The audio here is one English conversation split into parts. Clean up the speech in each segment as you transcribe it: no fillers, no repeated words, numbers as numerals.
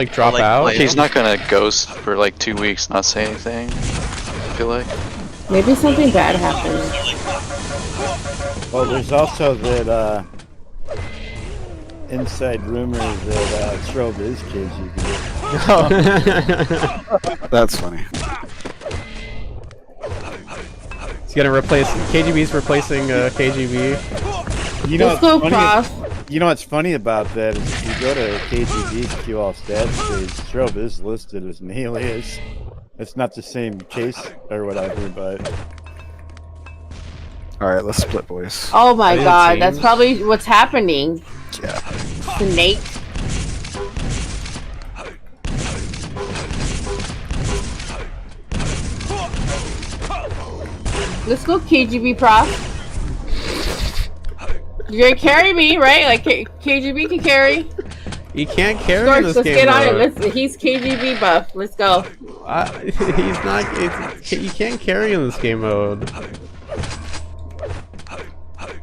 like drop out. He's not gonna ghost for like 2 weeks, not say anything. I feel like. Maybe something bad happened. Well, there's also that inside rumor that Strobe is KGB. That's funny. He's gonna replace KGB's replacing KGB. You know, Let's go, Prof. You know what's funny about that is if you go to KGB's Q all stats page, Strobe is listed as an alias. It's not the same case or whatever, but. Alright, let's split, boys. Oh my god, that's probably what's happening. Yeah. Snake. Let's go, KGB Prof. You're gonna carry me, right? Like KGB can carry. He can't carry Scorch, in this let's game get on mode. it. He's KGB buff. Let's go. He's not. You can't carry in this game mode.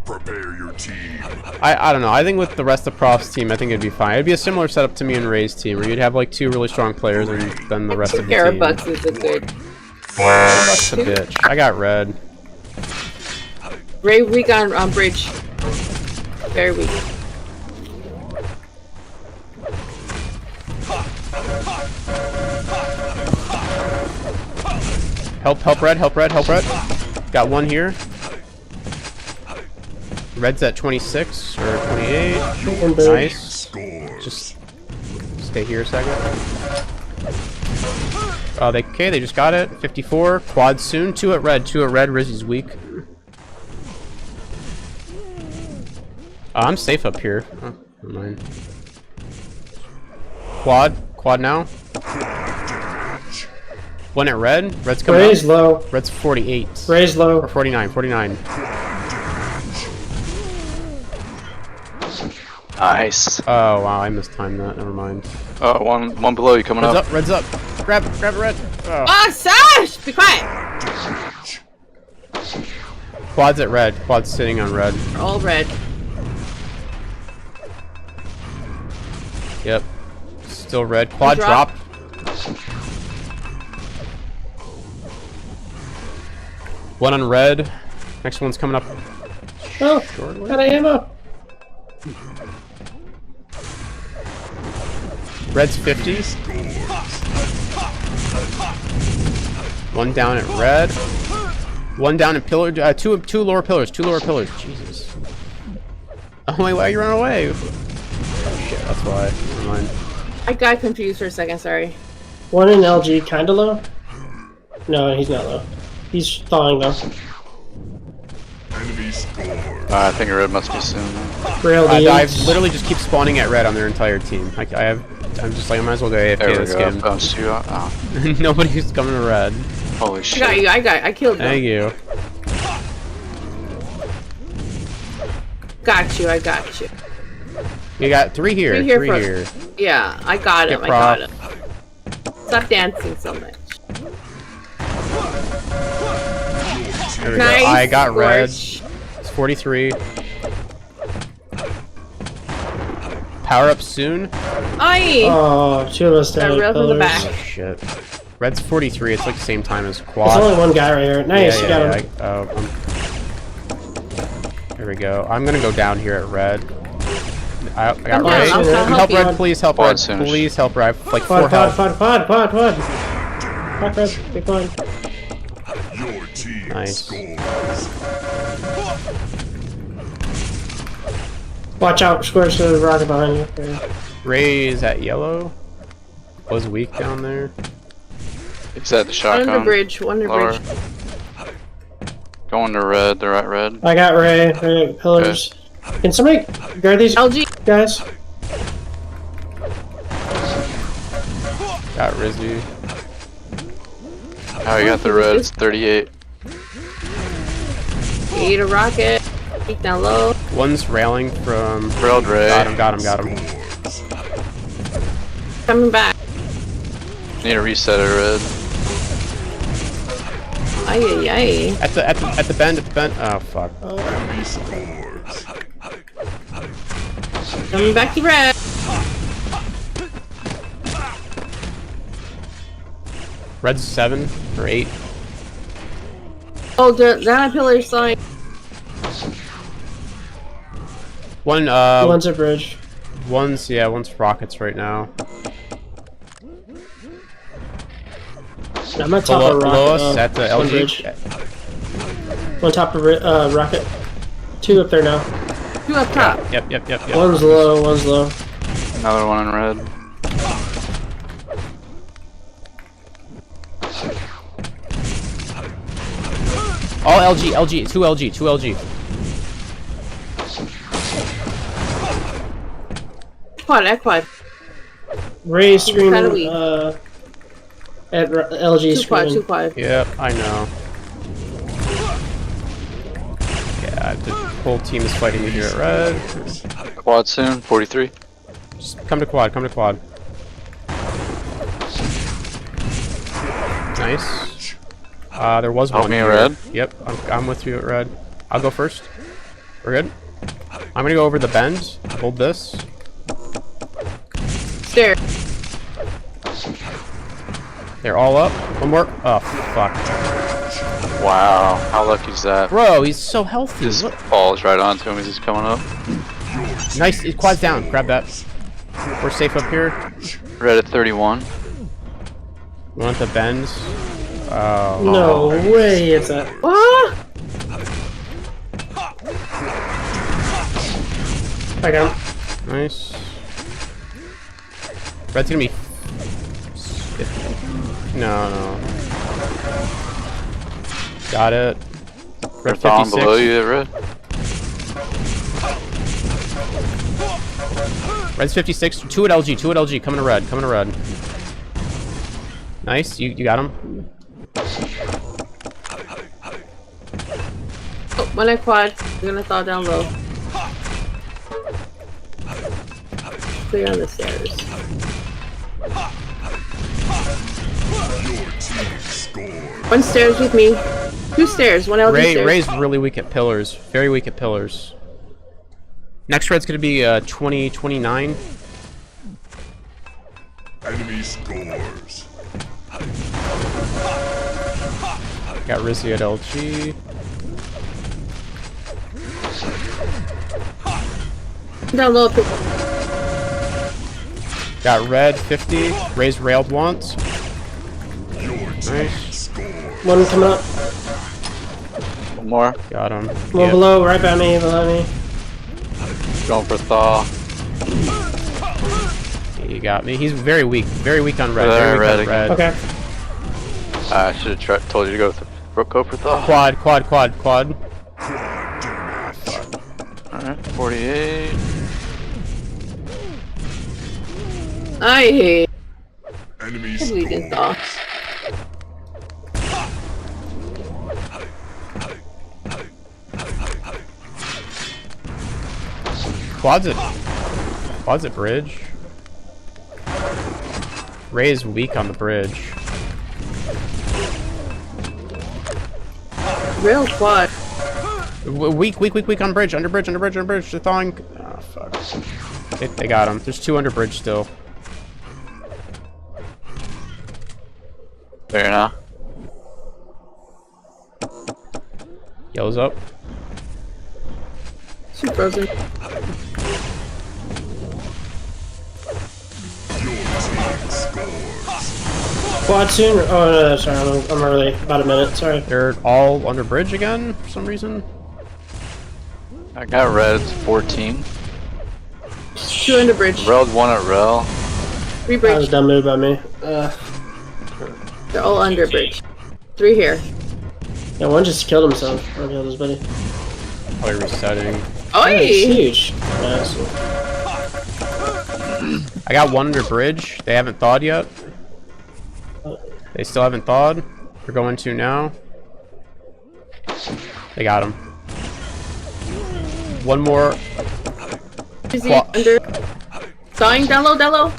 Prepare your team. I don't know. I think with the rest of Prof's team, I think it'd be fine. It'd be a similar setup to me and Ray's team, where you'd have like 2 really strong players and then the rest of the team. Bucks is a good. Bucks a bitch. I got red. Ray weak on bridge. Very weak. Help red, help red, help red. Got one here. Red's at 26 or 28. Nice. Just stay here a second. Oh, they just got it. 54. Quad soon. 2 at red. Rizzy's weak. I'm safe up here. Oh, never mind. Quad now. 1 at red. Red's coming Ray's up. low. Red's 48. Ray's low. Or 49. 49. Nice. Oh wow, I mistimed that. Never mind. Oh, one below you coming up. Red's up. Grab it, red. Oh. Ah, Sash! Be quiet! Quad's at red. Quad's sitting on red. All red. Yep. Still red. Quad Drop. drop. One on red. Next one's coming up. Oh, got ammo. Red's 50. One down at red. One down in pillar. Two lower pillars. Jesus. Oh wait, why are you running away? Oh shit, that's why. Never mind. I got confused for a second. Sorry. One in LG, kinda low. No, he's not low. He's falling though. I think red must be soon. I literally just keep spawning at red on their entire team. I'm just like, I might as well go AFK There we this go. game. Bounced you out. Oh. Nobody's coming to red. Holy shit. I killed them. Thank you. Got you. I got you. You got 3 here. 3 here. Yeah, I got him. I got him. Stop dancing so much. There we Nice. go. I got red. Scorch. It's 43. Power up soon. Aye! Oh, 2 of us Got down. real from the Pillars. back. Oh, shit. Red's 43. It's like the same time as There's quad. only one guy right here. Nice, you got him. There we go. I'm gonna go down here at red. I got Come red. down, I'll Help you. red, please help red. Quad Please help red. I have like 4 Quad, health. quad. Fuck red, big one. Your team Nice. scores. Watch out, Scorch, there's a rocket behind you. There. Ray's at yellow. Was weak down there. He's at the One shotgun. under bridge. One under Lower. bridge. Going to red. They're at red. I got Ray, pillars. Can somebody guard these LG. guys? Got Rizzy. Oh, you got the red. It's 38. Ate a rocket. Peek down low. One's railing from. Railed Ray. Got him. Coming back. Need to reset it red. Ay. At the bend. Oh fuck. Enemy scores. Coming back to red. Red's 7 or 8. Oh, down a pillar sign. One's a bridge. One's rockets right now. I'm on top of Below rocket. us at the one LG. bridge. On top of rocket. 2 up there now. 2 up top. Yep. One's low. One's low. Another one in red. All LG, 2 LG. Quad. Ray screaming kinda weak. at LG 2 quad, screaming. 2 quad. Yep, I know. Yeah, the whole team is fighting me here at red. Quad soon, 43. Just come to quad. Nice. There was Help one me at here. red. Yep, I'm with you at red. I'll go first. We're good. I'm gonna go over the bend. Hold this. Stairs. They're all up. One more. Oh, fuck. Wow, how lucky is that? Bro, he's so healthy. Just Look. falls right onto him as he's coming up. Nice. Quad's down. Grab that. We're safe up here. Red at 31. We want the bends. Oh. No way it's that. Ah! I got him. Nice. Red's gonna be. No. Got it. They're Red falling 56. below you at red. Red's 56. 2 at LG. Coming to red. Nice. You got him. Oh, one at quad. You're gonna fall down low. Clear on the stairs. Your team scores. 1 stairs with me. 2 stairs. 1 LG stairs. Ray's really weak at pillars. Very weak at pillars. Next red's gonna be 2029. Enemy scores. Got Rizzy at LG. Down low. Got red 50. Ray's railed once. Your team Nice. scores. One coming up. One more. Got him. One Yep. below. Right by me. Below me. Going for thaw. He got me. He's very weak on red. Red, Very weak red on red. Okay. I should have told you to go for thaw. Quad. Alright, 48. I hate. Enemy We did thaw. Quad's at bridge. Ray is weak on the bridge. Real quad. Weak on bridge. Under bridge. They're thawing. Oh, fuck. They got him. There's 2 under bridge still. There now. Yellow's up. She's frozen. Your team scores. Quad soon. Oh no, sorry. I'm early. About a minute. Sorry. They're all under bridge again for some reason. I got red, it's 14. 2 under bridge. Railed 1 at rail. 3 That was a bridge. dumb move by me. They're all under bridge. 3 here. Yeah, one just killed himself. Or killed his buddy. Probably resetting. That's Oi! huge. Nice. I got 1 under bridge. They haven't thawed yet. They still haven't thawed. They're going to now. They got him. 1 more. Is he under? Sawing down low.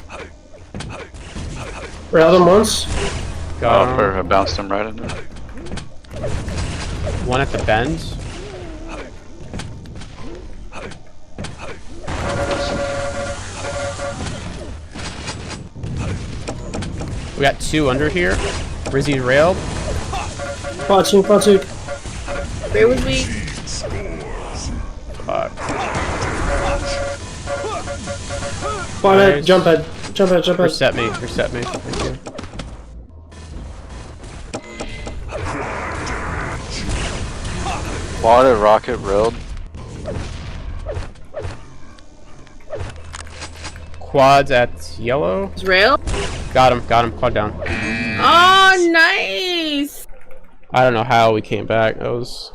Railed him once. Got Oh, him. perfect. I bounced him right into it. 1 at the bend. We got 2 under here. Rizzy railed. Watching. Ray was weak. Fuck. Bonnet, jump head. Reset me. Thank you. Water rocket railed. Quads at yellow. Is rail? Got him. Quad down. Oh, nice! I don't know how we came back. That was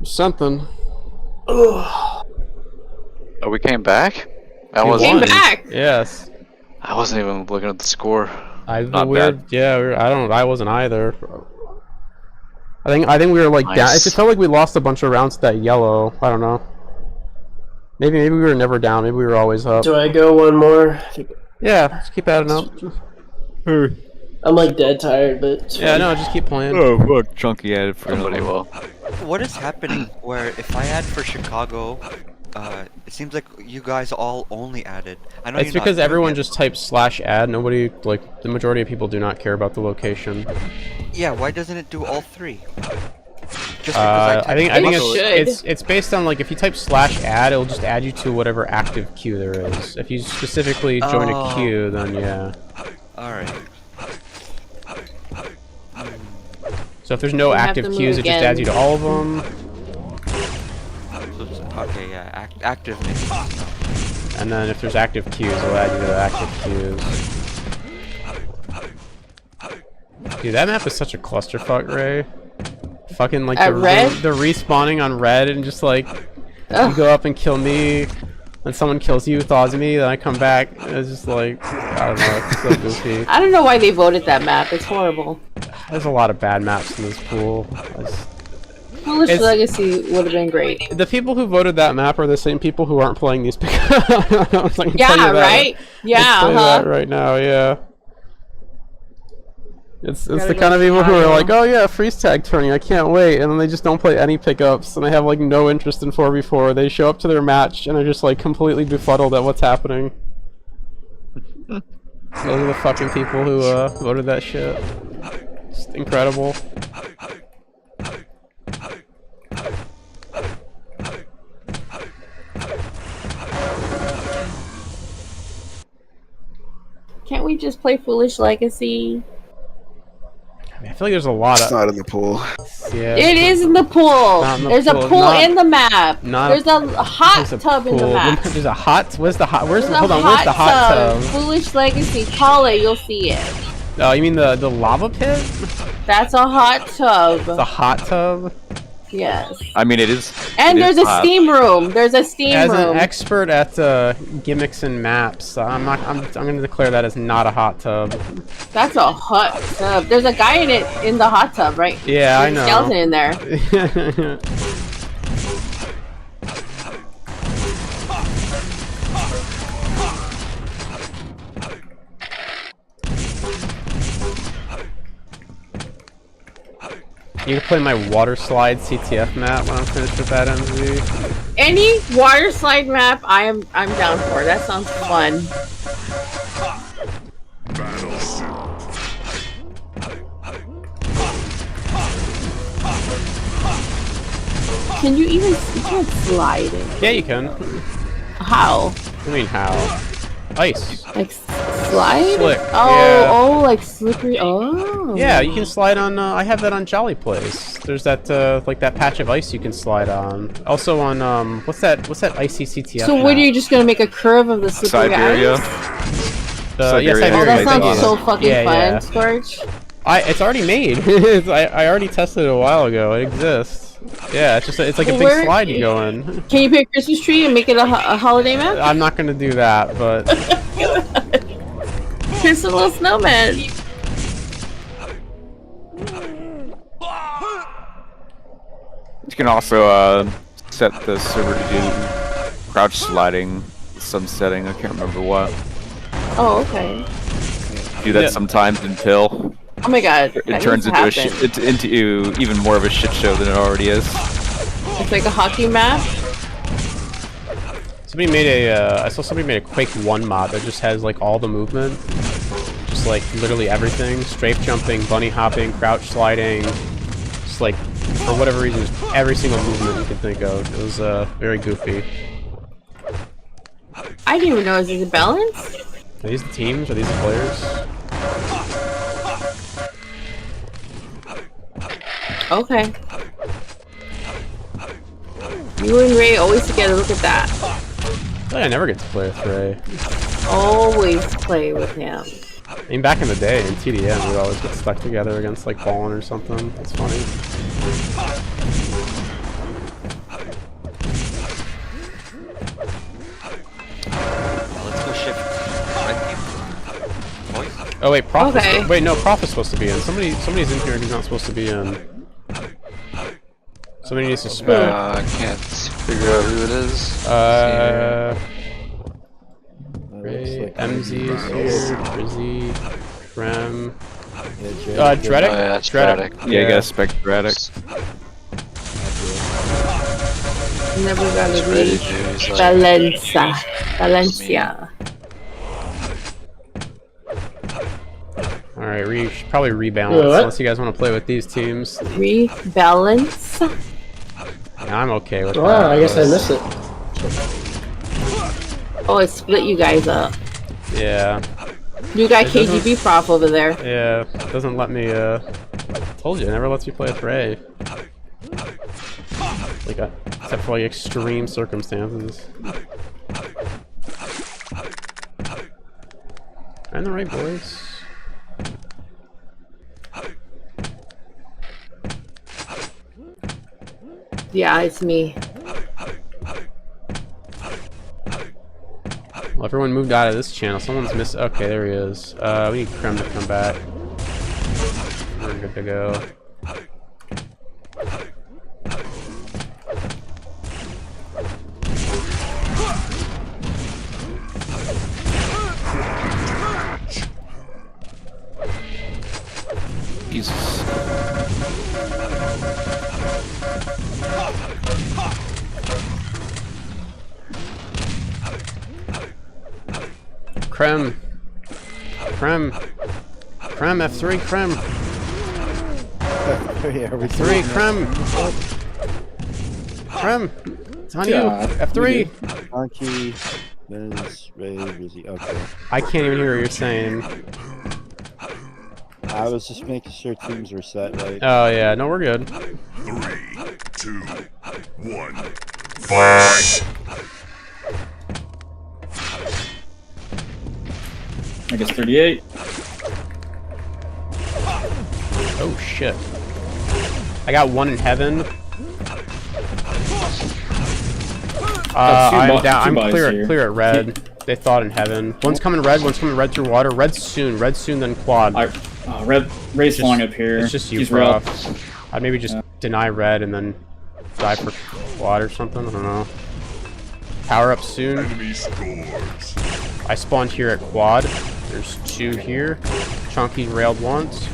something. Oh, we came back? I We wasn't. Came won. back! Yes. I wasn't even looking at the score. Not bad. Yeah, I wasn't either. I think we were like down. It Nice. just felt like we lost a bunch of rounds to that yellow. I don't know. Maybe we were never down. Maybe we were always up. Do I go one more? Yeah, just keep adding up. I'm like dead tired, but it's Yeah, fine. no, just keep playing. Oh, fuck. Chunky added for Somebody another will. What is happening where if I add for Chicago, it seems like you guys all only added. I know It's you're not because doing everyone it. just types /add. Nobody, like, the majority of people do not care about the location. Yeah, why doesn't it do all three? Just because I think Maybe it it's based on, like, if you type /add, it'll just add you to whatever active queue there is. If you specifically join a Oh. queue, then yeah. Alright. So if there's no You have active to move queues, it just again. adds you to all of them. Okay, yeah, active maybe. And then if there's active queues, it'll add you to the active queues. Dude, that map is such a clusterfuck, Ray. Fucking like At red? the respawning on red and just like you Ugh. go up and kill me, then someone kills you, thaws me, then I come back. It's just like I don't know, it's so goofy. I don't know why they voted that map. It's horrible. There's a lot of bad maps in this pool. Foolish It's- Legacy would have been great. The people who voted that map are the same people who aren't playing these pickups. Yeah, right? Yeah, Let's tell you huh? that right now, yeah. It's Gotta the go kind of people who are Chicago. like, oh yeah, freeze tag tourney, I can't wait, and then they just don't play any pickups, and they have like no interest in 4v4. They show up to their match and are just like completely befuddled at what's happening. Those are the fucking people who voted that shit. It's incredible. Can't we just play Foolish Legacy? I mean, I feel like there's a lot It's of not in the pool. yeah. It is in the pool. Not in the There's pool, a pool not- in the map. not There's a hot There's a tub in the pool. map. There's a hot. Where's the hot? Where's There's hold a on? Where's the hot tub? Foolish Legacy. Call it. You'll see it. Oh, you mean the lava pit? That's a hot tub. The hot tub. Yes. I mean, it is. And it is there's a hot. steam room. There's a steam As room. an expert at gimmicks and maps, I'm going to declare that as not a hot tub. That's a hot tub. There's a guy in it in the hot tub, right? Yeah, I There's a know. skeleton in there. You can play my water slide CTF map when I'm finished with that MV. Any water slide map, I'm down for. That sounds fun. Battle suit. Can you can't slide it. Yeah, you can. How? I mean, how? Ice. Like slide? Slick, Oh, yeah. oh, like slippery. Oh. Yeah, you can slide on. I have that on Jolly Place. There's that like that patch of ice you can slide on. Also on what's that icy CTF? So what are you just gonna make a curve of the slippery Siberia. ice? Yeah, Siberia. Oh, that I sounds think so so. fucking Yeah, fun, yeah. Scorch. It's already made. I already tested it a while ago. It exists. Yeah, it's like a big Where- slide you go in. Can you pick a Christmas tree and make it a holiday map? I'm not gonna do that, but Here's a little snowman. You can also set the server to do crouch sliding, some setting. I can't remember what. Oh, okay. Do that Yeah. sometimes until Oh my god. it that turns needs to happen. into even more of a shit show than it already is. It's like a hockey map. somebody made I saw somebody made a Quake 1 mod that just has like all the movement. Just like literally everything. Strafe jumping, bunny hopping, crouch sliding. Just like, for whatever reason, just every single movement you can think of. It was very goofy. I didn't even know. Is it a balance? Are these the teams? Are these the players? Okay. You and Ray always together. Look at that. I feel like I never get to play with Ray. Always play with him. I mean, back in the day in TDM, we'd always get stuck together against like Ballin or something. That's funny. Let's go shift. Right, boys. Oh wait, Prof. Okay. Wait, no, Prof is supposed to be in. Somebody's in here who's not supposed to be in. Somebody needs to spec. I can't figure out who it is. Ray, MZ is here. Drizzy, Krem. Yeah, Dredic? Oh, yeah, it's Dredic. Yeah, I guess Spectratic. Never gonna He's ready be to. He's like, Valencia. Alright, we should probably rebalance What? unless you guys want to play with these teams. Rebalance. Yeah, I'm okay with Wow, that. I guess I missed it. Oh, it split you guys up. Yeah. You got It doesn't- KGB Prof over there. Yeah, it doesn't let me, told you, it never lets me play with Ray. Like, except for like extreme circumstances. And the right boys. Yeah, it's me. Well, everyone moved out of this channel. Someone's missed. Okay, there he is. We need Krem to come back. We're good to go. Jesus. Krem. Krem. Krem, F3, Krem. Yeah, we F3, Krem. Krem. It's on you. F3. Monkey, Miz, Ray, Rizzy. Okay. I can't even hear what you're saying. I was just making sure teams were set right. Oh, yeah. No, we're good. 3, 2, 1. Fight! I guess 38. Oh, shit. I got one in heaven. I'm down. I'm clear at red. They thought in heaven. One's coming red through water. Red soon, then quad. Ray's flying up here. It's just you, He's real. Prof. I'd maybe just deny red and then die for quad or something. I don't know. Power up soon. Enemy scores. I spawned here at quad. There's two here. Chunky railed once.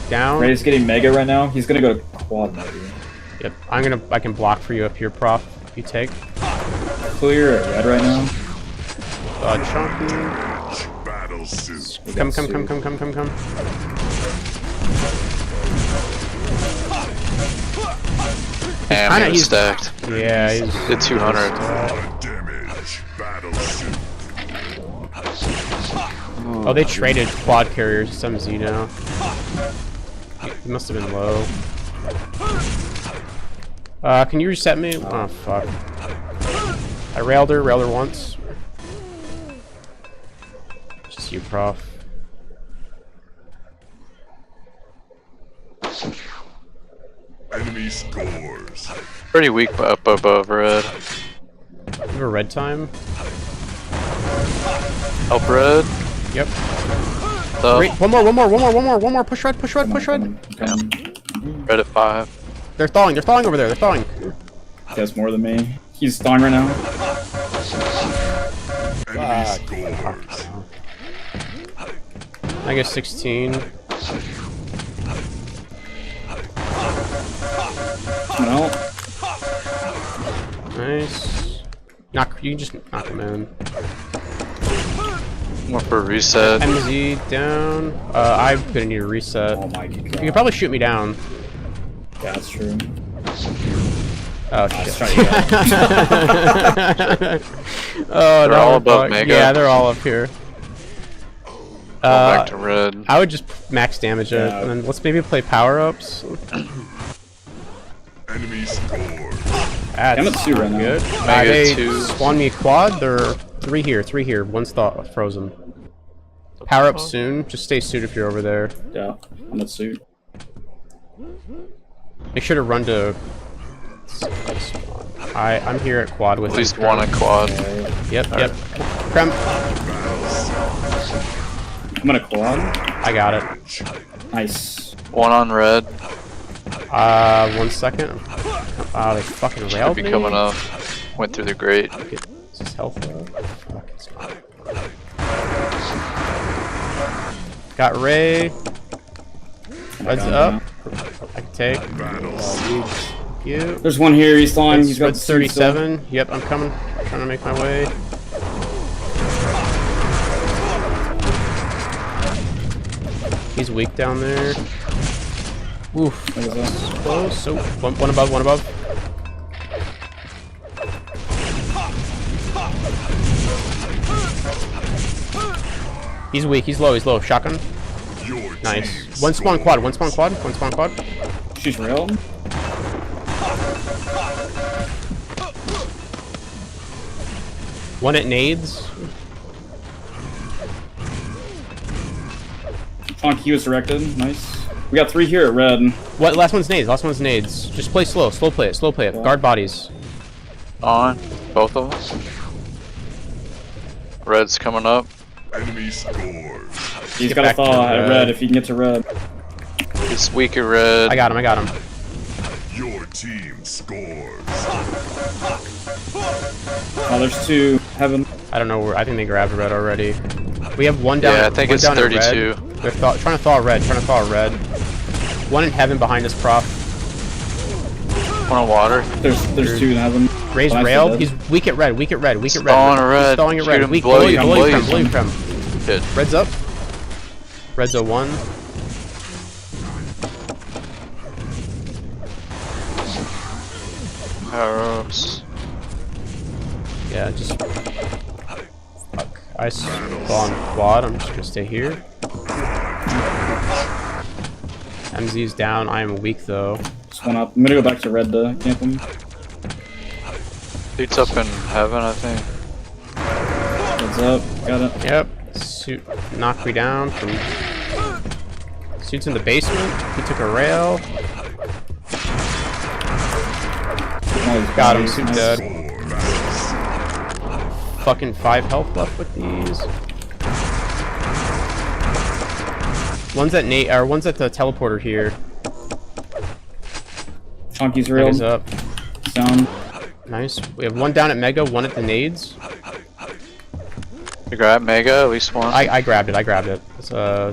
Down. Ray's getting mega right now. He's gonna go to quad maybe. Yep. I can block for you up here, Prof. If you take. Clear at red right now. Chunky. Battle suit. Come. Damn, he was stacked. Yeah, he's Did 200. Damage. Battle suit. Oh, they traded quad carriers to some Z now. He must have been low. Can you reset me? Oh, fuck. I railed her once. Just you, Prof. Enemy scores. Pretty weak up above red. You have a red time? Help red. Yep. Up. Great. One more. Push red. Yeah. Red at 5. They're thawing over there. They're thawing. He has more than me. He's thawing right now. Enemy scores. I guess 16. Coming out. Nice. You can just knock him in. Went for a reset. MZ down. I'm gonna need a reset. Oh my god. You can probably shoot me down. Yeah, that's true. Oh Let's shit. try it Oh, They're all above Mega. Yeah, they're all up here. Back to red. I would just max damage it, Yeah. and then let's maybe play power-ups. Enemy scores. That's I'm at 2 right now. good. Mega They 2. spawn me a quad. There are 3 here, 3 here. One's frozen. Power up soon. Just stay suit if you're over there. Yeah, I'm at suit. Make sure to run to. I'm here at quad with At you, least Krem. one a quad. Yep, yep. Krem, I'm gonna quad. I got it. Nice. One on red. 1 second. They fucking Should railed be me. coming up. Went through the grate. Is this health low? Fuck, it's not. Got Ray. Red's God, up. I can take. You. There's one here. He's flying. He's got Red's suit still. 37. Yep, I'm coming. Trying to make my way. He's weak down there. Oof. What is that? Close. So one above, one above. He's weak. He's low. He's low. Shotgun. Your Nice. team One spawn scores. quad. One spawn quad. One spawn quad. She's real. One at nades. Chonky was directed. Nice. We got 3 here at red. What? Last one's nades. Last one's nades. Just play slow. Slow play it. Slow play it. Yeah. Guard bodies. On. Both of us. Red's coming up. Enemy scores. He's Get got a back to thaw at red. red if he can get to red. He's weak at red. I got him. I got him. Your team scores. Oh, there's 2. Heaven. I don't know where. I think they grabbed red already. We have one down. Yeah, I at- think one it's down at 32. red. They're trying to thaw red. Trying to thaw red. One in heaven behind us, prof. One on water. There's 2 in heaven. Raised Nice, rail. dead. He's weak at red. Weak at red. Weak at red. Stalling at red. He's stalling at Shoot red. him, Weak. blow Below you, you. Below blow you. you. Below you. Creme. Good. Red's up. Red's a 1. Power-ups. Yeah, just. Fuck. I spawned quad. I'm just gonna stay here. MZ's down. I am weak though. Just one up. I'm gonna go back to red to camp him. Dude's up in heaven, I think. Heads up. Got it. Yep. Suit knocked me down from. Suit's in the basement. He took a rail. Oh, Got him. nice. Suit dead. Fucking 5 health left with these. One's at Nate, or one's at the teleporter here. Chonky's real. Mega's up. He's down. Nice. We have one down at Mega, one at the nades. You grab Mega, at least one. I grabbed it. I grabbed it. It's gonna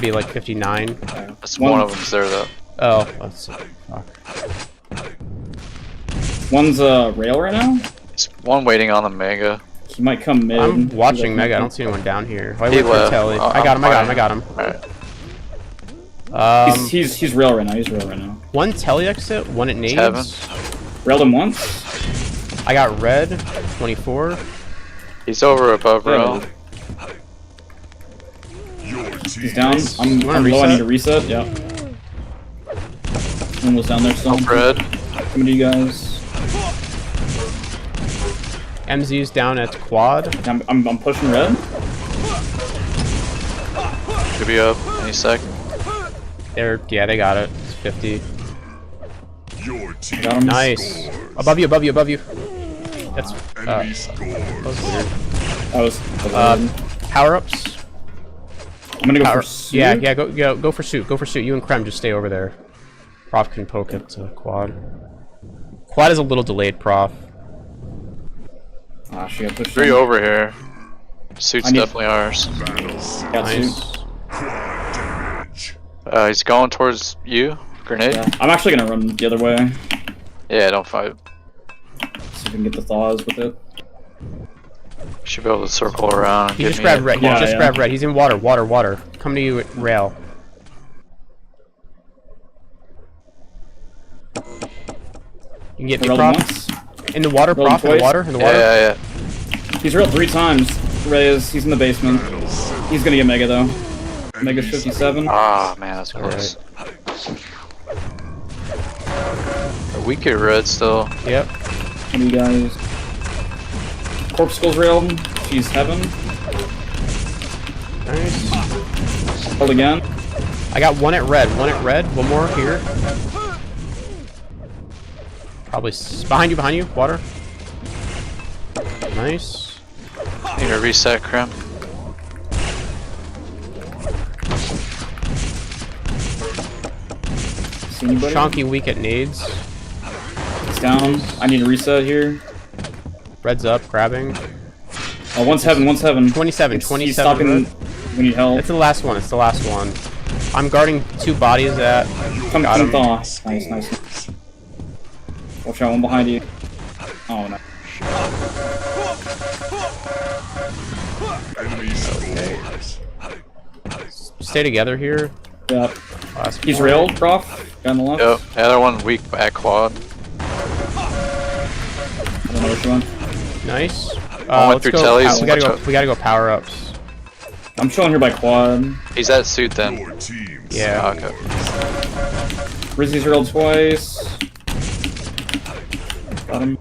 be like 59. That's one of them's there though. Oh, that's fuck. One's rail right now. There's one waiting on the Mega. He might come mid. I'm watching Mega. I don't see anyone down here. I He wait for left. Telly. I got him. I got him. I got him. Alright. He's rail right now. He's rail right now. One Telly exit. One at nades. Heaven. Railed him once. I got red. 24. He's over above rail. Your team He's down. I'm You wanna low. I need reset? to reset. Yeah. One was down there still. Up red. Coming to you guys. MZ's down at quad. I'm pushing red. Could be up any second. Yeah, they got it. It's 50. Your team Got him. Nice. scores. Above you, above you, above you. That's Enemy that scores. was weird. That was. Power ups. I'm gonna go Power. for suit. Yeah, go for suit. Go for suit. You and Krem just stay over there. Prof can poke it to quad. Quad is a little delayed, Prof. Ah, she got pushed. 3 in. over here. Suit's I need- definitely ours. Battles. Got suit. Nice. Quad damage. He's going towards you. Grenade? Yeah. I'm actually gonna run the other way. Yeah, don't fight. So we can get the thaws with it. Should be able to circle around. And He get just me grabbed in. red. He Yeah, just yeah. grabbed red. He's in water. Water. Come to you, rail. You can get me Rolled prop. once. In the water, Rolled prop. In the twice. water. In the Yeah, water. yeah, yeah. He's rolled 3 times. He's in the basement. He's gonna get Mega though. Mega's 57. Ah, man, that's close. Are we get red still? Yep. What do you guys? Corpse Skull's railed. She's heaven. Nice. Hold again. I got one at red. One at red. One more here. Probably behind you. Behind you. Water. Nice. Need a reset, Crim. See anybody? Chonky weak at nades. It's down. I need a reset here. Red's up. Grabbing. Oh, one's heaven. 27. He's 27. stopping. red. We need help. It's the last one. It's the last one. I'm guarding 2 bodies at. Come got him. thaw. Nice. Watch out, one behind you. Oh no. Enemy scores. Stay together here. Yep. Last He's one. railed, prof. Guy on the left. Yep. The other one weak at quad. I don't know which one. Nice. went Let's through go. tellies. We gotta Watch go. out. We gotta go power ups. I'm chilling here by quad. He's at suit then. Your team Yeah. Okay. Rizzy's railed twice. Got him.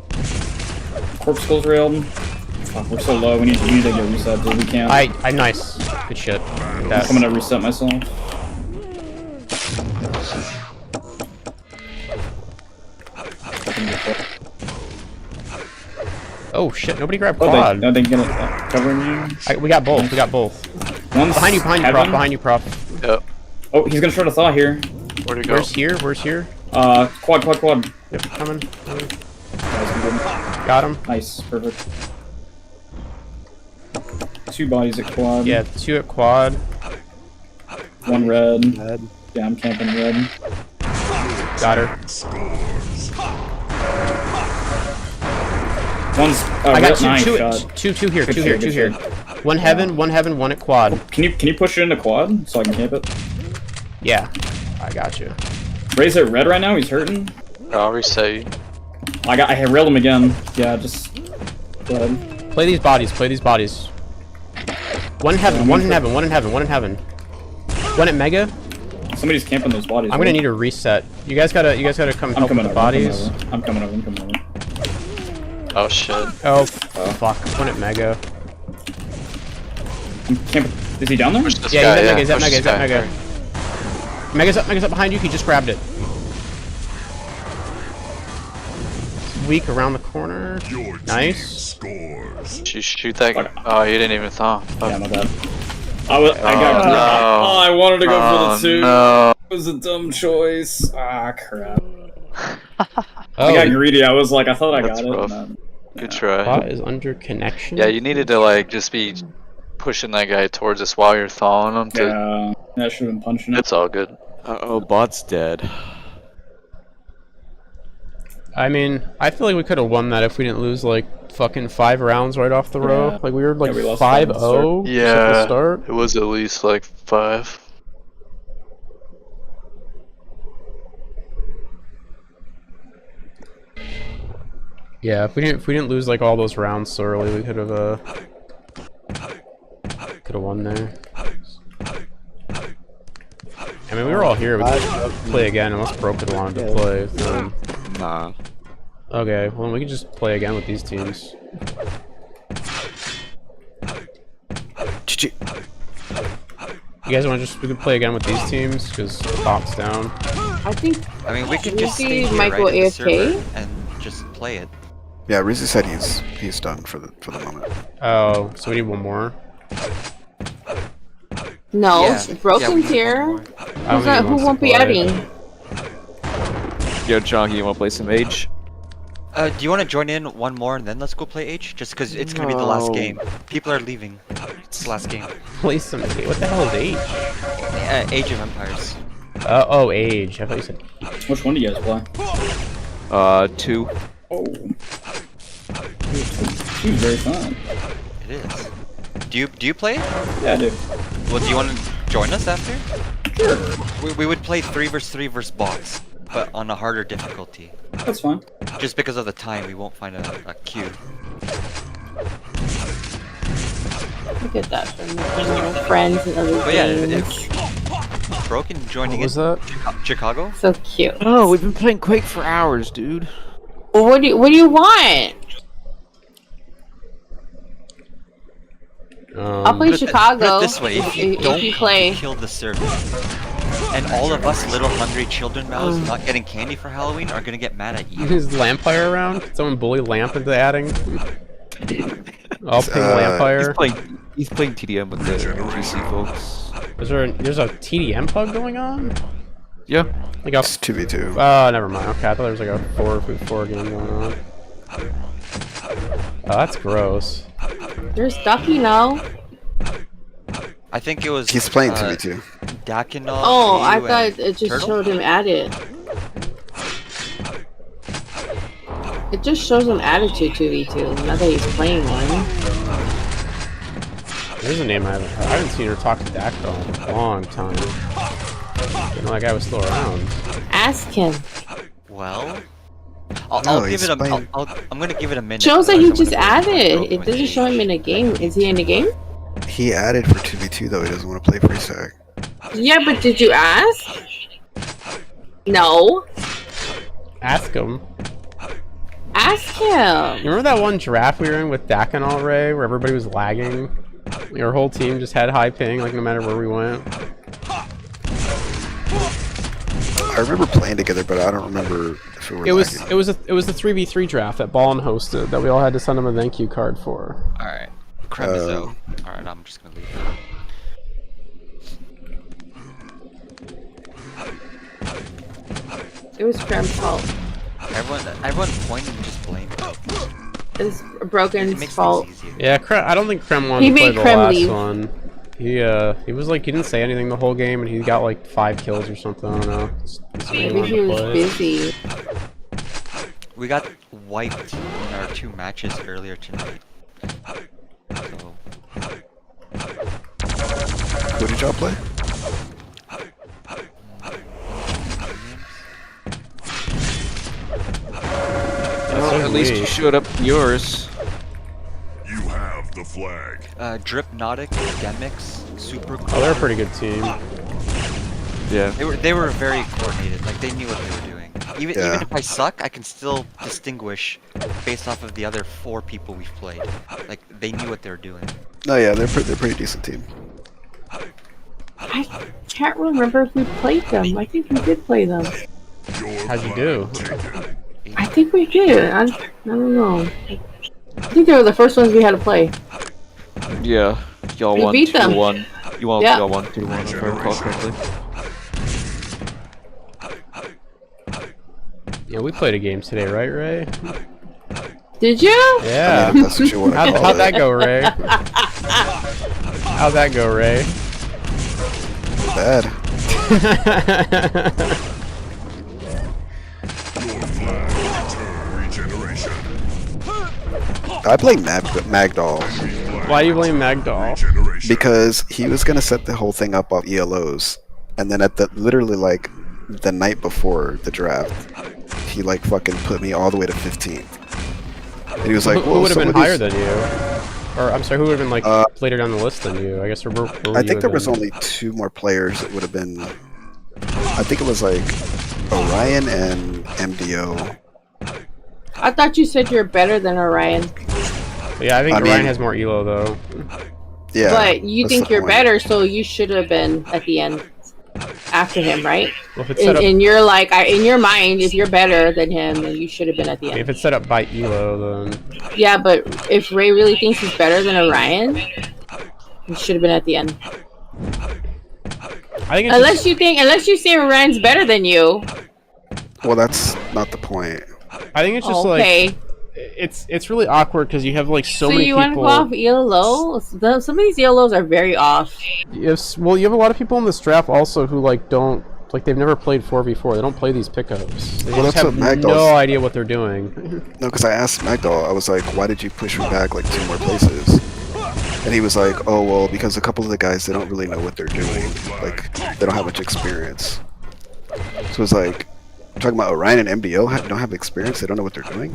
Corpse Skull's railed. Fuck, we're so low. We need to get reset, but we can't. I nice. Good shit. That. I'm gonna reset myself. Oh shit! Nobody grabbed Oh, quad. they get it covering you. We got both. We got both. One's Behind you, prop. heaven. Behind you, prop. Yep. Oh, he's gonna try to thaw here. Where'd he go? Where's here? Where's here? Quad. Yep, coming. Nice, good. Got him. Nice, perfect. 2 bodies at quad. Yeah, 2 at quad. 1 red. Red. Yeah, I'm camping red. Got her. scores. One's I got nice two shot. here. Good Two shit, here. good shit. One heaven. One at quad. Can you push it into quad so I can camp it? Yeah, I got you. Ray's at red right now. He's hurting. I'll reset you. I railed him again. Yeah, just go ahead. Play these bodies. Play these bodies. One in heaven. One in heaven. One in heaven. One in heaven. One at mega. Somebody's camping those bodies. I'm gonna need a reset. You guys gotta come I'm help with coming the over. bodies. I'm coming over. Oh shit. Oh fuck! One at mega. I'm camping. Is he down there? Push this Yeah, guy. he's at mega. Push He's at this mega. guy. Mega's up. Mega's up behind you. He just grabbed it. Weak around the corner. Your team Nice. scores. Shoot that guy. Oh, you didn't even thaw. Yeah, my bad. I got. no. Oh, I wanted to go Oh, for the 2. no. It was a dumb choice. Ah, crap. Oh, I got greedy. I was like, I thought I That's got it. rough. and then- Good try. bot is under connection. Yeah, you needed to like just be pushing that guy towards us while you're thawing him. To... Yeah, that should have been punching it. It's all good. Uh-oh, bot's dead. I mean, I feel like we could have won that if we didn't lose like fucking 5 rounds right off the row. Yeah. Like we were like Yeah, we lost 5 at the 5-0 at the Yeah, start. it was at least like 5. Yeah, if we didn't lose like all those rounds so early, we could have won there. I mean, we were all here. We could just play again unless Broken wanted to play. So. Nah. Okay, well we can just play again with these teams. You guys want to we can play again with these teams because Top's down. I think I mean, we could Rizzy just stay here, might right, go in the AFK. server and just play it. Yeah, Rizzy said he's done for the moment. Oh, so we need one more. no, Yeah. Yeah, we Broken's need here. one more. I don't think he Who wants to won't be play. adding? Yo, Chonky, you wanna play some Age? Do you want to join in one more and then let's go play H? Just because it's gonna be the last No. game. People are leaving. It's the last game. Play some. What the hell is Age? Age of Empires. Oh, Age. I thought you said. Which one do you guys play? 2. Oh. He's very fun. it is. Do you play it? Yeah, dude. Well, do you want to join us after? Sure. We would play 3 versus 3 versus bots, but on a harder difficulty. That's fine. Just because of the time, we won't find a queue. Look at that from your friends and other But yeah, games. if Broken joining What was in that? Chicago. So cute. Oh, we've been playing Quake for hours, dude. Well, what do you want? I'll play Put it Chicago this way, if you if don't you play. kill the server, and all of us little hungry children mouths not getting candy for Halloween are gonna get mad at you. Is Lampire around? Can someone bully Lamp into adding? I'll ping Lampire. He's playing TDM with the GC folks. There's a TDM pug going on? Yeah. Like a It's 2v2. Oh, never mind. Okay, I thought there was like a 4v4 game going on. Oh, that's gross. There's Ducky now. I think it was. He's playing 2v2. Dakinov. Oh, I you, thought and it just Turtle? showed him added. It just shows him attitude 2v2. Not that he's playing one. There's a name I haven't seen her talk to Dactyl in a long time. Didn't know that guy was still around. Ask him. Well, No, I'll give he's it a. playing. I'm gonna give it a minute. Shows that otherwise he I'm just gonna go added. broke It when doesn't he- show him in a game. Is he in a game? He added for 2v2 though. He doesn't want to play free stack. Yeah, but did you ask? No. Ask him. Ask him. You remember that one draft we were in with Dak and all Ray, where everybody was lagging? Like, our whole team just had high ping, like no matter where we went. I remember playing together, but I don't remember if we were It was lagging. it was the 3v3 draft that Ballin hosted that we all had to send him a thank you card for. All right, Cremizo. All right, I'm just gonna leave. It was Krem's fault. Everyone pointed and just blamed him. It was It Broken's makes fault. things easier. Yeah, I don't think Krem wanted He to play made the Krem last leave. one. He was like, he didn't say anything the whole game, and he got like 5 kills or something. I don't know. Maybe he was busy. We got wiped in our 2 matches earlier tonight. So Who did y'all play? Well, at least you showed up in yours. You have the flag. Dripnotic, Demix, Super. Oh, they're a pretty good team. Yeah. They were very coordinated. Like they knew what they were doing. Even Yeah. if I suck, I can still distinguish based off of the other 4 people we've played. Like they knew what they were doing. No, yeah, they're a pretty decent team. I can't remember if we played them. I think we did play them. Your How'd you flag do? taken. I think we did. I don't know. I think they were the first ones we had to play. Yeah. Y'all We won beat them. 2-1. Y'all Yeah. won 2-1 if I recall correctly. Yeah, we played a game today, right, Ray? Did you? I Yeah. mean, if that's what you want to How'd call that it. go, Ray? How'd that go, Ray? Bad. Your flag turn regeneration. I played Magdoll Why do you blame Magdoll? Regeneration. because he was gonna set the whole thing up off ELOs, and then at the literally like the night before the draft, he like fucking put me all the way to 15th. And he was like, Who well, would have some been of these- higher than you? Or I'm sorry, who would have been like later down the list than you? I guess where I you think there have was been? only 2 more players that would have been. I think it was like Orion and MDO. I thought you said you're better than Orion. Yeah, I think I Orion mean- has more elo though. Yeah. But you that's think the you're point. better, so you should have been at the end after him, right? Well, if it's set up, And you're like, in your mind, if you're better than him, then you should have been at the end. if it's set up by elo, then Yeah, but if Ray really thinks he's better than Orion, he should have been at the end. I think it's Unless you say Orion's better than you. Well, that's not the point. I think it's just Okay. like it's really awkward because you have like so many you want to people. go off ELO? Some of these ELOs are very off. Yes, well, you have a lot of people in this draft also who like don't like they've never played 4v4. They don't play these pickups. They Well, just that's have what Magdoll's- no idea what they're doing. No, because I asked Magdoll, I was like, why did you push me back like 2 more places? And he was like, "Oh well, because a couple of the guys they don't really know what they're doing. Like they don't have much experience." So it was like, I'm talking about Orion and MBO don't have experience. They don't know what they're doing.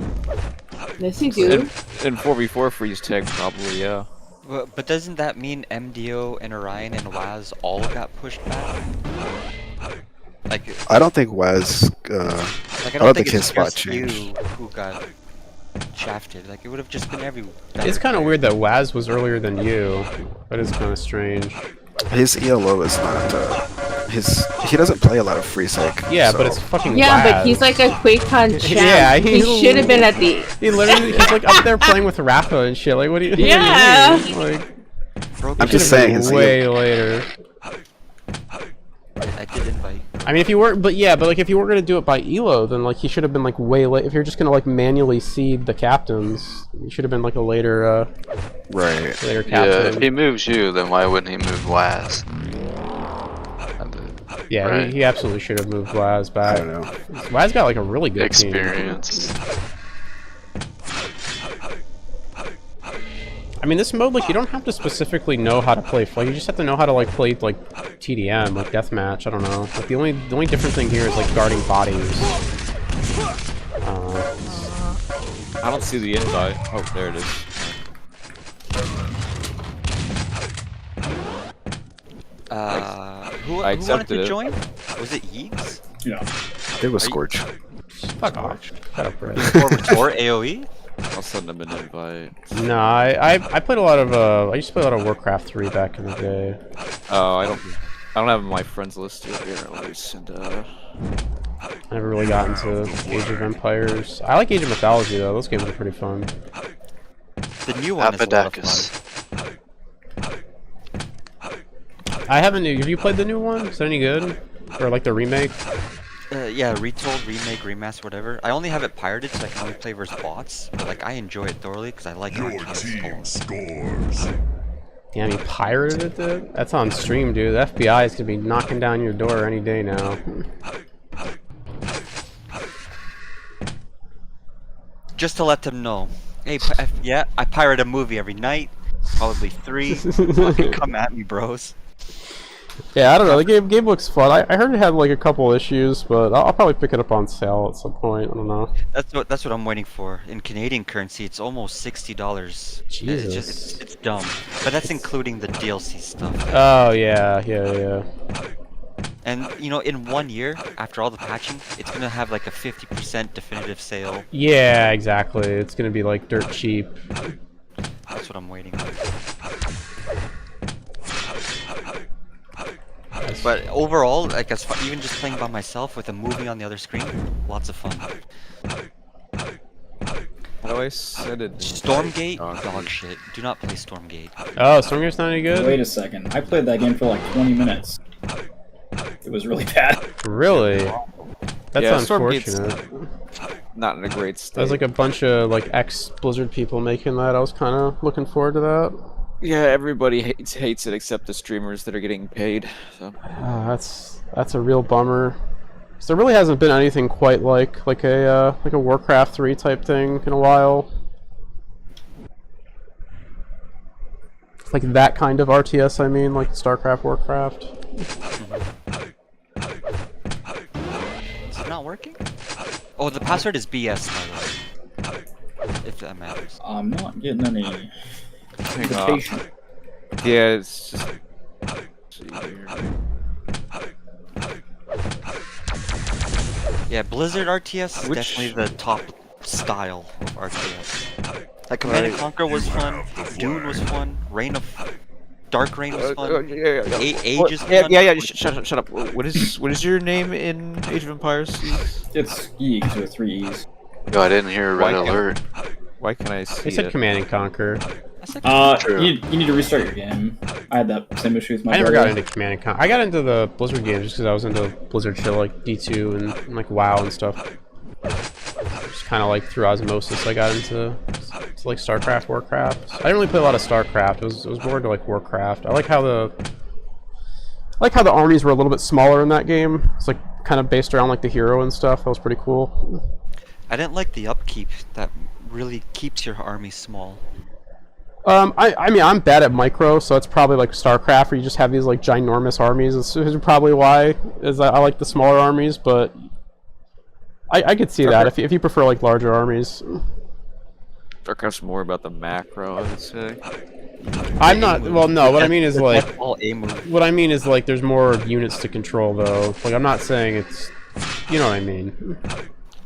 Yes, you do. In 4v4 freeze tag, probably, yeah. But doesn't that mean MDO and Orion and Waz all got pushed back? Like, I don't think Waz. I I don't think his it's spot just you changed. who got shafted. Like, it would have just been everyone. It's kind of weird that Waz was earlier than you. That is kind of strange. His ELO is not. He doesn't play a lot of free psych. Yeah, so. but it's fucking Yeah, Waz. but he's like a QuakeCon champ. Yeah, he should have been at the. He literally, he's like up there playing with Rafa and shit. Like, what do you? Yeah. What do you mean? Like, I'm just saying. His way later. I did invite. I mean, if you weren't, but like if you weren't gonna do it by elo, then like he should have been like way late. If you're just gonna like manually seed the captains, you should have been like a later, right? Later Yeah, captain. if he moves you, then why wouldn't he move Waz? Yeah, Right. he absolutely should have moved Waz back. I don't know. Waz got like a really good Experience. team. I mean, this mode, like, you don't have to specifically know how to play like, you just have to know how to like play like TDM, like deathmatch. I don't know. Like the only different thing here is like guarding bodies. I don't see the invite. Oh, there it is. Who wanted to join? Was it Yeeks? Yeah. It was Scorch. Fuck off. Shut up, Brett. Or AoE? I'll send them an invite. No, I played a lot of I used to play a lot of Warcraft 3 back in the day. Oh, I don't have my friends listed here at least, and I never really got into Age of Empires. I like Age of Mythology though. Those games are pretty fun. The new one is a lot of fun. I haven't. Have you played the new one? Is that any good? Or like the remake? Yeah, retold, remake, remaster, whatever. I only have it pirated, so I can only play versus bots. But like, I enjoy it thoroughly because I like Your team scores. Yeah, he pirated it? That's on stream, dude. The FBI is gonna be knocking down your door any day now. Just to let them know. Hey, yeah, I pirate a movie every night. Probably 3. Fucking come at me, bros. Yeah, I don't know. The game looks fun. I heard it had like a couple issues, but I'll probably pick it up on sale at some point. I don't know. That's what I'm waiting for. In Canadian currency, it's almost $60. Jesus. It's dumb. But that's including the DLC stuff. Oh yeah. And you know, in 1 year, after all the patching, it's gonna have like a 50% definitive sale. Yeah, exactly. It's gonna be like dirt cheap. That's what I'm waiting for. But overall, like even just playing by myself with a movie on the other screen, lots of fun. how do I set it? Stormgate, dog shit. Do not play Stormgate. Oh, Stormgate's not any good? Wait a second. I played that game for like 20 minutes. It was really bad. Really? That's Yeah, unfortunate. Not in a great state. There's like a bunch of like ex-Blizzard people making that. I was kind of looking forward to that. Yeah, everybody hates it except the streamers that are getting paid. So. That's a real bummer. So there really hasn't been anything quite like a Warcraft 3 type thing in a while. Like that kind of RTS, I mean, like StarCraft, Warcraft. Is it not working? Oh, the password is BS, by the way. If that matters. I'm not getting any invitation. Yeah, it's just. Let's see here. Yeah, Blizzard RTS is definitely the top style of RTS. Like Command & Conquer was fun, Dune was fun, Dark Reign was fun, Age is fun. Yeah, shut up. What is your name in Age of Empires? It's Yeeks with 3 E's. No, I didn't hear a red alert. Why can I see They said it? Command & Conquer. You need to restart your game. I had that same issue with my I never brother. got into Command & Conquer. I got into the Blizzard games just because I was into Blizzard shit like D2 and like WoW and stuff. Just kind of like through osmosis I got into like StarCraft, Warcraft. I didn't really play a lot of StarCraft. It was more into like Warcraft. I like how the armies were a little bit smaller in that game. It's like kind of based around like the hero and stuff. That was pretty cool. I didn't like the upkeep that really keeps your army small. I mean, I'm bad at micro, so it's probably like StarCraft, where you just have these like ginormous armies. This is probably why is I like the smaller armies, but I could see that if you prefer like larger armies. StarCraft's more about the macro, I would say. I'm not. Well, no. What I mean is like. All A move. What I mean is like there's more units to control, though. Like I'm not saying it's. You know what I mean.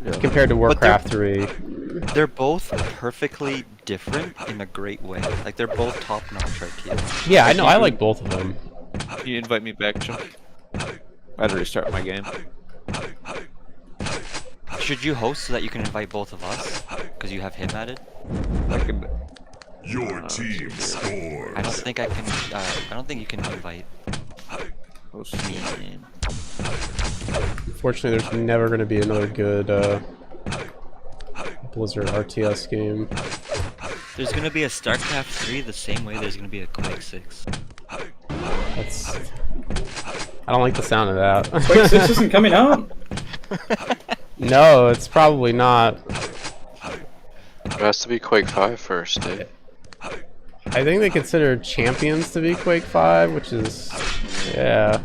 Yeah. Compared to Warcraft 3. They're both perfectly different in a great way. Like they're both top-notch RTS. Yeah, I know. I like both of them. Can you invite me back, Chuck? I had to restart my game. Should you host so that you can invite both of us? Because you have him added? I can. Your team scores. I don't think I can. I don't think you can invite Host me. Unfortunately, there's never going to be another good Blizzard RTS game. There's gonna be a StarCraft 3 the same way there's gonna be a Quake 6. That's. I don't like the sound of that. Quake 6 isn't coming out? No, it's probably not. It has to be Quake 5 first, dude. I think they consider Champions to be Quake 5, which is. Yeah.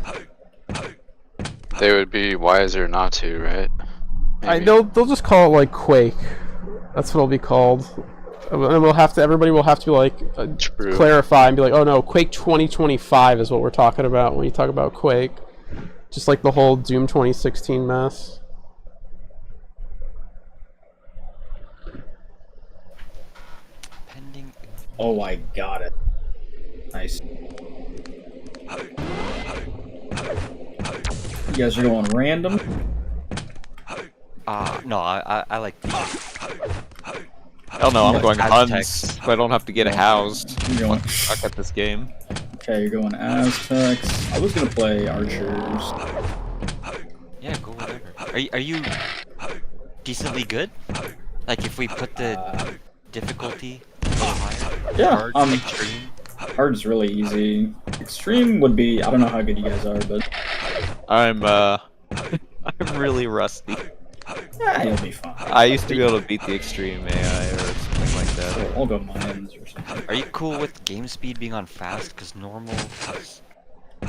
They would be wiser not to, right? Maybe. They'll just call it like Quake. That's what it'll be called. And everybody will have to like clarify and be like, oh no, Quake 2025 is what we're talking about when you talk about Quake. Just like the whole Doom 2016 mess. Pending. Oh, I got it. Nice. You guys are going random? No, I like the. Hell no, I'm going Aztecs. Huns, so I don't have to get housed. You're going... Fuck at this game. Okay, you're going Aztecs. I was gonna play Archers. Yeah, go whatever. Are you decently good? Like if we put the difficulty a little higher? Yeah, Hard, extreme. Hard is really easy. Extreme would be, I don't know how good you guys are, but I'm I'm really rusty. yeah, you'll be fine. I used to be able to beat the extreme AI or something like that. So I'll go Mayans or something. Are you cool with game speed being on fast? Because normal is I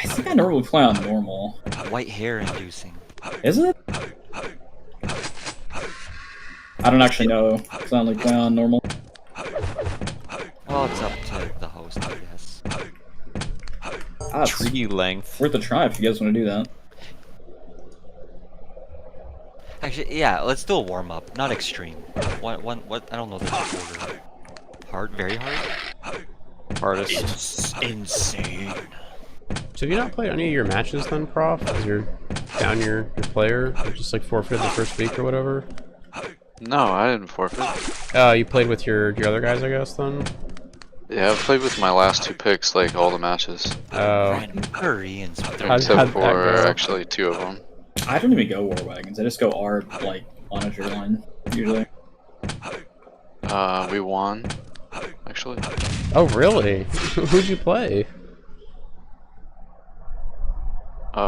think I normally play on normal. white hair inducing. Is it? I don't actually know, because I only play on normal. Well, it's up to the host, I guess. It's Tree length. worth a try if you guys want to do that. Actually, yeah, let's do a warm up, not extreme. What? I don't know the order. Hard, very hard. Hardest. Insane. So have you not played any of your matches then, Prof? Because you're down your player? You just like forfeited the first week or whatever? No, I didn't forfeit. You played with your other guys, I guess, then? Yeah, I've played with my last two picks, like all the matches. Oh. Random Koreans with their How'd Except that for go? actually two of them. I don't even go War Wagons, I just go R, like, Onager line, usually. We won, actually. Oh, really? Who'd you play?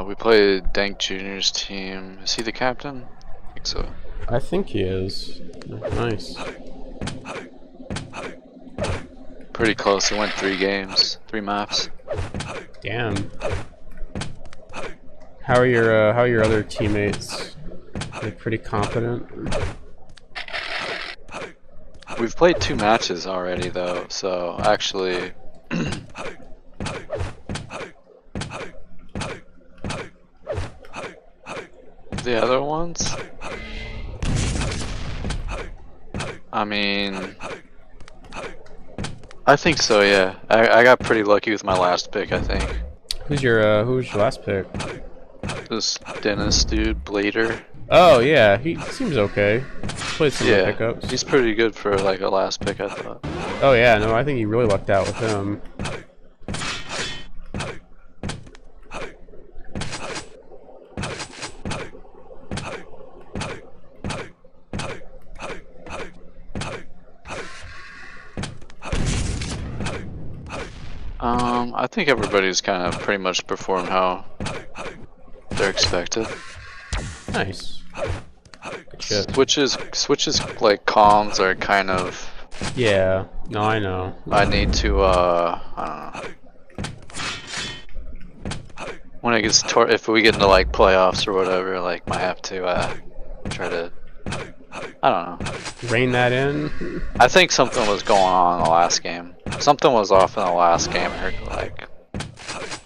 We played Dank Jr.'s team. Is he the captain? I think so. I think he is. Nice. Pretty close. It went 3 games, 3 maps. Damn. How are your other teammates? Are they pretty competent? We've played 2 matches already, though. So actually, the other ones. I mean, I think so. Yeah, I got pretty lucky with my last pick. I think. Who's your last pick? This Dennis dude, Blader. Oh yeah, he seems okay. Played some Yeah, pickups. he's pretty good for like a last pick, I thought. Oh yeah, no, I think he really lucked out with him. I think everybody's kind of pretty much performed how they're expected. Nice. Good shit. Switches like comms are kind of Yeah. No, I know. I need to, I don't know. When it gets if we get into like playoffs or whatever, like might have to try to, I don't know. Rein that in. I think something was going on in the last game. Something was off in the last game. Her like,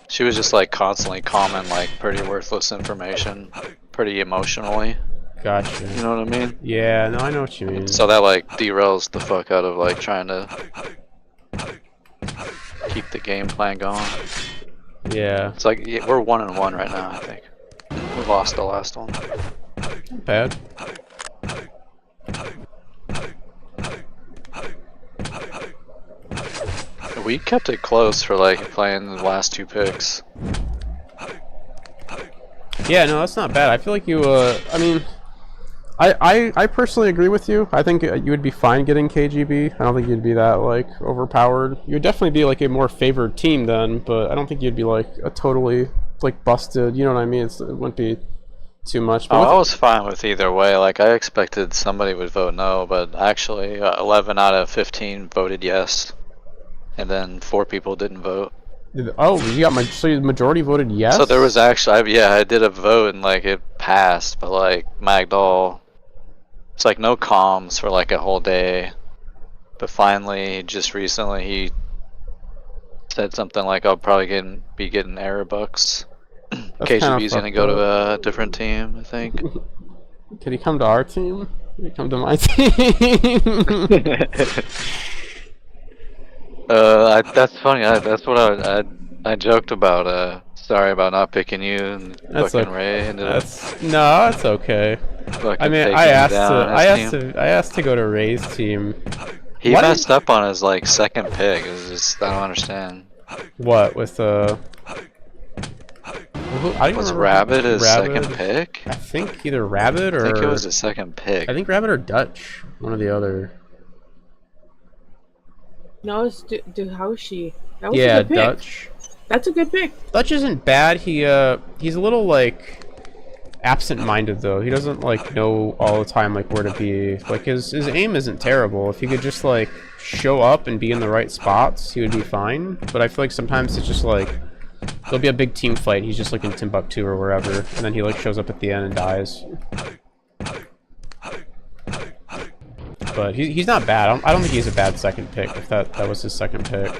she was just like constantly commenting like pretty worthless information, pretty emotionally. Gotcha. You know what I mean? Yeah. No, I know what you mean. So that like derails the fuck out of like trying to keep the game plan going. Yeah. It's like we're 1-1 right now. I think we lost the last one. Not bad. We kept it close for like playing the last 2 picks. Yeah, no, that's not bad. I feel like you, I mean, I personally agree with you. I think you would be fine getting KGB. I don't think you'd be that, like, overpowered. You would definitely be, like, a more favored team then, but I don't think you'd be, like, a totally, like, busted, you know what I mean? It wouldn't be too much. But I was fine with either way. Like, I expected somebody would vote no, but actually 11 out of 15 voted yes. And then 4 people didn't vote. Oh, you got so the majority voted yes? So there was actually, I did a vote and like it passed, but like Magdal, it's like no comms for like a whole day. But finally, just recently, he said something like, "I'll probably be getting error bucks." KGB's gonna go to a different team, I think. Could he come to our team? Could he come to my team? That's funny. That's what I joked about. Sorry about not picking you and That's fucking okay. Ray. Ended up No, that's okay. I mean, I asked to go to Ray's team. He messed up on his like second pick. It's just I don't understand. What with Was Rabbit his second pick? I think either Rabbit or I think it was his second pick. I think Rabbit or Dutch, one or the other. No, it's Duhaushi. That was Yeah, a good pick. Dutch. That's a good pick. Dutch isn't bad. He's a little like absent-minded though. He doesn't like know all the time like where to be. Like his aim isn't terrible. If he could just like show up and be in the right spots, he would be fine. But I feel like sometimes it's just like there'll be a big team fight. He's just like in Timbuktu or wherever, and then he like shows up at the end and dies. But he's not bad. I don't think he's a bad second pick. If that was his second pick.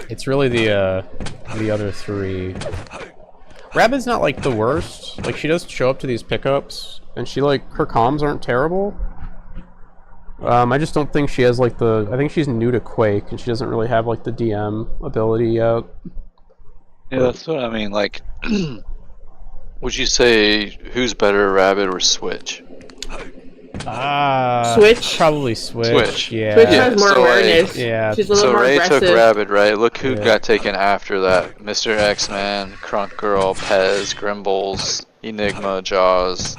It's really the other 3. Rabbit's not like the worst. Like she does show up to these pickups, and she like her comms aren't terrible. I just don't think she has like I think she's new to Quake and she doesn't really have like the DM ability yet. Yeah, that's what I mean. Like, would you say who's better, Rabbit or Switch? Switch? Probably Switch. Yeah. Switch has more awareness. Yeah. She's a little more Ray aggressive. took Rabbit, right? Look who got taken after that. Mr. X-Man, Crunk Girl, Pez, Grimbles, Enigma, Jaws,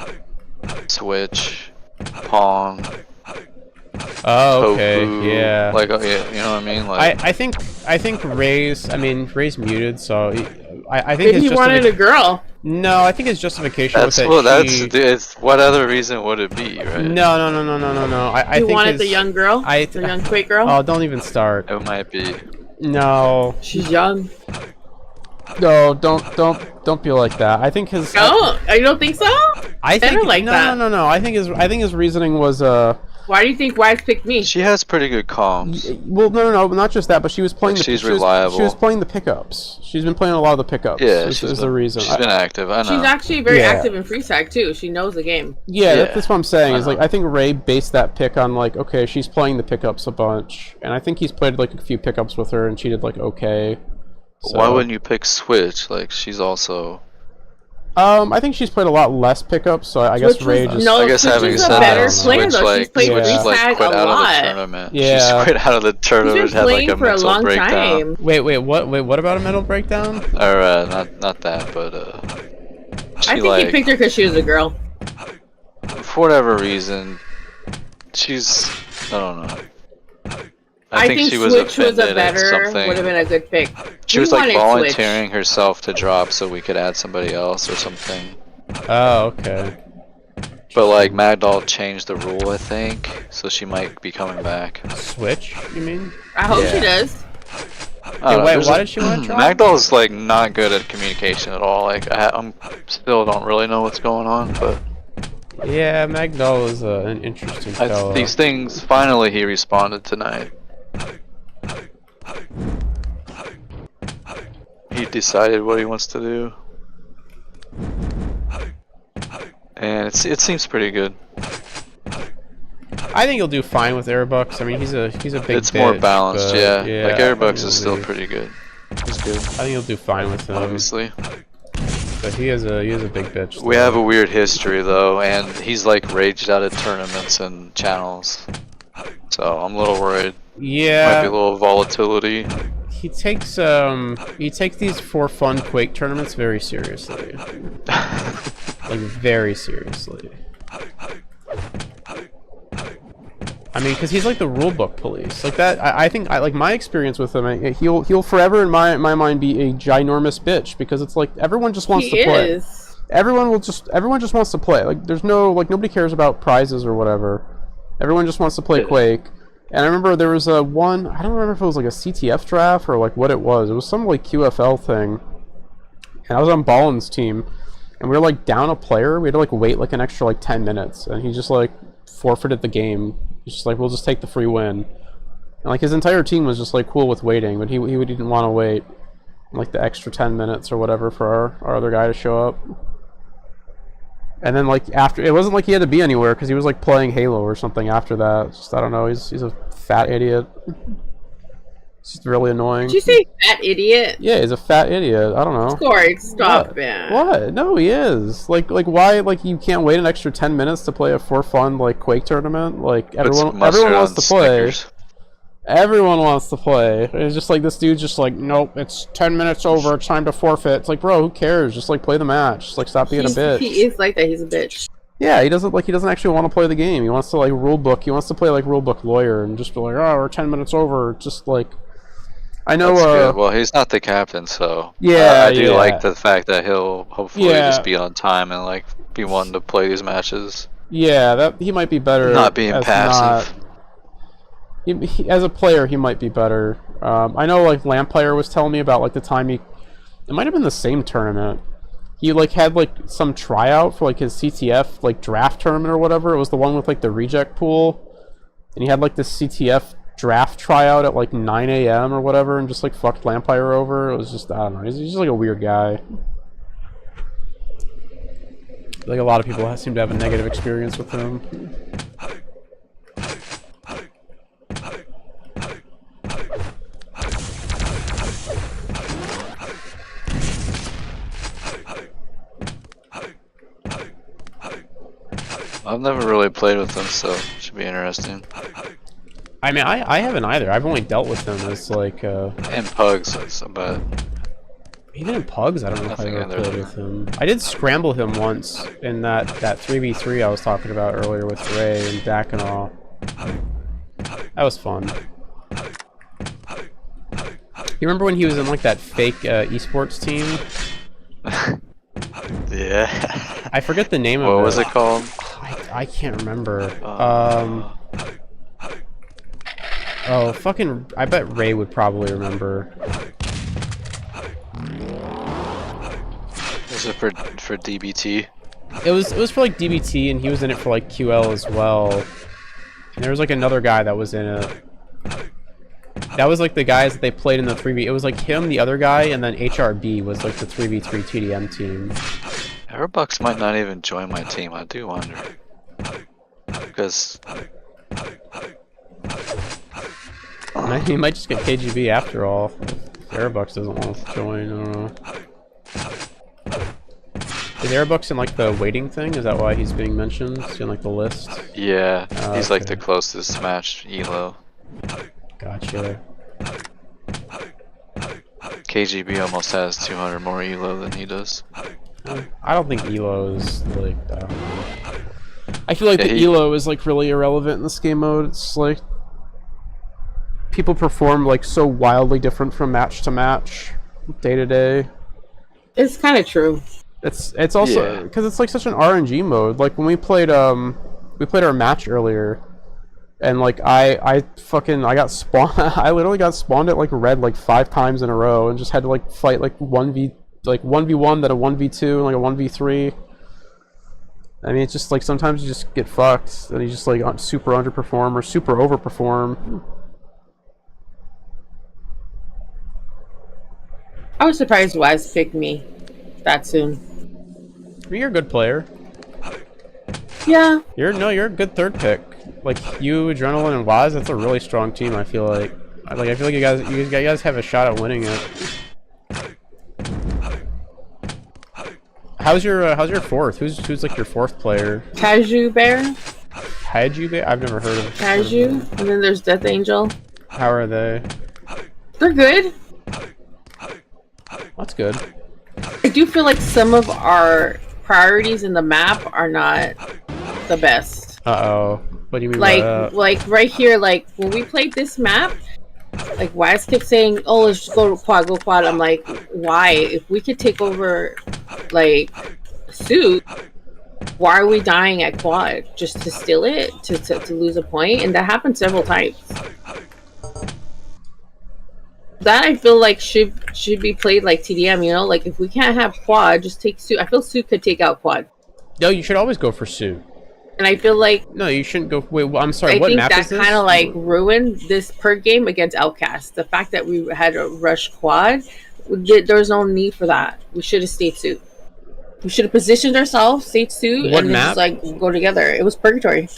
Switch, Pong. Oh, okay, Tofu. yeah. Like, you know what I mean? Like, I think Ray's muted, so I think Maybe his he wanted a girl. No, I think his justification was that it's what other reason would it be, right? No. I He think wanted the young girl? The young Quake girl? Oh, don't even start. It might be. No. She's young. No, don't be like that. I think his. No, I don't think so. I think don't like that. No. I think his reasoning was Why do you think Wise picked me? She has pretty good comms. Well, no, not just that, but she was playing. She's reliable. She was playing the pickups. She's been playing a lot of the pickups. Yeah, is the reason. She's been active. I know. She's actually very active in free tag too. She knows the game. Yeah, that's what I'm saying. Is like I think Ray based that pick on like, okay, she's playing the pickups a bunch, and I think he's played like a few pickups with her, and she did like okay. So. Why wouldn't you pick Switch? Like she's also. I think she's played a lot less pickups, so I guess Ray just. No, I guess having said better that, player, Switch though. She's played Switch free tag quit a out lot. of the tournament. Yeah. She's quit out of the tournament. She's been Had like playing a for a mental long breakdown. time. Wait, what about a mental breakdown? Or not that, but I think he picked her because she was a girl. For whatever reason, she's I don't know. I think she was Switch was offended a at better, something. would have been a good pick. She We was like wanted volunteering herself to drop so we could add somebody else or something. Oh, okay. But like Magdoll changed the rule, I think, so she might be coming back. Switch, you mean? I hope she Yeah. does. I don't know, wait, there's why a- did she want to drop? Magdoll's like not good at communication at all. Like I'm still don't really know what's going on, but Yeah, Magdoll is an interesting fellow. these things. Finally, he responded tonight. He decided what he wants to do, and it seems pretty good. I think he'll do fine with Airbucks. I mean, he's a big. It's more bitch, balanced, but yeah. Like I think Airbucks he'll is still be- pretty good. He's good, I think he'll do fine with him. obviously. But he is a big bitch. We though. have a weird history though, and he's like raged out of tournaments and channels, so I'm a little worried. Might be Yeah, a little volatility. he takes these for fun Quake tournaments very seriously. Like very seriously. I mean, because he's like the rulebook police. Like that, I think, like my experience with him, he'll forever in my mind be a ginormous bitch because it's like everyone just wants to play. Everyone just wants to play. Like there's no like nobody cares about prizes or whatever. Everyone just wants to play Quake. And I remember there was one. I don't remember if it was like a CTF draft or like what it was. It was some like QFL thing. And I was on Ballin's team, and we were like down a player. We had to like wait like an extra like 10 minutes, and he just like forfeited the game. He's just like, we'll just take the free win. And like his entire team was just like cool with waiting, but he didn't want to wait like the extra 10 minutes or whatever for our other guy to show up. And then like after, it wasn't like he had to be anywhere because he was like playing Halo or something after that. It's just, I don't know, he's a fat idiot. It's just really annoying. Did you say fat idiot? Yeah, he's a fat idiot. I don't know. Corey, stop, What? man. What? No, he is. Like why? Like you can't wait an extra 10 minutes to play a for fun like Quake tournament? Like everyone wants to play. Everyone wants to play. It's just like this dude's just like, nope. It's 10 minutes over. It's time to forfeit. It's like, bro, who cares? Just like play the match. Just like stop being a bitch. He is like that. He's a bitch. Yeah, he doesn't actually want to play the game. He wants to like rulebook. He wants to play like rulebook lawyer and just be like, oh, we're 10 minutes over. Just like. I know. That's good. Well, he's not the captain, so yeah, I do like the fact that he'll hopefully Yeah. just be on time and like be one to play these matches. Yeah, that he might be better. Not being passive. He, as a player, he might be better. I know, like Lampire was telling me about like the time it might have been the same tournament. He like had like some tryout for like his CTF like draft tournament or whatever. It was the one with like the reject pool, and he had like this CTF draft tryout at like 9 a.m. or whatever, and just like fucked Lampire over. It was just, I don't know, he's just like a weird guy. Like a lot of people seem to have a negative experience with him. I've never really played with them, so it should be interesting. I mean, I haven't either. I've only dealt with them as like And Pugs, but even in Pugs, I don't know if I Nothing ever either. played with him. I did scramble him once in that 3v3 I was talking about earlier with Ray and Dak and all. That was fun. You remember when he was in like that fake esports team? yeah. I forget the name of it. What was it called? I can't remember. Oh, fucking... I bet Ray would probably remember. Was it for DBT? It was for like DBT, and he was in it for like QL as well. And there was like another guy that was in it. That was like the guys that they played in the 3v. It was like him, the other guy, and then HRB was like the 3v3 TDM team. Airbucks might not even join my team. I do wonder, because He might just get KGB after all. If Airbucks doesn't want to join, I don't know. Is Airbucks in like the waiting thing? Is that why he's being mentioned? Is he in like the list? yeah, Oh, he's like okay. the closest matched elo. Gotcha. KGB almost has 200 more elo than he does. I don't think Elo is like, I don't know. I feel like Yeah, the Elo is like really irrelevant in this game mode. It's like people perform like so wildly different from match to match, day to day. It's kind of true. It's also because it's like such an RNG mode. Like when we played our match earlier, and like I got spawned. I literally got spawned at like red like 5 times in a row, and just had to like fight like 1v1, then a 1v2, and like a 1v3. I mean, it's just like sometimes you just get fucked, and you just like super underperform or super overperform. I was surprised Wise picked me that soon. You're a good player. Yeah. You're a good third pick. Like you, Adrenaline, and Wise. That's a really strong team. I feel like. I feel like you guys have a shot at winning it. How's your fourth? Who's like your fourth player? Kaju Bear. Kaju Bear? I've never heard of. Kaju, and then there's Death Angel. How are they? They're good. That's good. I do feel like some of our priorities in the map are not the best. Uh-oh. What do you mean by that? Like right here, like when we played this map, like Wise kept saying, "Oh, let's just go quad, go quad." I'm like, why? If we could take over, like, suit, why are we dying at quad? Just to steal it, to lose a point, and that happened several times. That I feel like should be played like TDM, you know? Like if we can't have quad, just take suit. I feel suit could take out quad. No, you should always go for suit. And I feel like no, you shouldn't go. Wait, well, I'm sorry. I what think map that is this? kind of like ruined this per game against Outcast. The fact that we had a rush quad, there was no need for that. We should have stayed suit. We should have positioned ourselves, stayed suit, What and then just like go together. It was Purgatory.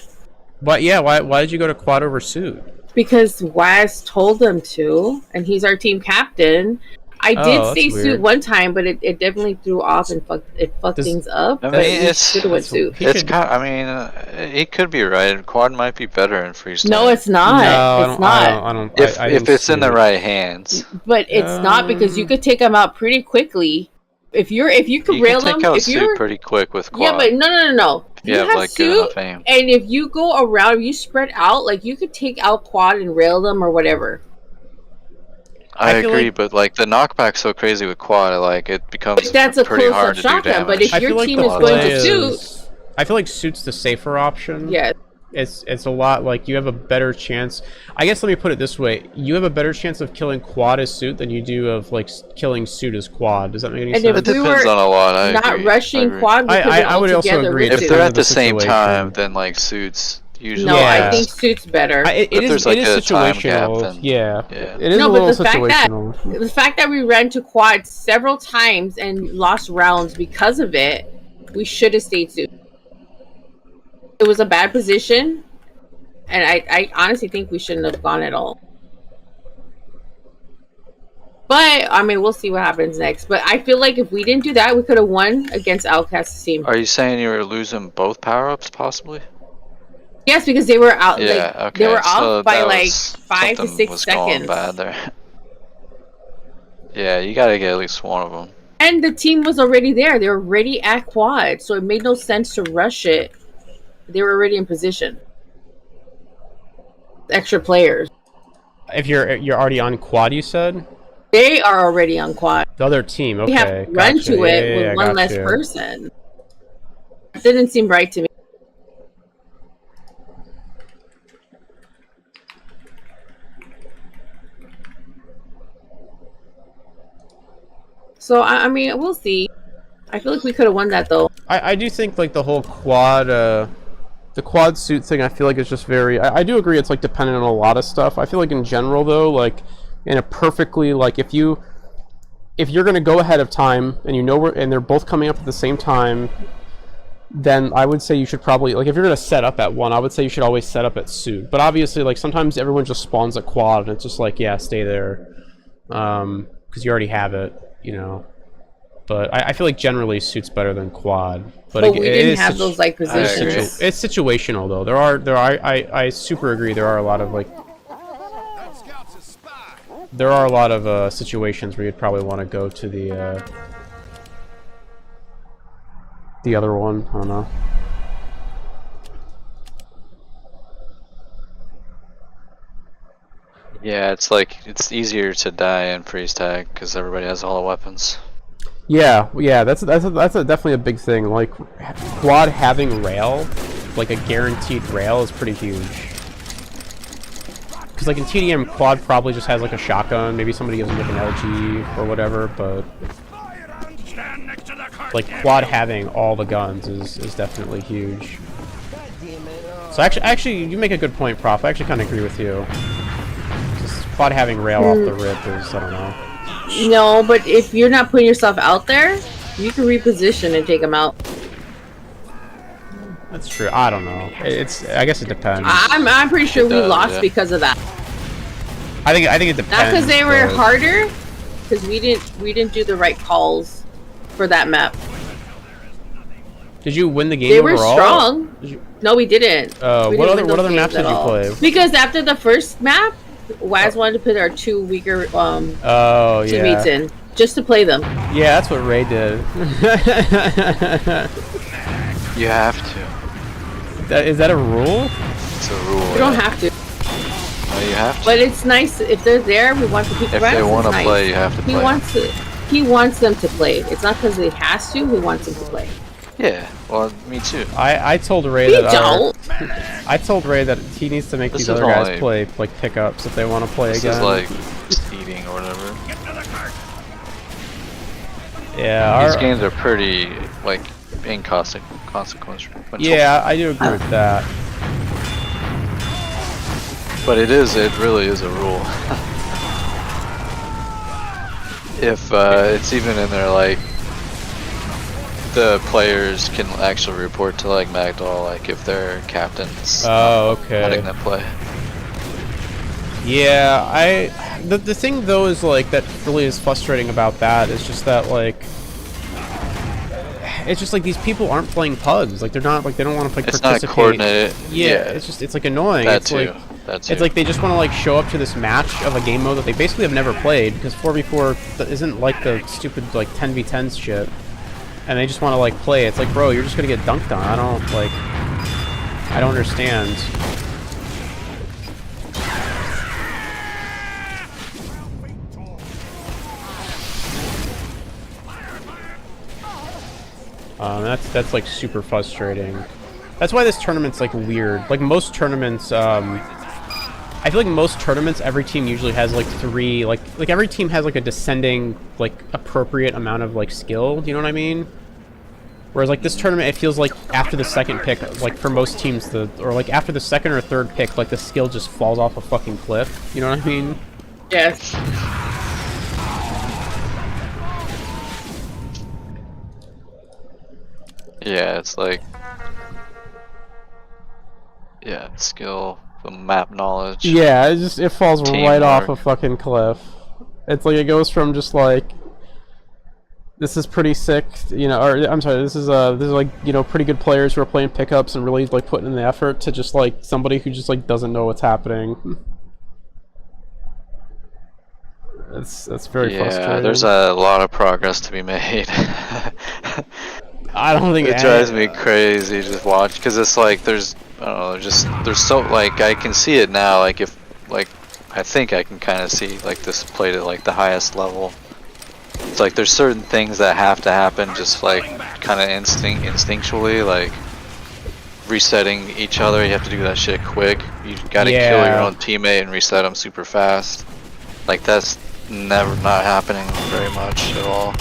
But yeah, why did you go to quad over suit? Because Waz told them to, and he's our team captain. I did stay suit one time, but it definitely threw off and fucked things up. I but mean, it's suit. He could be right. Quad might be better in freestyle. No, it's not. No, it's not. I don't. If it's in the right hands. But it's not, because you could take them out pretty quickly. If you could rail them, if you're pretty quick with quad. Yeah, but no. You have like suit, good enough aim. And if you go around, you spread out, like you could take out quad and rail them or whatever. I agree, but like the knockback's so crazy with quad, like it becomes that's pretty hard to do damage. But if your team is going to suit, I feel like suit's the safer option. Yeah. It's a lot, like you have a better chance. I guess let me put it this way: you have a better chance of killing quad as suit than you do of like killing suit as quad. Does that make any sense? It depends on a lot. I agree. Rushing quad. I would also agree. If they're at the same time, then like suits. Usually. No, I think suit's better. It is situational. Yeah. It is a little situational. The fact that we ran to quad several times and lost rounds because of it, we should have stayed suit. It was a bad position, and I honestly think we shouldn't have gone at all. But I mean, we'll see what happens next. But I feel like if we didn't do that, we could have won against Outcast's team. Are you saying you were losing both power-ups possibly? Yes, because they were out. Yeah, like, okay. They were so off by like 5 to 6 seconds. Bad there. Yeah, you gotta get at least one of them. And the team was already there. They were already at quad, so it made no sense to rush it. They were already in position. Extra players. If you're already on quad, you said? They are already on quad. The other team, okay. We have to run to it with one less person. It didn't seem right to me. So, I mean, we'll see. I feel like we could have won that, though. I do think, like, the whole quad, the quad suit thing, I feel like it's just very... I do agree it's, like, dependent on a lot of stuff. I feel like in general, though, like, in a perfectly, like, if you're going to go ahead of time, and you know and they're both coming up at the same time, then I would say you should probably... Like, if you're going to set up at one, I would say you should always set up at suit. But obviously, like, sometimes everyone just spawns at quad, and it's just like, yeah, stay there. Because you already have it. You know, but I feel like generally suit's better than quad. But we didn't have those like positions. It's situational though. I super agree. There are a lot of like. There are a lot of situations where you'd probably want to go to the other one. I don't know. Yeah, it's like it's easier to die in freeze tag because everybody has all the weapons. Yeah, yeah, that's definitely a big thing. Like, quad having rail, like a guaranteed rail, is pretty huge. Because like in TDM, quad probably just has like a shotgun. Maybe somebody gives him like an LG or whatever, but like quad having all the guns is definitely huge. So actually, you make a good point, Prof. I actually kind of agree with you. Just quad having rail off the rip is, I don't know. No, but if you're not putting yourself out there, you can reposition and take them out. That's true. I don't know. I guess it depends. I'm pretty sure we lost because of that. I think it depends. Not because they were harder, because we didn't do the right calls for that map. Did you win the game They overall? were strong. No, we didn't. What other maps did you play? Because after the first map, Waz wanted to put our two weaker teammates in just to play them. Yeah, that's what Ray did. You have to. Is that a rule? It's a rule. You don't have to. No, you have to. But it's nice if they're there. We want to keep. If they want to play, you have to play. He wants them to play. It's not because he has to. He wants them to play. Yeah, well, me too. I told Ray I told Ray that he needs to make these other guys play like pickups if they want to play again. This is like eating or whatever. Yeah, these games are pretty like inconsequential. Yeah, I do agree with that. But it really is a rule. If it's even in there, like the players can actually report to like Magdal, like if their captain's letting them play. Yeah, the thing though is like that really is frustrating about that is just that like it's just like these people aren't playing Pugs. Like they're not like they don't want to like participate. It's not coordinated. Yeah, it's like annoying. It's like they just want to like show up to this match of a game mode that they basically have never played because 4v4 isn't like the stupid like 10v10 shit. And they just want to like play. It's like, bro, you're just gonna get dunked on. I don't understand. That's like super frustrating. That's why this tournament's like weird. Like most tournaments, I feel like most tournaments, every team usually has like three, like every team has like a descending, like appropriate amount of like skill. Do you know what I mean? Whereas like this tournament, it feels like after the second pick, like for most teams, or like after the second or third pick, like the skill just falls off a fucking cliff. You know what I mean? Yes. Yeah, it's like skill, the map knowledge. Yeah, it falls right off a Teamwork. fucking cliff. It's like it goes from just like this is pretty sick, you know, or I'm sorry, this is like, you know, pretty good players who are playing pickups and really like putting in the effort to just like somebody who just like doesn't know what's happening. That's very frustrating. Yeah, there's a lot of progress to be made. I don't think it drives me crazy just watch because it's like there's there's so like I can see it now, like if like I think I can kind of see like this played at like the highest level. It's like there's certain things that have to happen just like kind of instinctually, like resetting each other. You have to do that shit quick. You gotta kill your own teammate and reset them super fast. Like that's not happening very much at all.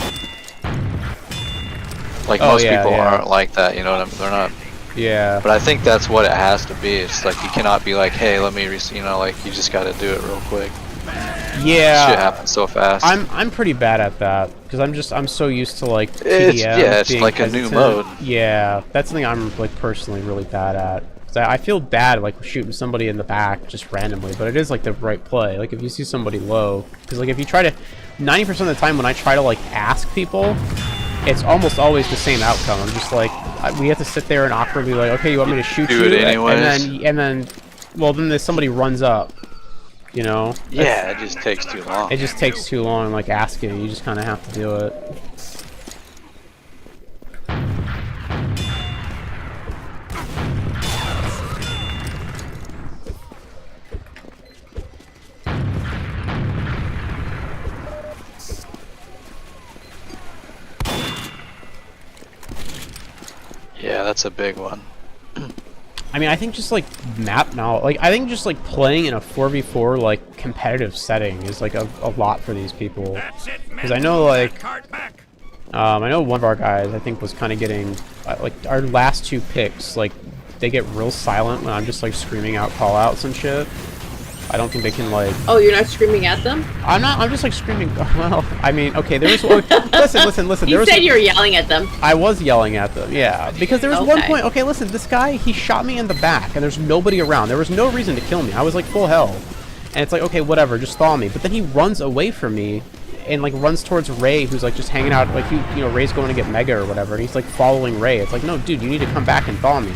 Like most people aren't like that, you know what I mean? They're not. Yeah. But I think that's what it has to be. It's like you cannot be like, hey, let me, you know, like you just gotta do it real quick. Yeah. Shit happens so fast. I'm pretty bad at that because I'm so used to like TDM. It's being like hesitant. a new mode. Yeah, that's something I'm like personally really bad at. 'Cause I feel bad like shooting somebody in the back just randomly, but it is like the right play. Like if you see somebody low, because like if you try to, 90% of the time when I try to like ask people, it's almost always the same outcome. I'm just like, we have to sit there and awkwardly like, okay, you want me to shoot you? Do it anyways. And then, well, then somebody runs up, you know? Yeah, it just takes too long. It just takes too long, like asking. You just kind of have to do it. that's a big one. I mean, I think just like map now, like I think just like playing in a 4v4 like competitive setting is like a lot for these people. Because I know like, I know one of our guys I think was kind of getting like our last 2 picks, like they get real silent when I'm just like screaming out call outs and shit. I don't think they can like. Oh, you're not screaming at them? I'm not. I'm just like screaming. Well, I mean, okay. There was. Listen. You said you were yelling at them. I was yelling at them. Yeah, because there was one point. Okay, listen. This guy, he shot me in the back, and there's nobody around. There was no reason to kill me. I was like full health, and it's like, okay, whatever, just thaw me. But then he runs away from me, and like runs towards Ray, who's like just hanging out. Like you know, Ray's going to get Mega or whatever, and he's like following Ray. It's like, no, dude, you need to come back and thaw me.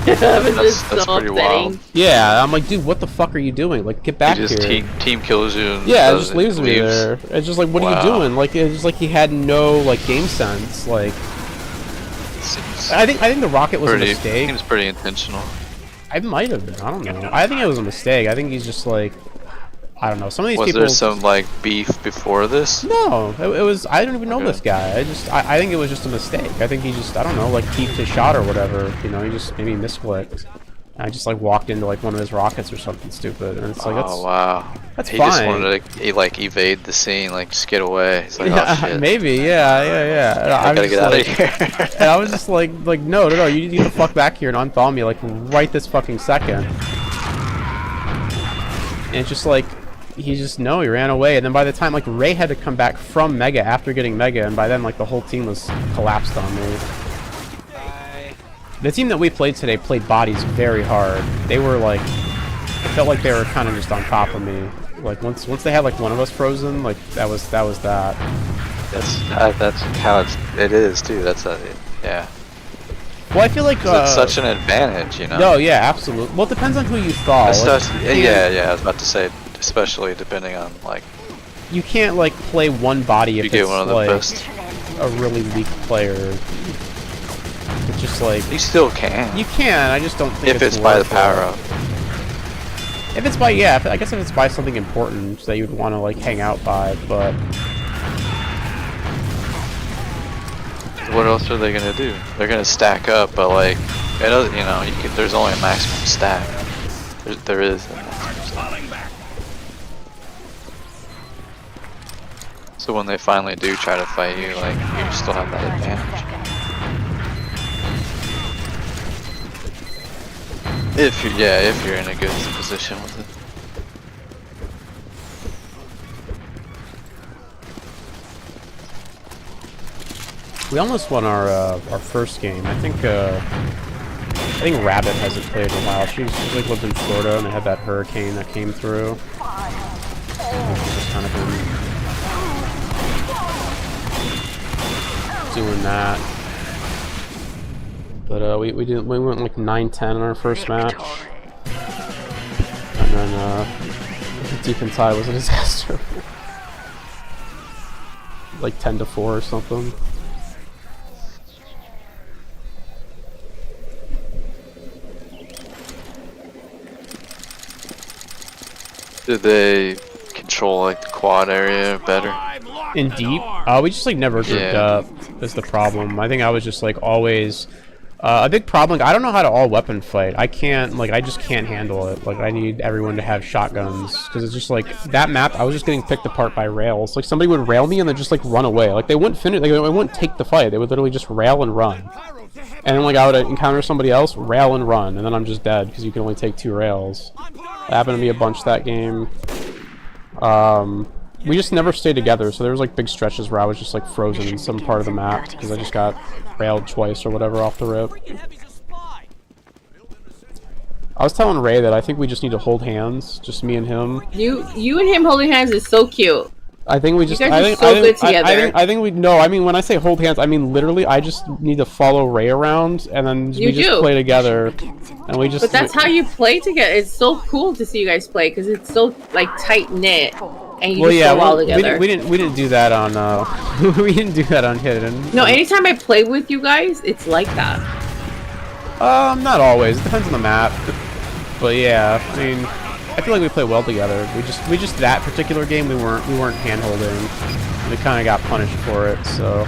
That's pretty wild. Yeah, I'm like, dude, what the fuck are you doing? Like, get back he just here. Team kills you. And yeah, it just leaves me there. It's just like, what are you doing? Like, it's just like he had no like game sense. Like, I think the rocket was a mistake. Seems pretty intentional. I might have been. I don't know. I think it was a mistake. I think he's just like, I don't know. Some of these people. Was there some like beef before this? No, it was. I don't even know this guy. I think it was just a mistake. I think he just, I don't know, like peeped his shot or whatever. You know, he just maybe misclicked. I just like walked into like one of his rockets or something stupid, and it's like, that's, wow, that's he fine. Just wanted to like evade the scene, like just get away. He's like, yeah, oh shit. Maybe, yeah. I gotta get out of here. And I was just like, no, you need to get the fuck back here and unthaw me, like right this fucking second. And it's just like, he ran away, and then by the time like Ray had to come back from Mega after getting Mega, and by then like the whole team was collapsed on me. The team that we played today played bodies very hard. They were like, I felt like they were kind of just on top of me. Like once they had like one of us frozen, like that was that. That's how it is too. Yeah. Well, I feel like it's such an advantage, you know. No, yeah, absolutely. Well, it depends on who you thaw. Yeah. I was about to say, especially depending on like. You can't like play one body if you get one of the like best. A really weak player. It's just like you still can. You can. I just don't think if it's by the power up. If it's by I guess if it's by something important that you'd want to like hang out by, but. What else are they gonna do? They're gonna stack up, but like, there's only a maximum stack. There is a maximum stack. So when they finally do try to fight you, like, you still have that advantage. If you're in a good position with it. We almost won our first game. I think Rabbit hasn't played in a while. She's like lived in Florida and they had that hurricane that came through. She's just kind of been doing that. But we went like 9-10 in our first match. And then Deacon Tie was a disaster. Like 10-4 or something. Did they control like the quad area better? In deep? We just like never grouped up. That's the problem. I think I was just like always a big problem. Like, I don't know how to all weapon fight. I just can't handle it. Like I need everyone to have shotguns because it's just like that map. I was just getting picked apart by rails. Like somebody would rail me and then just like run away. Like they wouldn't finish. Like, they wouldn't take the fight. They would literally just rail and run. And then like I would encounter somebody else, rail and run, and then I'm just dead because you can only take 2 rails. It happened to me a bunch that game. We just never stayed together, so there was like big stretches where I was just like frozen in some part of the map because I just got railed twice or whatever off the rip. I was telling Ray that I think we just need to hold hands, just me and him. You and him holding hands is so cute. I think we just. You guys are so good together. I think we. No, I mean when I say hold hands, I mean literally. I just need to follow Ray around, and then we just play together, and we just. But that's how you play together. It's so cool to see you guys play because it's so like tight knit, and you just go well together. We didn't do that on. We didn't do that on Hidden. No, anytime I play with you guys, it's like that. Not always. It depends on the map. But yeah, I mean. I feel like we play well together. We just that particular game we weren't hand holding. We kind of got punished for it. So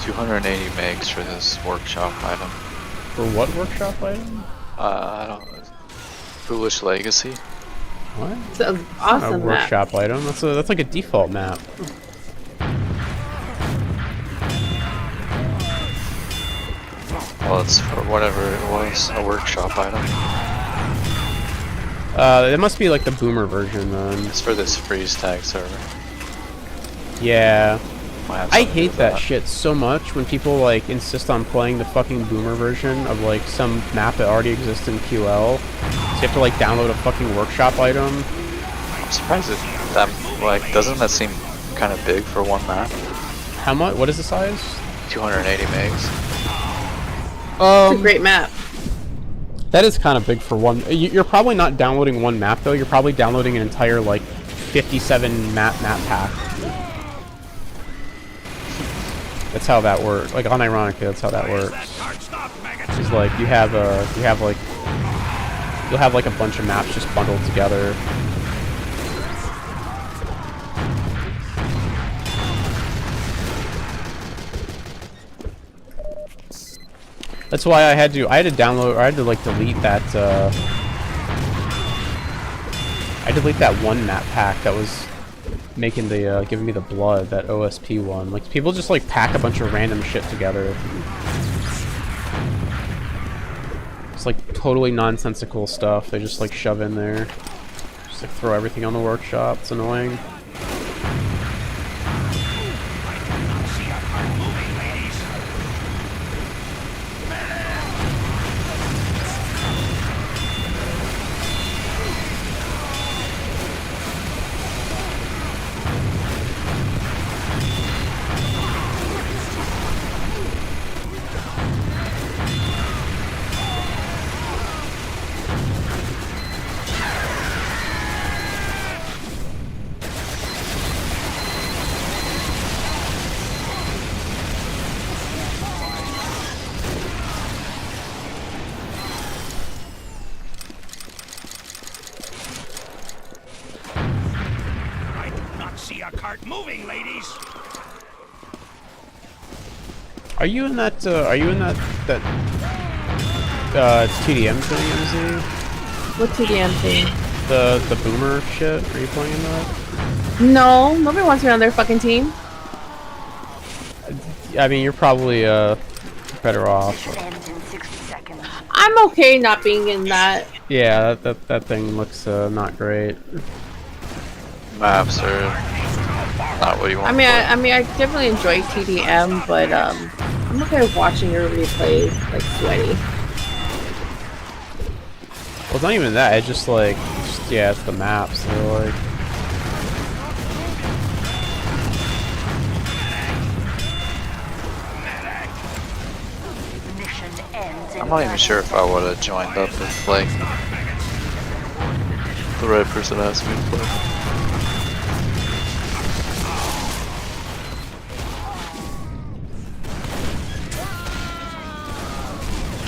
280 megs for this workshop item. For what workshop item? I don't know. Foolish Legacy. What? It's an Not a awesome map. workshop item. That's like a default map. Well, it's for whatever it was, a workshop item. It must be like the boomer version then. It's for this freeze tag server. Yeah. Might have I something to do hate with that shit so much when people like insist on playing the fucking boomer version of like some map that already exists in QL. So you have to like download a fucking workshop item. I'm surprised that like doesn't that seem kind of big for one map? How much? What is the size? 280 megs. It's a great map. That is kind of big for one. You're probably not downloading one map though. You're probably downloading an entire like 57 map pack. That's how that works. Like unironically, that's how that works. It's like you'll have like a bunch of maps just bundled together. That's why I had to download, or I had to like delete that I delete that one map pack that was making the giving me the blood, that OSP one. Like people just like pack a bunch of random shit together. It's like totally nonsensical stuff they just like shove in there. Just like throw everything on the workshop. It's annoying. Are you in that TDM thing, MZ? What TDM thing? The boomer shit? Are you playing in that? No, nobody wants me on their fucking team. I mean, you're probably better off. I'm okay not being in that. Yeah, that thing looks not great. Maps are not what you want. I mean, I definitely enjoy TDM, but I'm okay with watching everybody play like sweaty. Well, it's not even that. It's just like, yeah, it's the maps. They're like. I'm not even sure if I would have joined up if like the right person asked me to play.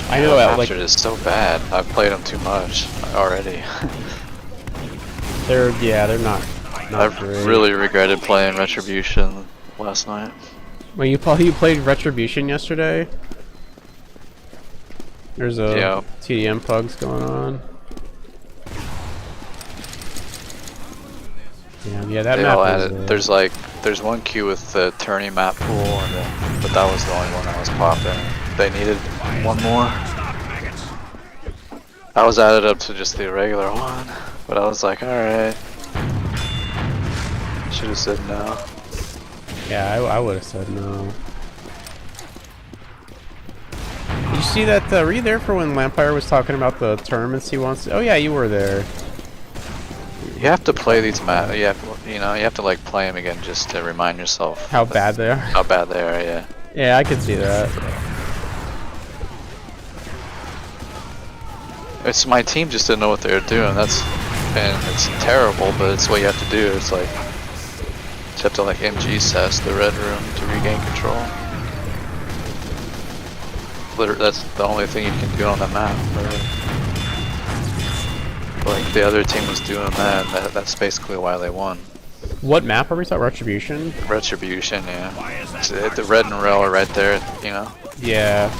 I know that Bastard is so bad. I've played them too much already. they're not I've great. really regretted playing Retribution last night. Well, you played Retribution yesterday? There's a TDM Pugs going on. Yeah, that they map all is, added. There's one queue with the tourney map pool, but that was the only one that was popping. They needed one more. I was added up to just the regular one, but I was like, alright. Should have said no. Yeah, I would have said no. Did you see that? Were you there for when Lampire was talking about the tournaments he wants? Oh yeah, you were there. You have to play these maps. You have to like play them again just to remind yourself how bad they are. How bad they are, yeah. Yeah, I could see that. It's my team just didn't know what they were doing. And it's terrible, but it's what you have to do. It's like you have to like MG cess the red room to regain control. Literally, that's the only thing you can do on the map. Right? Like the other team was doing that, and that's basically why they won. What map are we talking? Retribution? Retribution, yeah. It's the red and rail are right there, you know. Yeah.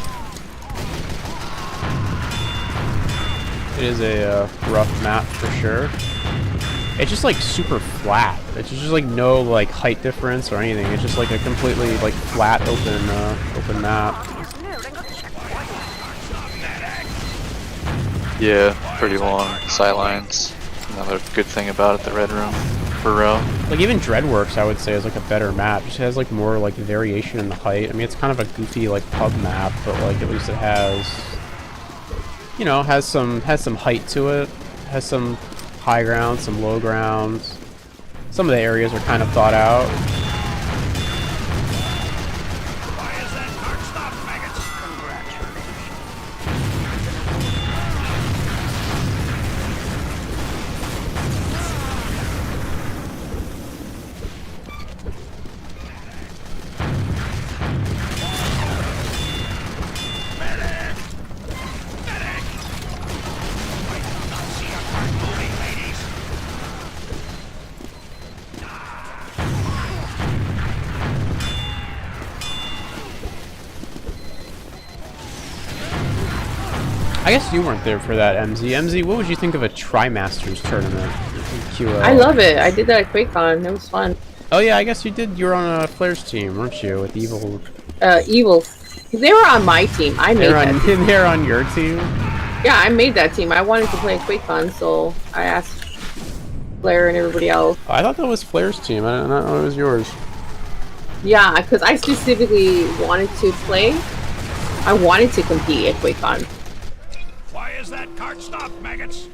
It is a rough map for sure. It's just like super flat. It's just like no like height difference or anything. It's just like a completely like flat open map. Yeah, pretty long sightlines. Another good thing about it, the red room for row. Like even Dreadworks, I would say, is like a better map. It just has like more like variation in the height. I mean, it's kind of a goofy like pub map, but like at least it has, you know, has some height to it. Has some high ground, some low ground. Some of the areas are kind of thought out. I guess you weren't there for that, MZ. MZ, what would you think of a Trimasters tournament in QL? I love it. I did that at QuakeCon. It was fun. Oh yeah, I guess you did. You were on a Flares team, weren't you? With Evil. Evil. They were on my team. I made that team. They're on your team? Yeah, I made that team. I wanted to play at QuakeCon, so I asked Flare and everybody else. Oh, I thought that was Flares team. I don't know it was yours. Yeah, because I specifically wanted to play. I wanted to compete at QuakeCon. Why is that cart stopped, maggots?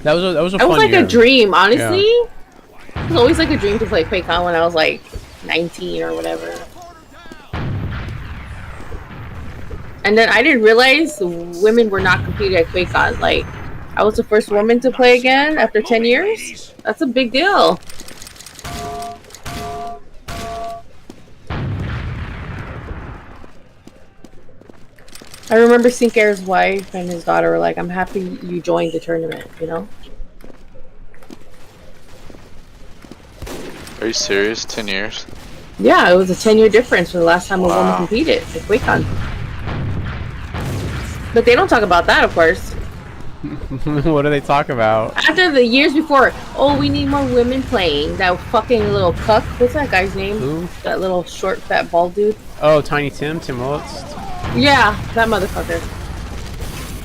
That was a That was fun like year. a dream, honestly. Yeah. It was always like a dream to play QuakeCon when I was like 19 or whatever. And then I didn't realize women were not competing at QuakeCon. Like, I was the first woman to play again after 10 years. That's a big deal. I remember Sinker's wife and his daughter were like, I'm happy you joined the tournament, you know? Are you serious? 10 years? Yeah, it was a 10-year difference from the last time a woman competed at QuakeCon. But they don't talk about that, of course. What do they talk about? After the years before, oh, we need more women playing. That fucking little cuck. What's that guy's name? Who? That little short, fat, bald dude. Oh, Tiny Tim Willits? Yeah, that motherfucker.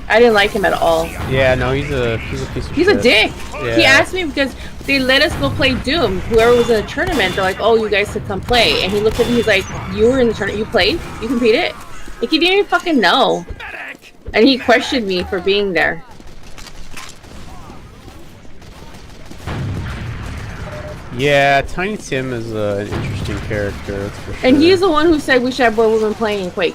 I didn't like him at all. Yeah, no, he's a piece of shit. He's a dick. Yeah. He asked me because they let us go play Doom. Whoever was in the tournament, they're like, oh, you guys should come play. And he looked at me, he's like, you were in the tournament, you played? You competed? Like, he didn't even fucking know. And he questioned me for being there. Yeah, Tiny Tim is an interesting character, that's for sure. And he's the one who said we should have more women playing in Quake.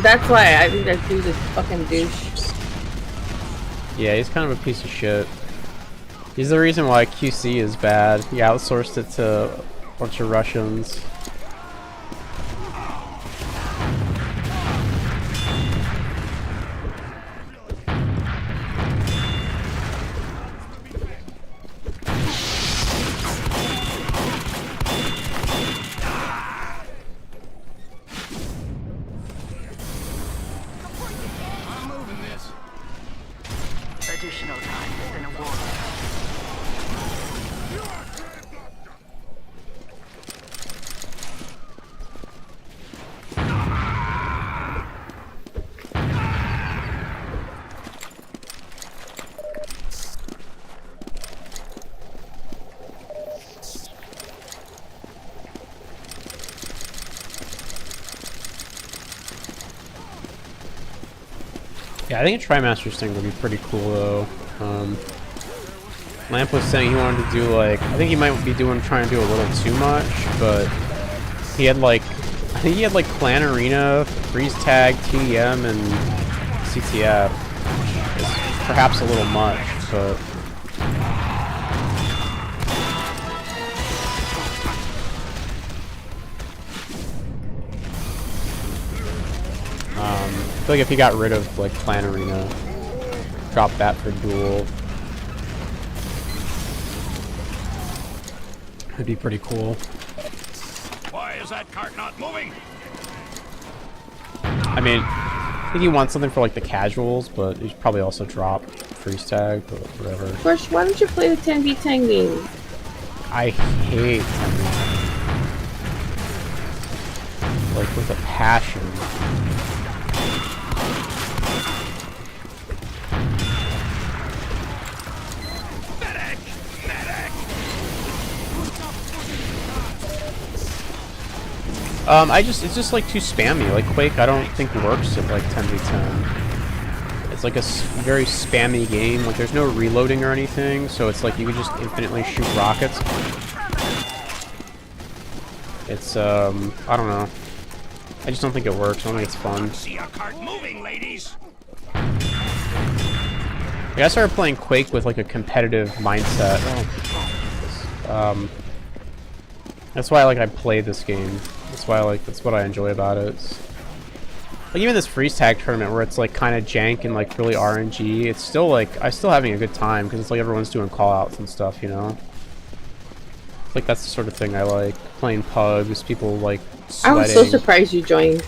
That's why I think that dude's a fucking douche. Yeah, he's kind of a piece of shit. He's the reason why QC is bad. He outsourced it to a bunch of Russians. Additional time has been awarded. Yeah, I think a Trimasters thing would be pretty cool though. Lamp was saying he wanted to do like, I think he might be trying to do a little too much, but he had like, I think he had like Clan Arena, Freeze Tag, TDM, and CTF. It's perhaps a little much, but I feel like if he got rid of like Clan Arena, drop that for duel. It'd be pretty cool. Why is that cart not moving? I mean, I think you want something for like the casuals, but you should probably also drop freeze tag, but whatever. Gosh, why don't you play the 10v10 game? I hate 10v10. Like with a passion. It's just like too spammy. Like Quake, I don't think works at like 10v10. It's like a very spammy game. Like there's no reloading or anything, so it's like you can just infinitely shoot rockets. It's I don't know. I just don't think it works. I don't think it's fun. See a cart moving, ladies. I started playing Quake with like a competitive mindset. That's why I play this game. That's why that's what I enjoy about it. Like even this freeze tag tournament where it's like kind of jank and like really RNG, it's still like I'm still having a good time because it's like everyone's doing callouts and stuff, you know. Like that's the sort of thing I like. Playing Pugs, people like sweating. I was so surprised you joined.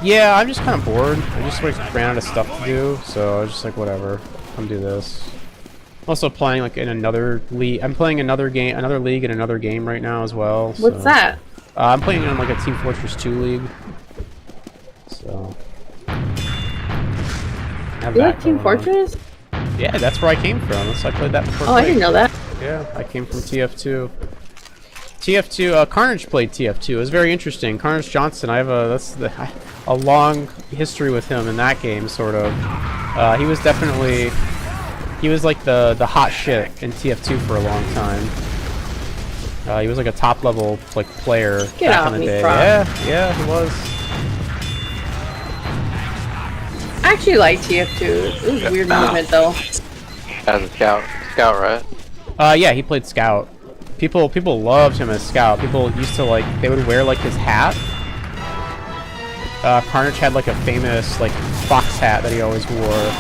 Yeah, I'm just kind of bored. I just like ran out of stuff to do, so I was just like, whatever, come do this. I'm also playing like in another league. I'm playing another league in another game right now as well. So. What's that? I'm playing in like a Team Fortress 2 league. So. You like Team Fortress? Yeah, that's where I came from. That's why I played that before. Oh, I didn't know that. Yeah, I came from TF2. TF2, Carnage played TF2. It was very interesting. Carnage Johnson, I have a long history with him in that game, sort of. He was like the hot shit in TF2 for a long time. He was like a top level player back in the day. Yeah, he was. I actually like TF2. It was a weird movement though. As a scout, right? Yeah, he played scout. People loved him as scout. People used to they would wear his hat. Carnage had a famous fox hat that he always wore.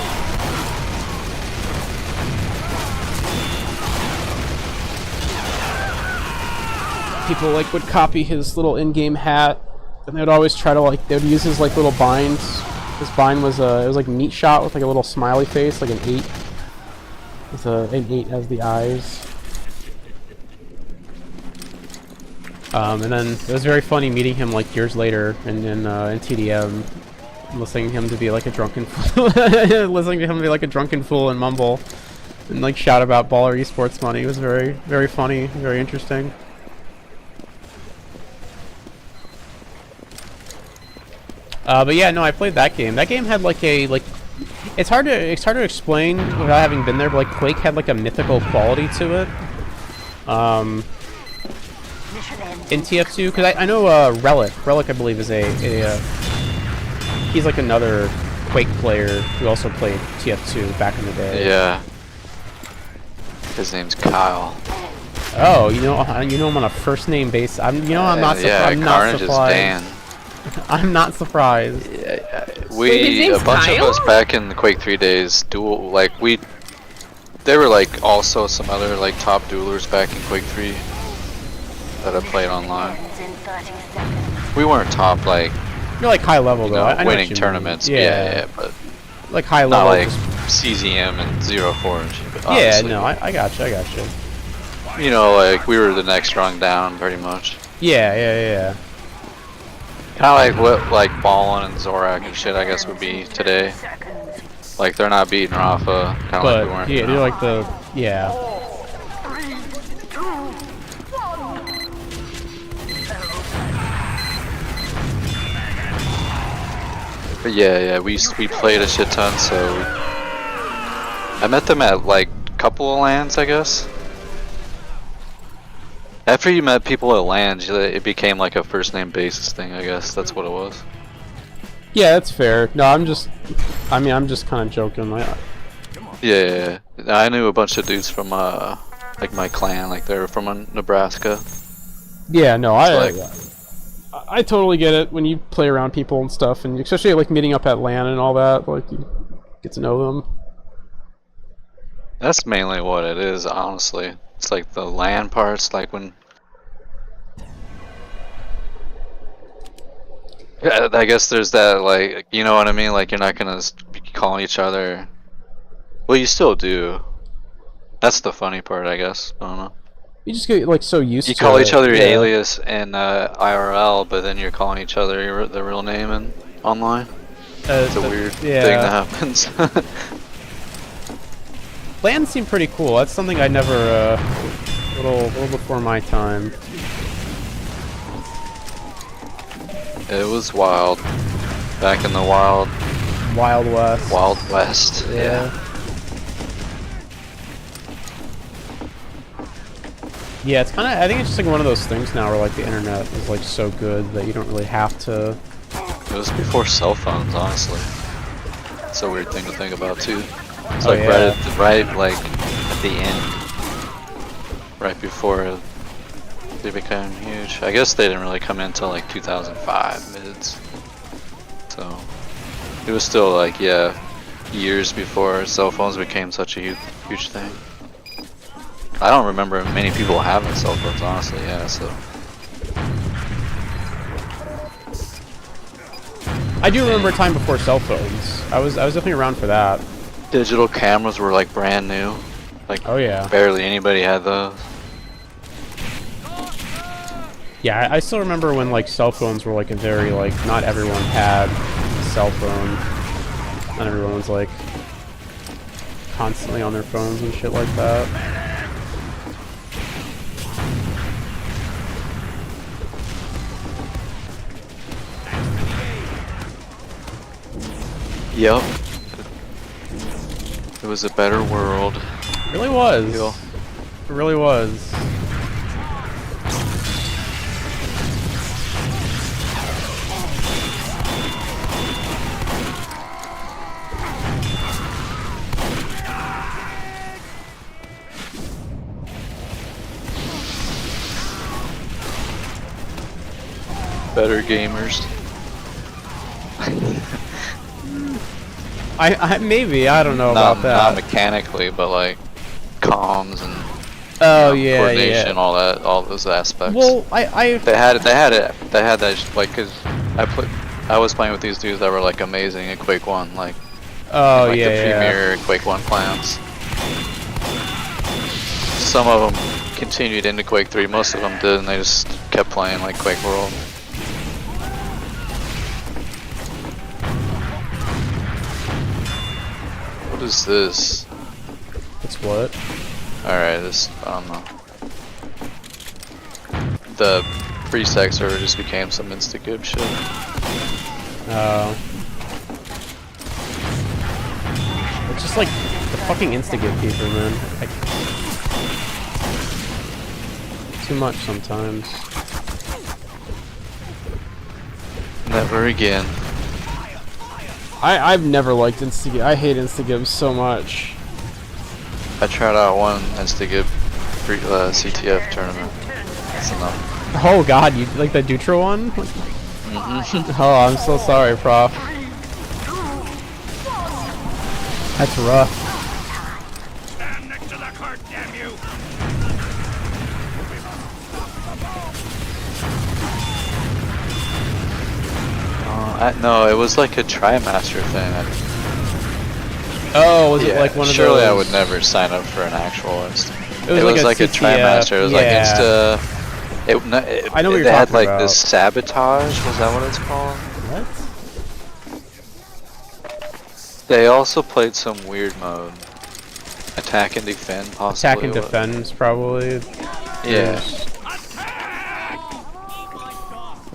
People would copy his little in-game hat, and they would always try to they would use his little binds. His bind was it was meat shot with a little smiley face, like an 8. With an 8 as the eyes. And then it was very funny meeting him years later in TDM, listening to him to be a drunken fool, listening to him be a drunken fool and mumble, and shout about baller esports money. It was very, very funny, very interesting. But yeah, no, I played that game. That game had it's hard to explain without having been there, but Quake had a mythical quality to it. In TF2, because I know Relic I believe is he's another Quake player who also played TF2 back in the day. Yeah. His name's Kyle. Oh, you know him on a first name basis. I'm not Carnage is Dan. I'm not surprised. Yeah, a bunch of us back in the Quake 3 days there were also some other top duelers back in Quake 3 that I played online. We weren't top you're high level though. I winning tournaments. Yeah, but high level. Not CZM and 0-4 and shit. Yeah, no, I got you. You know, we were the next rung down pretty much. Yeah. Kind of what Ballin and Zorak and shit I guess would be today. They're not beating Rafa, kind of like we weren't. Yeah, they're yeah. But yeah, we played a shit ton, so I met them at couple of LANs, I guess. After you met people at LANs, it became a first name basis thing, I guess. That's what it was. Yeah, that's fair. No, I'm just kind of joking. Yeah, I knew a bunch of dudes from my clan, they were from Nebraska. Yeah, no, I totally get it when you play around people and stuff, and especially meeting up at LAN and all that. You get to know them. That's mainly what it is, honestly. It's like the LAN parts, like when. Yeah, I guess there's that, like, you know what I mean? Like, you're not gonna be calling each other. Well, you still do. That's the funny part, I guess. I don't know. You just get like so used to You call each other your yeah. alias in IRL, but then you're calling each other the real name in online. It's a weird thing that happens. LAN seemed pretty cool. That's something I never, a little before my time. It was wild. Back in the Wild West. Wild West. Yeah. Yeah, it's kind of. I think it's just like one of those things now where like the internet is like so good that you don't really have to. It was before cell phones, honestly. It's a weird thing to think about too. It's Oh, like yeah. right like at the end, right before they became huge. I guess they didn't really come in until like 2005 mids. So it was still like years before cell phones became such a huge thing. I don't remember many people having cell phones, honestly. Yeah, so. I do remember a time before cell phones. I was definitely around for that. Digital cameras were like brand new. Like, oh yeah, barely anybody had those. Yeah, I still remember when like cell phones were like a very like not everyone had a cell phone. Not everyone was like constantly on their phones and shit like that. Yep. It was a better world. It really was. It really was. Better gamers. I maybe I don't know about that. Not mechanically, but like comms and coordination, all those aspects. Well, they had that like because I was playing with these dudes that were like amazing at Quake 1, like the premier Quake 1 clans. Some of them continued into Quake 3, most of them did, and they just kept playing like Quake World. What is this? It's what? Alright, this, I don't know. The pre-sec server just became some insta-gib shit. It's just like the fucking insta-gib people, man. Too much sometimes. Never again. I've never liked insta-gib. I hate insta-gib so much. I tried out one insta-gib CTF tournament. That's enough. Oh god, you like the Dutra one? Oh, I'm so sorry, Prof. That's rough. Stand next to the cart, damn you! No, it was like a Trimaster thing. Oh, was it like one of those? Surely I would never sign up for an actual Insta. It was like a Trimaster. It was like Insta. I know what you're they had talking like about. this sabotage. Was that what it's called? What? They also played some weird mode. Attack and defend, possibly. Attack and defend, probably. Yeah.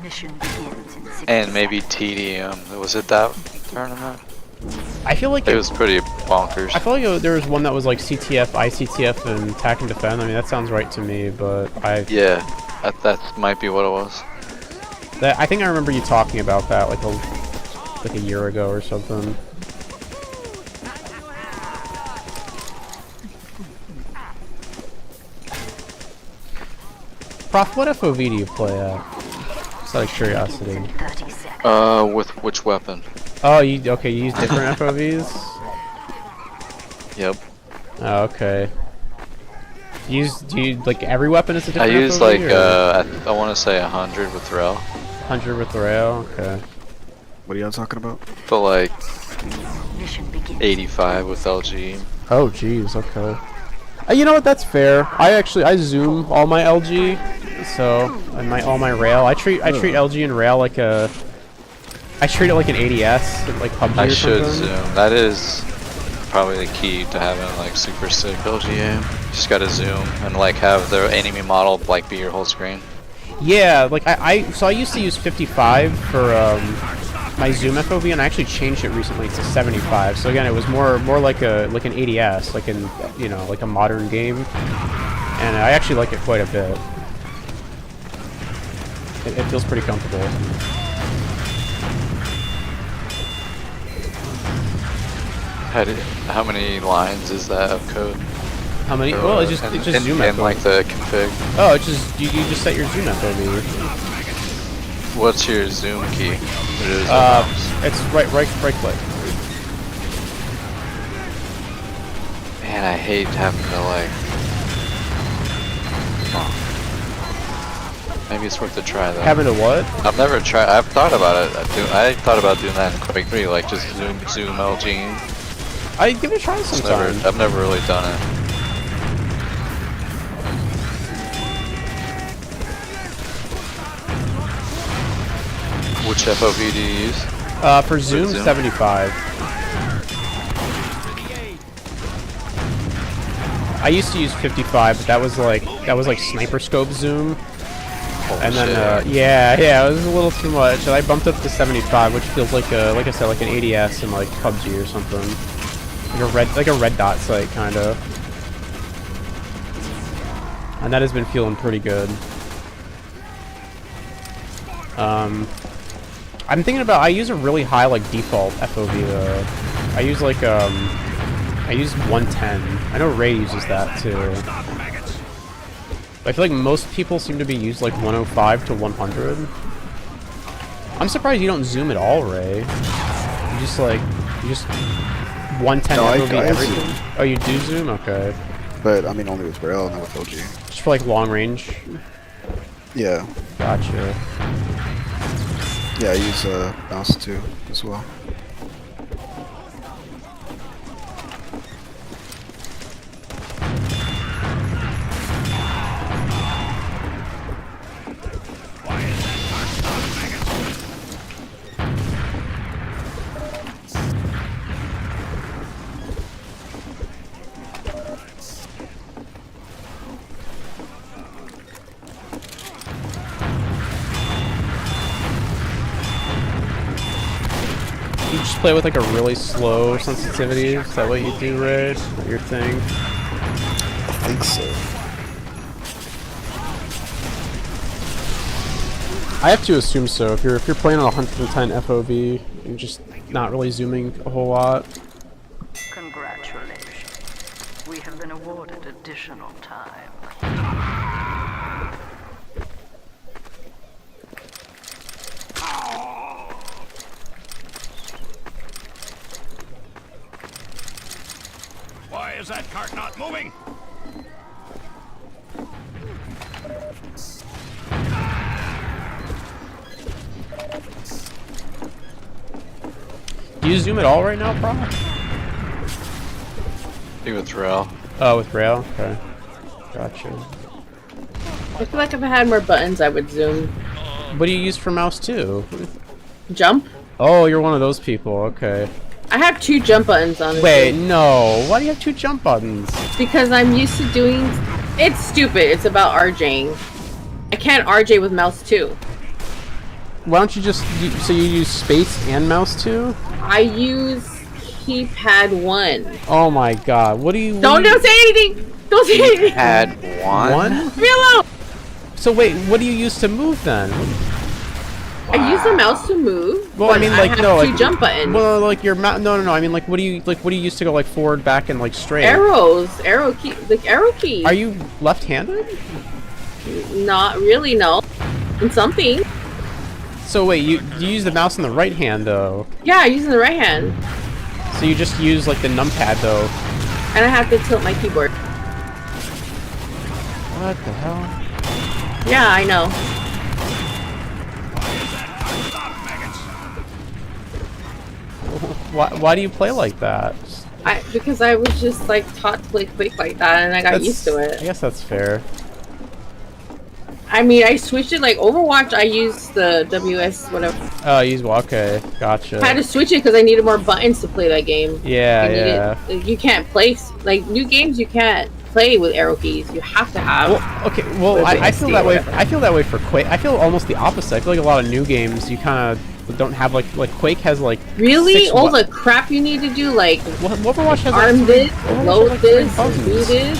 Mission begins in 6 And maybe TDM. Was it that tournament? I feel like it was pretty bonkers. I feel like there was one that was like CTF, ICTF, and attack and defend. I mean, that sounds right to me, but Yeah, that might be what it was. I think I remember you talking about that like a year ago or something. Prof, what FOV do you play at? Just out of curiosity. With which weapon? Oh, you use different FOVs? Yep. Oh, okay. Do you like every weapon is a different I use FOV, like or? I want to say 100 with rail. 100 with rail. Okay. What are y'all talking about? But like Mission begins. 85 with LG. Oh, jeez. Okay. You know what? That's fair. I zoom all my LG, so and all my rail. I treat LG and rail like a. I treat it like an ADS, like PUBG I or should something. zoom. That is probably the key to having like super sick LG aim. You just gotta zoom and like have the enemy model like be your whole screen. Yeah, like I used to use 55 for my zoom FOV, and I actually changed it recently to 75. So again, it was more like an ADS, like in like a modern game, and I actually like it quite a bit. It feels pretty comfortable. How many lines is that of code? How many? Well, it's just zoom and FOV. like the config. Oh, it's just you just set your zoom FOV. What's your zoom key? It is it's right click. Man, I hate having to like. Oh. Maybe it's worth a try though. Having to what? I've never tried. I've thought about it. I thought about doing that in Quake 3, like just zoom LG. I give it a try sometime. I've never really done it. Which FOV do you use? For zoom, 75. I used to use 55, but that was like sniper scope zoom. And then yeah, it was a little too much. And I bumped up to 75, which feels like I said, like an ADS in like PUBG or something. Like a red dot sight kind of. And that has been feeling pretty good. I'm thinking about, I use a really high like default FOV though. I use 110. I know Ray uses that too. I feel like most people seem to be used like 105 to 100. I'm surprised you don't zoom at all, Ray. You just 110 FOV everything. Zoom. Oh, you do zoom? Okay. But I mean, only with rail, not with LG. Just for like long range. Yeah. Gotcha. Yeah, I use mouse too as well. You just play with like a really slow sensitivity? Is that what you do, Ray? Is that your thing? I think so. I have to assume so. If you're playing on 110 FOV, you're just not really zooming a whole lot. Congratulations. We have been awarded additional time. Why is that cart not moving? Do you zoom at all right now, Pro? Be with rail. Oh, with rail? Okay. Gotcha. I feel like if I had more buttons, I would zoom. What do you use for mouse too? Jump? Oh, you're one of those people. Okay. I have 2 jump buttons on it. Wait, no. Why do you have 2 jump buttons? Because I'm used to doing... It's stupid. It's about RJing. I can't RJ with mouse too. Why don't you just... So you use space and mouse too? I use keypad 1. Oh my god. What do you... Don't say anything! Don't say anything! Keypad 1? Leave me alone! So wait, what do you use to move then? I use the mouse to move. Well, I mean, like, I have no, 2 like, jump buttons. well, like your mouse. No. I mean, like, what do you use to go like forward, back, and like straight? Arrows, arrow key, like arrow key. Are you left-handed? Not really, no. In something. So wait, you use the mouse in the right hand though. Yeah, I'm using the right hand. So you just use like the numpad though. And I have to tilt my keyboard. What the hell? Yeah, I know. Why do you play like that? Because I was just like taught to play Quake like that, and I got used to it. I guess that's fair. I mean, I switched it like Overwatch. I used the WS whatever. Oh, okay, gotcha. I had to switch it because I needed more buttons to play that game. Yeah. You can't play like new games. You can't play with arrow keys. You have to have. Well, okay. Well, I feel that way. I feel that way for Quake. I feel almost the opposite. I feel like a lot of new games you kind of don't have like Quake has like really all the crap you need to do like Overwatch has arm like this, load like this, do this.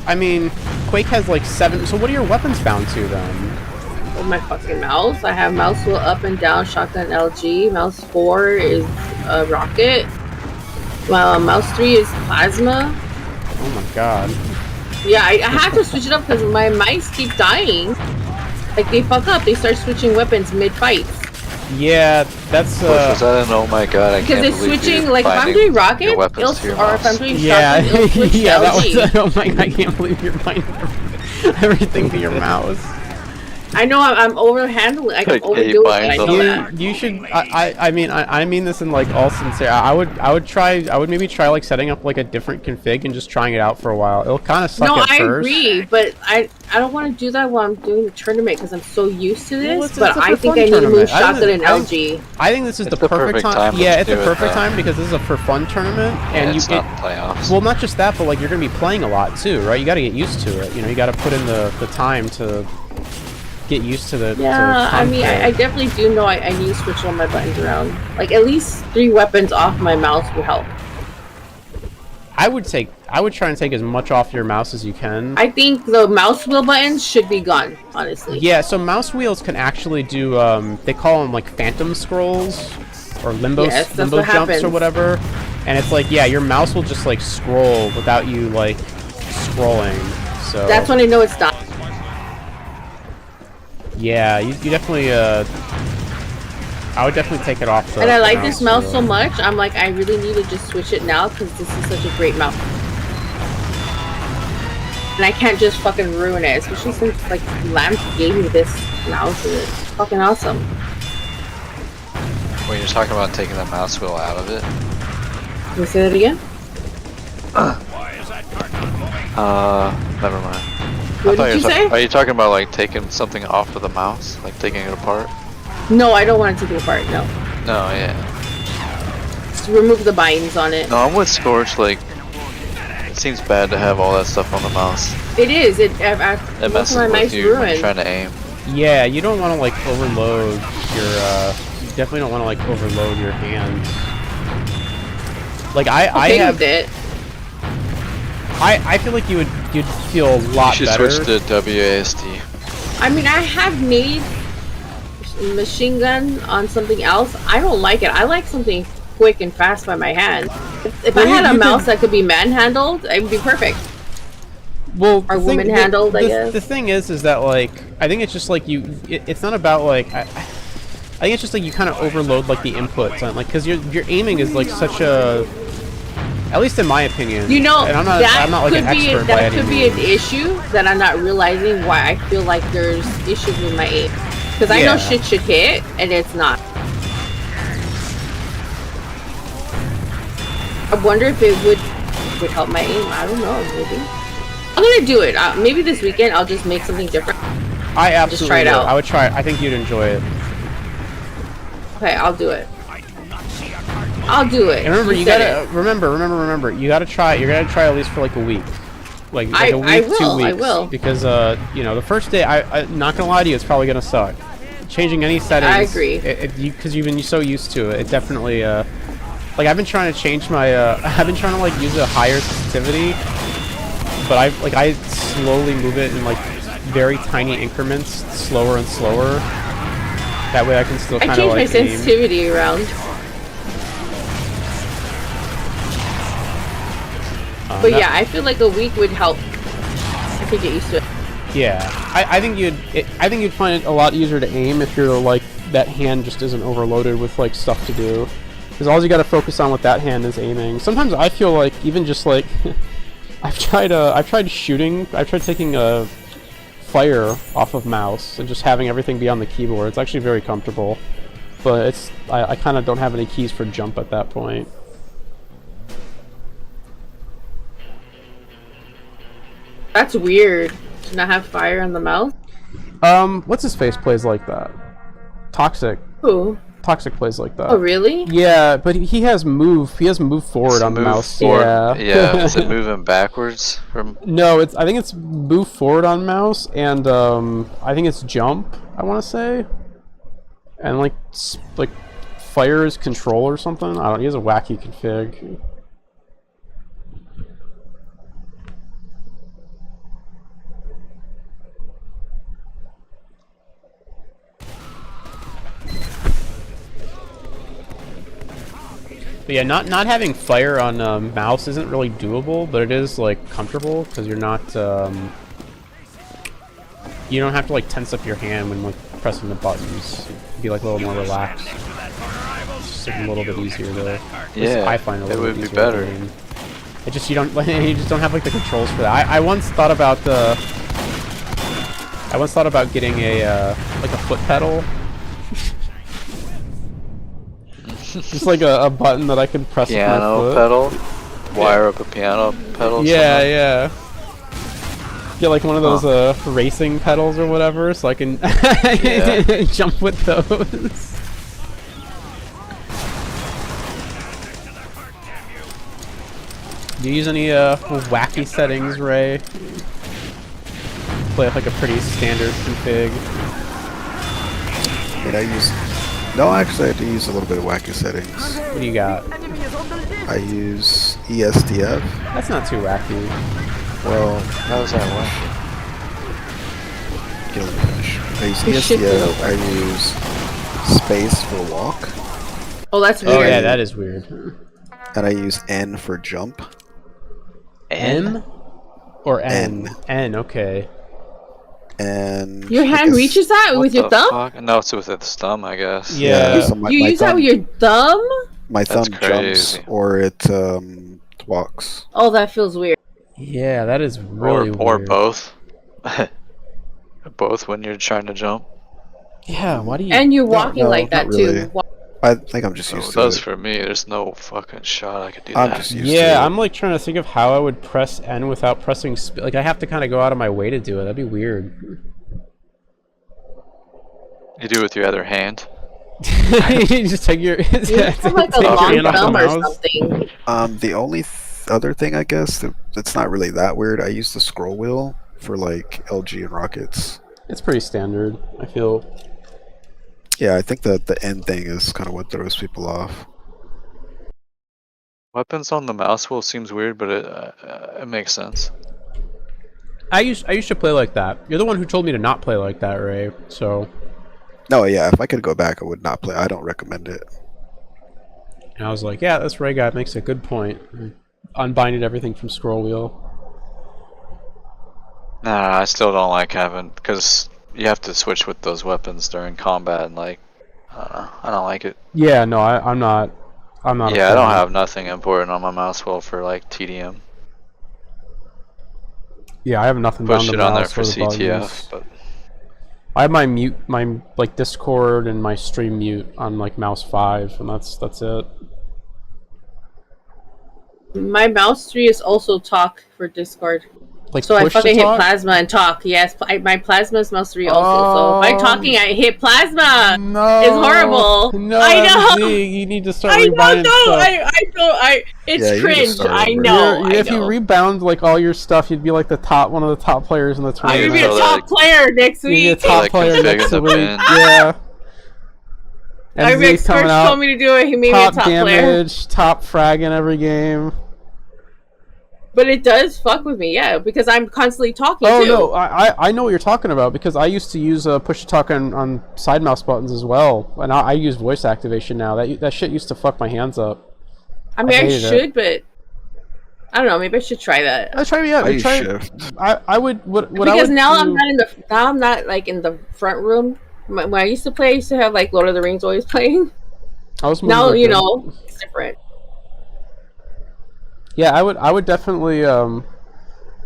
I mean, Quake has like 7. So what are your weapons bound to then? With my fucking mouse, I have mouse wheel up and down, shotgun LG. Mouse 4 is rocket. Mouse 3 is plasma. Oh my god. Yeah, I have to switch it up because my mice keep dying. Like they fuck up, they start switching weapons mid-fight. Yeah, that's Was that an oh my god, I because can't it's believe switching, you're like if I'm finding doing rocket, your weapons it'll, to your or mouse. if I'm doing yeah, shotgun, it'll switch yeah, to that LG. was. Oh my god, I can't believe you're finding everything to your mouse. I know I'm overhandling, like I'm Like overdoing it. I know that. You should. I mean this in like all sincerity. I would maybe try like setting up like a different config and just trying it out for a while. It'll kind of suck No, at I first. agree, but I don't want to do that while I'm doing the tournament because I'm so used to this. Well, it's but a I for think fun I need to move tournament. I shotgun think- and LG. I think this is It's the perfect time. to Yeah, it's do the it, perfect though. time because this is a for fun tournament, and And it's you not playoffs. well, not just that, but like you're gonna be playing a lot too, right? You got to get used to it. You know, you got to put in the time to get used to the. Yeah, to I mean, I config. definitely do know I need to switch all my buttons around. Like at least 3 weapons off my mouse would help. I would try and take as much off your mouse as you can. I think the mouse wheel buttons should be gone, honestly. Yeah, so mouse wheels can actually do, they call them like phantom scrolls, or limbo, Yes, that's limbo what jumps happens. or whatever. And it's like, yeah, your mouse will just like scroll without you like scrolling, so. That's when I know it's done. Yeah, you definitely, I would definitely take it off the And I like this mouse wheel. so much, I'm like, I really need to just switch it now because this is such a great mouse. And I can't just fucking ruin it, especially since like Lamp gave me this mouse and it's fucking awesome. When you're talking about taking the mouse wheel out of it. Can you say that again? Never mind. What did you say? Are you talking about like taking something off of the mouse? Like taking it apart? No, I don't want to take it apart, no. No, yeah. Just remove the bindings on it. No, I'm with Scorch, like, it seems bad to have all that stuff on the mouse. It is, It most messes of my with mice you when you're ruined. trying to aim. Yeah, you don't want to like overload your, you definitely don't want to like overload your hands. Like I have it. I feel like you'd feel a lot You should better. switch to WASD. I mean, I have made machine gun on something else. I don't like it. I like something quick and fast by my hand. If Well, I had you a mouse could- that could be man-handled, it would be perfect. Well, Or the thing- woman-handled, the, I the, guess. The thing is that like I think it's just like it's not about like I think it's just like you kind of overload like the inputs on like because your aiming is like such a, at least in my opinion. You know, and I'm not like could an expert by that any could be an means. issue that I'm not realizing why I feel like there's issues with my aim. Because I know Yeah. shit should hit, and it's not. I wonder if it would help my aim. I don't know, maybe. I'm gonna do it. Maybe this weekend I'll just make something different. I absolutely just try it would. out. I would try it. I think you'd enjoy it. Okay, I'll do it. I'll do it. And remember, you said gotta it. remember. You gotta try. You're gonna try at least for like a week, like a week, I will, 2 weeks. I will. Because you know, the first day, I'm not gonna lie to you, it's probably gonna suck. Changing any settings. I agree. Because you've been so used to it. It definitely like I've been trying to change my I've been trying to like use a higher sensitivity, but I slowly move it in like very tiny increments, slower and slower. That way I can still I kind of changed like my aim. sensitivity around. But that- yeah, I feel like a week would help. I could get used to it. Yeah, I think you'd find it a lot easier to aim if you're like that hand just isn't overloaded with like stuff to do. Because all you got to focus on with that hand is aiming. Sometimes I feel like even just like I've tried shooting. I've tried taking a fire off of mouse and just having everything be on the keyboard. It's actually very comfortable, but I kind of don't have any keys for jump at that point. That's weird to not have fire on the mouse. What's his face plays like that? Toxic. Who? Toxic plays like that. Oh, really? Yeah, but he has move. He has move forward on the mouse. Yeah. Yeah. Is it moving backwards from? No, I think it's move forward on mouse, and I think it's jump. I want to say, and like fire is control or something. I don't. He has a wacky config. But yeah, not having fire on mouse isn't really doable, but it is like comfortable because you're not you don't have to like tense up your hand when like pressing the buttons. Be like a little more relaxed. It's just a little bit easier though. Yeah, I find it would be better. It just you just don't have like the controls for that. I once thought about getting a like a foot pedal. Just like a button that I can press with my foot. Piano pedal? Wire up a piano pedal? Yeah, yeah. Get like one of those racing pedals or whatever, so I can jump with those. Do you use any wacky settings, Ray? Play like a pretty standard config. Did I use? No, actually, I do use a little bit of wacky settings. What do you got? I use ESDF. That's not too wacky. Well, how's that work? Kill finish. I use ESDF. I use space for walk. Oh, that's weird. Oh yeah, that is weird. And I use N for jump. N? Or N? N, okay. And your hand reaches that with your thumb? Fuck? No, it's with its thumb, I guess. Yeah. So you use that with your thumb? My thumb jumps, or it walks. Oh, that feels weird. Yeah, that is really weird. Or both. Both when you're trying to jump. Yeah, why do you... And you're walking like that really. too. I think I'm just used to it. It does for me. There's no fucking shot I could do I'm that. just used to Yeah, it. I'm like trying to think of how I would press N without pressing... like, I have to kind of go out of my way to do it. That'd be weird. You do it with your other hand. You just take your... You have like a long thumb or something. The only other thing, I guess, that's not really that weird, I use the scroll wheel for, like, LG and Rockets. It's pretty standard, I feel. Yeah, I think that the N thing is kind of what throws people off. Weapons on the mouse wheel seems weird, but it makes sense. I used to play like that. You're the one who told me to not play like that, Ray, so... No, yeah, if I could go back, I would not play. I don't recommend it. And I was like, yeah, this Ray guy makes a good point. Unbinded everything from scroll wheel. Nah, I still don't like having... because you have to switch with those weapons during combat, and like... I don't like it. Yeah, no, I'm not... Yeah, I don't have nothing important on my mouse wheel for like TDM. Yeah, I have nothing Push down the it on there mouse for the CTF, buttons. but... I have my mute, my like Discord and my stream mute on like mouse 5, and that's it. My mouse 3 is also talk for Discord. Like so I push to fucking hit talk? plasma and talk. Yes, my plasma is mouse 3 also. So by talking, I hit plasma. No, it's horrible. No, I know. MZ, you need to start I rebinding know. stuff. It's cringe. I know. If you rebound like all your stuff, you'd be like one of the top players in the I'm tournament. gonna be a top player next week. You'd be a top player next week. Yeah. Our MZ's coming coach out. told me to do it. He made me a top damage, player. top frag in every game. But it does fuck with me, yeah, because I'm constantly talking too. No, I know what you're talking about, because I used to use push to talk on side mouse buttons as well, and I use voice activation now. That shit used to fuck my hands up. I mean, I should, but I don't know. Maybe I should try that. Shift. I would. What because I would now do... I'm not like in the front room, When I used to play, I used to have like Lord of the Rings always playing. Those movies Now are you good. know it's different. Yeah, I would definitely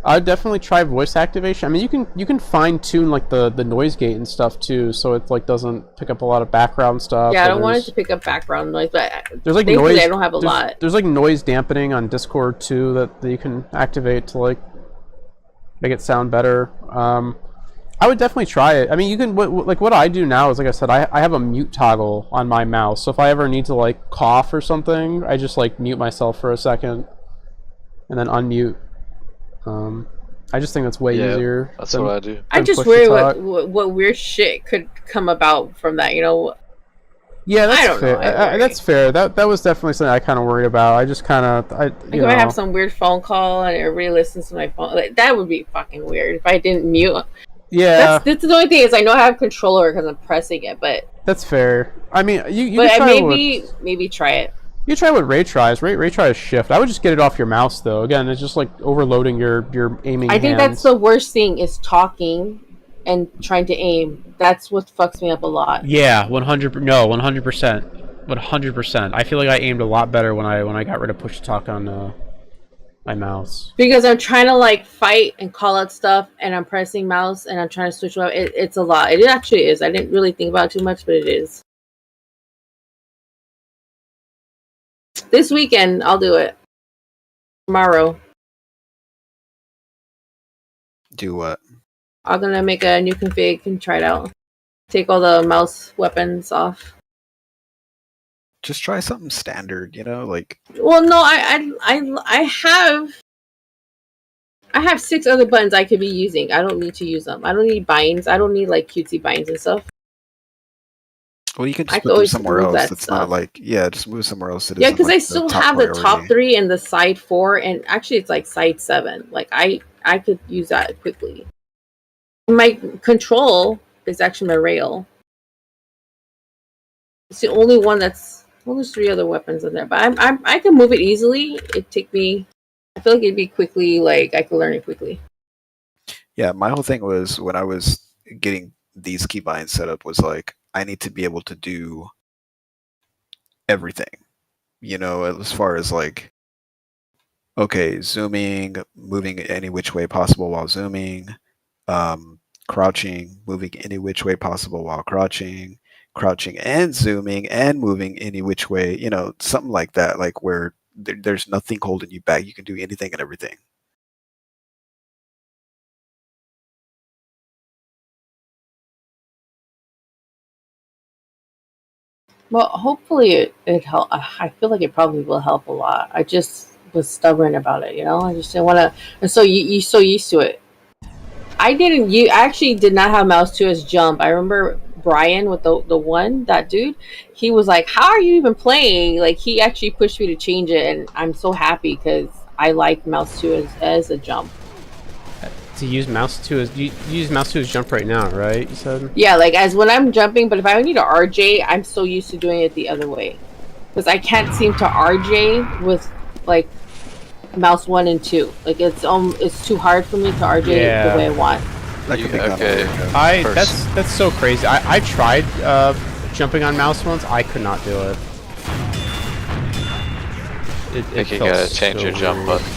I'd definitely try voice activation. I mean, you can fine tune like the noise gate and stuff too, so it like doesn't pick up a lot of background stuff. Yeah, I don't want it to pick up background noise, but there's like thankfully noise. I don't have a lot. There's like noise dampening on Discord too that you can activate to like make it sound better. I would definitely try it. I mean, you can what I do now is, like I said, I have a mute toggle on my mouse, so if I ever need to like cough or something, I just like mute myself for a second and then unmute. I just think that's way easier. That's what I do. I just worry what weird shit could come about from that. You know. Yeah, that's I don't fair. know. That's fair. That was definitely something I kind of worried about. I just kind of if I have some weird phone call and everybody listens to my phone, like, that would be fucking weird if I didn't mute. Yeah, that's the only thing is I know I have control over because I'm pressing it, but that's fair. I mean, you but can try maybe try it. You try what Ray tries. Ray tries shift. I would just get it off your mouse though. Again, it's just like overloading your aiming. I think that's the worst thing is talking and trying to aim. That's what fucks me up a lot. Yeah, 100%. 100%. I feel like I aimed a lot better when I got rid of push to talk on my mouse. Because I'm trying to like fight and call out stuff, and I'm pressing mouse, and I'm trying to switch up. It's a lot. It actually is. I didn't really think about it too much, but it is. This weekend, I'll do it. Tomorrow. Do what? I'm gonna make a new config and try it out. Take all the mouse weapons off. Just try something standard, you know, like. Well, no, I have 6 other buttons I could be using. I don't need to use them. I don't need binds. I don't need like cutesy binds and stuff. Well, you can just put them somewhere else. That's not like, just move somewhere else. Yeah, because I still have the top 3 and the side 4, and actually it's like side 7. Like I could use that quickly. My control is actually my rail. It's the only one that's. Well, there's 3 other weapons in there, but I can move it easily. It'd take me. I feel like it'd be quickly. Like I could learn it quickly. Yeah, my whole thing was when I was getting these keybinds set up was like, I need to be able to do everything, you know, as far as like, okay, zooming, moving any which way possible while zooming, crouching, moving any which way possible while crouching and zooming and moving any which way, you know, something like that, like where there's nothing holding you back. You can do anything and everything. Well, hopefully it help. I feel like it probably will help a lot. I just was stubborn about it, you know. I just didn't want to. And so you so used to it. I didn't. I actually did not have mouse 2 as jump. I remember Brian with that dude. He was like, "How are you even playing?" Like he actually pushed me to change it, and I'm so happy because I like mouse 2 as a jump. To use mouse 2 as you use mouse 2 as jump right now, right? You said. Yeah, like as when I'm jumping, but if I need to RJ, I'm so used to doing it the other way because I can't seem to RJ with like mouse 1 and 2. Like it's too hard for me to RJ the way I want. That's so crazy. I tried jumping on mouse once. I could not do it. I think you gotta change your jump button.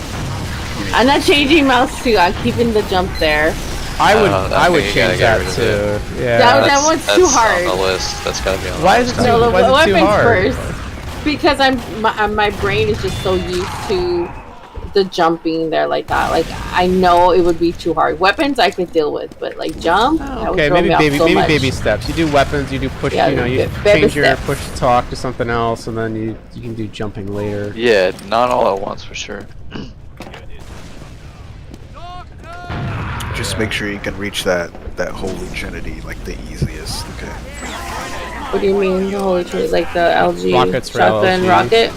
I'm not changing mouse 2. I'm keeping the jump there. I would change that too. Yeah, that one's too hard. On the list. That's gotta be on the list. Why is it too hard? First, because my brain is just so used to the jumping there like that. Like I know it would be too hard. Weapons I could deal with, but like jump. Okay, maybe baby steps. You do weapons. You do push. Yeah, you know, you change your push to talk to something else, and then you can do jumping later. Yeah, not all at once for sure. Just make sure you can reach that holy trinity like the easiest. Okay. What do you mean the holy trinity? Like the LG rockets shotgun rocket?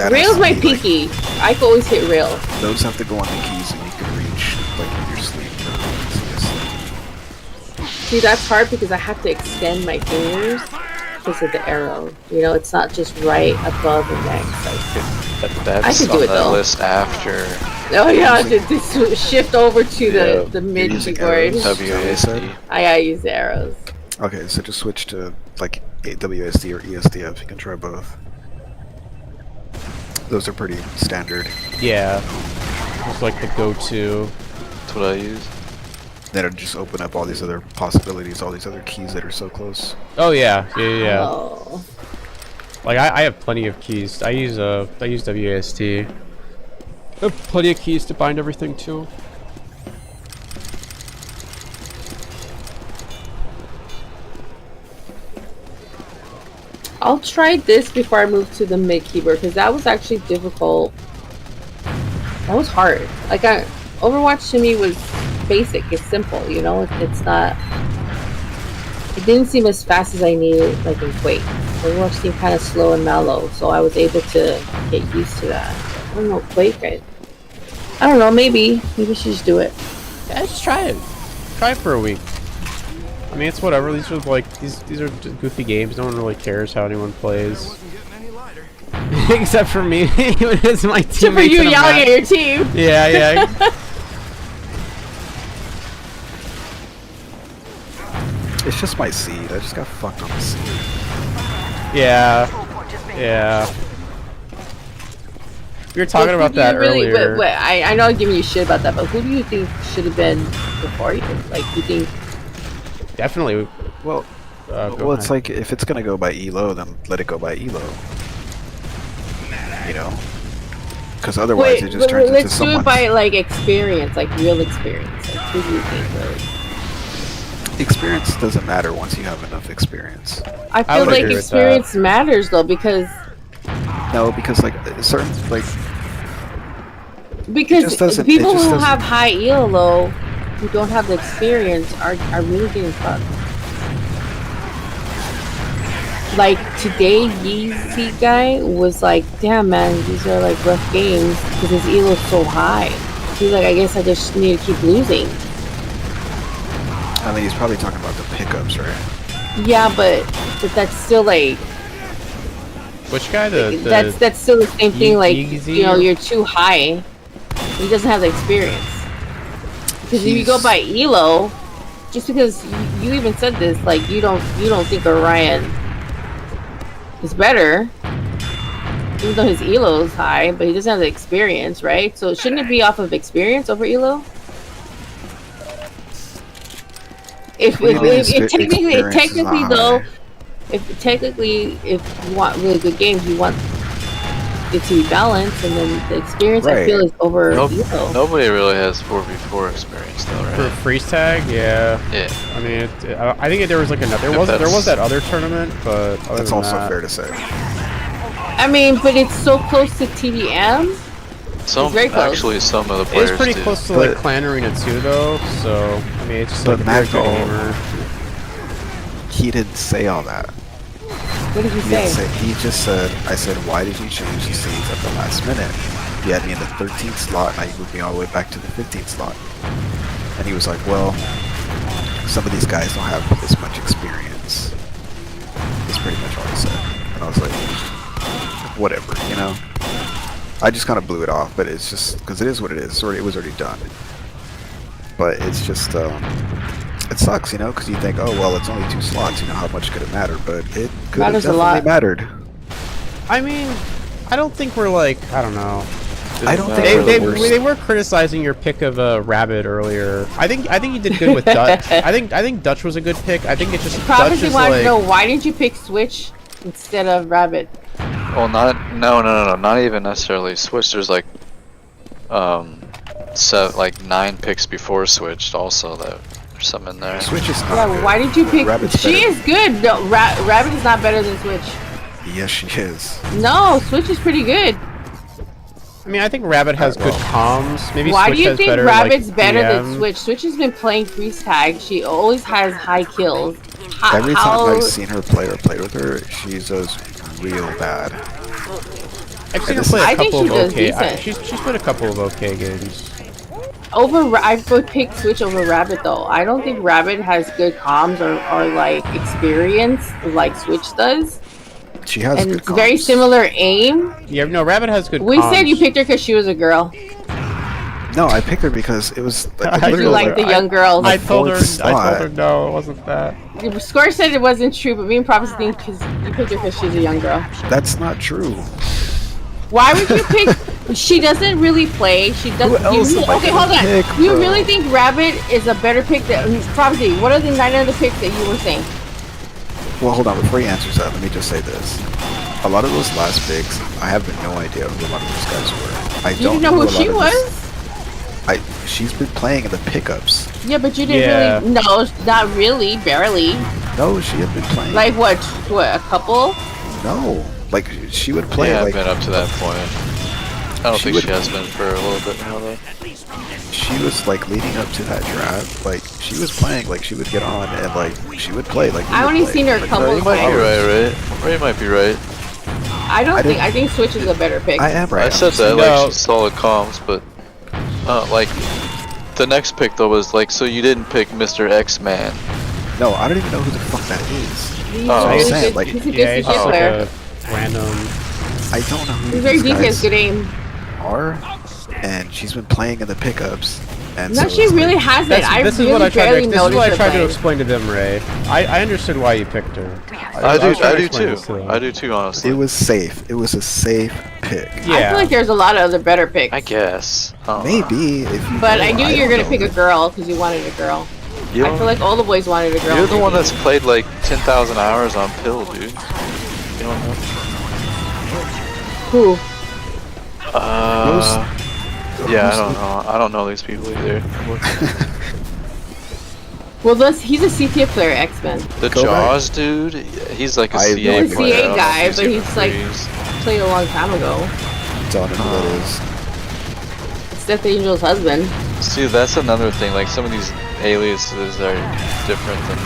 Rail's my pinky. I can always hit rail. Those have to go on the keys and you can reach like in your sleep. See, that's hard because I have to extend my fingers because of the arrow. You know, it's not just right above the neck. That's I could do on it the though. list after. Oh yeah, to shift over to the mid keyboard. WASD. I gotta use the arrows. Okay, so just switch to like WSD or ESDF. You can try both. Those are pretty standard. Yeah. It's like the go-to. That's what I use. That'll just open up all these other possibilities, all these other keys that are so close. Oh yeah, yeah. Oh. Like I have plenty of keys. I use WASD. I have plenty of keys to bind everything to. I'll try this before I move to the mid keyboard because that was actually difficult. That was hard. Like Overwatch to me was basic. It's simple, you know. It's not. It didn't seem as fast as I needed, like in Quake. Overwatch seemed kind of slow and mellow, so I was able to get used to that. I don't know, Quake. I don't know. Maybe we should just do it. Yeah, just try it. Try it for a week. I mean, it's whatever. These are like these are just goofy games. No one really cares how anyone plays. Except for me, when it's my teammates. Except for you yelling at your team. Yeah, yeah. It's just my seed. I just got fucked on the seed. Yeah. Yeah. We were talking about that earlier. Wait, I know I'm giving you shit about that, but who do you think should have been before you? Like, you think? Definitely. Well, it's like if it's gonna go by ELO, then let it go by ELO. You know, because otherwise it just turns into someone. Let's do it by like experience, like real experience. Like, who do you think? Really? Experience doesn't matter once you have enough experience. I feel like experience matters though, because because like certain like because people who have high ELO who don't have the experience are really getting fucked. Like today, Yeezy guy was like, "Damn man, these are like rough games because his ELO is so high." He's like, "I guess I just need to keep losing." I mean, he's probably talking about the pickups, right? Yeah, but that's still like. Which guy? That's still the same thing. Like, you know, you're too high. He doesn't have the experience. Because if you go by ELO, just because you even said this, like you don't think Orion is better, even though his ELO is high, but he doesn't have the experience, right? So shouldn't it be off of experience over ELO? If you want really good games, you want it to be balanced, and then the experience I feel is over ELO. Nobody really has 4v4 experience though, right? For freeze tag, yeah. Yeah. I mean, I think there was like another. There was that other tournament, but that's also fair to say. I mean, but it's so close to TDM. Actually, some of the players. It's pretty close to like Clan Arena 2, though. So I mean, it's just like a gamer. He didn't say all that. What did you say? He just said, I said, why did you change the scenes at the last minute? You had me in the 13th slot, now you moved me all the way back to the 15th slot. And he was like, well, some of these guys don't have this much experience. That's pretty much all he said. And I was like, whatever, you know? I just kind of blew it off, but it's just, because it is what it is. It was already done. But it's just, it sucks, you know, because you think, oh, well, it's only 2 slots, you know, how much could it matter? But it could have definitely mattered. I mean, I don't think we're like, I don't know. I don't think they were criticizing your pick of Rabbit earlier. I think you did good with Dutch. I think Dutch was a good pick. I think it's just Dutch is like, no, why didn't you pick Switch instead of Rabbit? Well, not even necessarily Switch. There's like, like 9 picks before switched also that. Some in there. Switch is not good. Why did you pick? Rabbit's she is good. No, Rabbit is not better than Switch. Yes, she is. No, Switch is pretty good. I mean, I think Rabbit has good comms. Maybe why Switch do you has think better, Rabbit's like, better DM. than Switch? Switch has been playing freeze tag. She always has high kills. Every time I've seen her play or played with her, she does real bad. I've seen her play a couple of okay. She's played a couple of okay games. I would pick Switch over Rabbit though. I don't think Rabbit has good comms or like experience like Switch does. She has and good it's very comms. similar aim. Yeah, no, Rabbit has good We comms. said you picked her because she was a girl. No, I picked her because it was like, I You told like her- the young girls. I told her fourth no, it wasn't that. Score said it wasn't true, but me and Prophecy think because you picked her because she's a young girl. That's not true. Why would you pick? She doesn't really play. She doesn't. Who else am I Okay, gonna hold on. pick, You bro? really think Rabbit is a better pick than Prophecy? What are the 9 other picks that you were saying? Well, hold on. Before he answers that, let me just say this. A lot of those last picks, I have no idea who a lot of those guys were. I You don't didn't know who a lot she of was? she's been playing in the pickups. Yeah, but you didn't Yeah. really. No, not really. Barely. No, she had been playing. Like what? What? A couple? No, like she would play. Yeah, like I've been up to that point. I don't She think would- she has been for a little bit now though. she was like leading up to that draft. Like she was playing. Like she would get on and like she would play. Like we I would only play. seen her a Like, couple You might be times. right? Ray might be right. I don't I think. didn't- I think Switch is a better pick. I am right. I said that, No. like, she's solid comms, but, like, the next pick, though, was, like, so you didn't pick Mr. X-Man. No, I don't even know who the fuck that is. He's Oh, a I'm really saying, good, like- he's a Yeah, good he's shit just like player. a random. I don't know who He's very these decent, guys good aim. are, and she's been playing in the pickups. And No, so she it's really like, hasn't. I This is really what I tried barely to. This is noticed what I her tried to playing. explain to them, Ray. I understood why you picked her. I do was trying to too. explain this to them. I do too, honestly. it was safe. It was a safe pick. I Yeah. feel like there's a lot of other better picks. I guess. Maybe if you. But know, I knew you were don't gonna pick a know. girl because you wanted a girl. You I feel like all the boys wanted a girl. you're the one that's played, like, 10,000 hours on Pill, dude. You don't know? Who? Yeah, I don't know. I don't know these people either. Well, he's a CTA player, X-Men. The Kovac? Jaws dude, he's like a I have no CA idea. He's a player. I CA don't know guy, if but getting he's like freeze. played a long time ago. Don't know who that is. It's Death Angel's husband. See, that's another thing. Like, some of these aliases are different than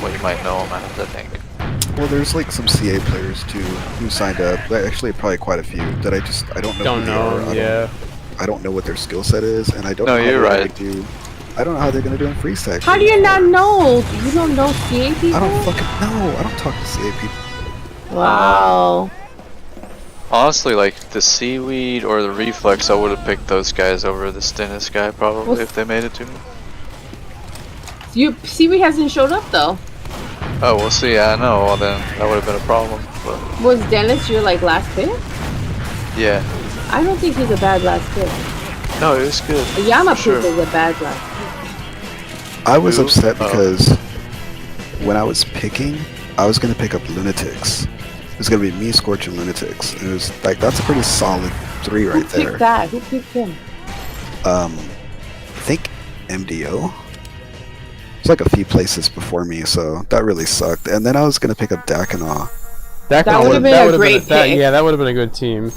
what you might know them as, I think. Well, there's like some CA players too who signed up. Actually, probably quite a few that I don't know. Don't who they know. are. Yeah. I don't know what their skill set is, and I don't No, know how you're they're right. gonna do. I don't know how they're gonna do in freeze tag. How do you not know? You don't know CA people? I don't fucking know. I don't talk to CA people. Wow. Honestly, like, the Seaweed or the Reflex, I would have picked those guys over the Stennis guy, probably, Well, if they made it to me. Seaweed hasn't showed up though. Oh, we'll see. I know. Well, then that would have been a problem. But Was Dennis your like last pick? yeah, I don't think he's a bad last pick. no, it was good. Yamapoop Sure. is a bad last pick. I was Who? upset Oh. because when I was picking, I was gonna pick up Lunatics. It was gonna be me, Scorch, and Lunatics. And it was like that's a pretty solid 3 Who right picked there. that? Who picked him? I think MDO. It's like a few places before me, so that really sucked. And then I was gonna pick up Dakanaw. That would've been a great pick. Yeah, that would have been a good team.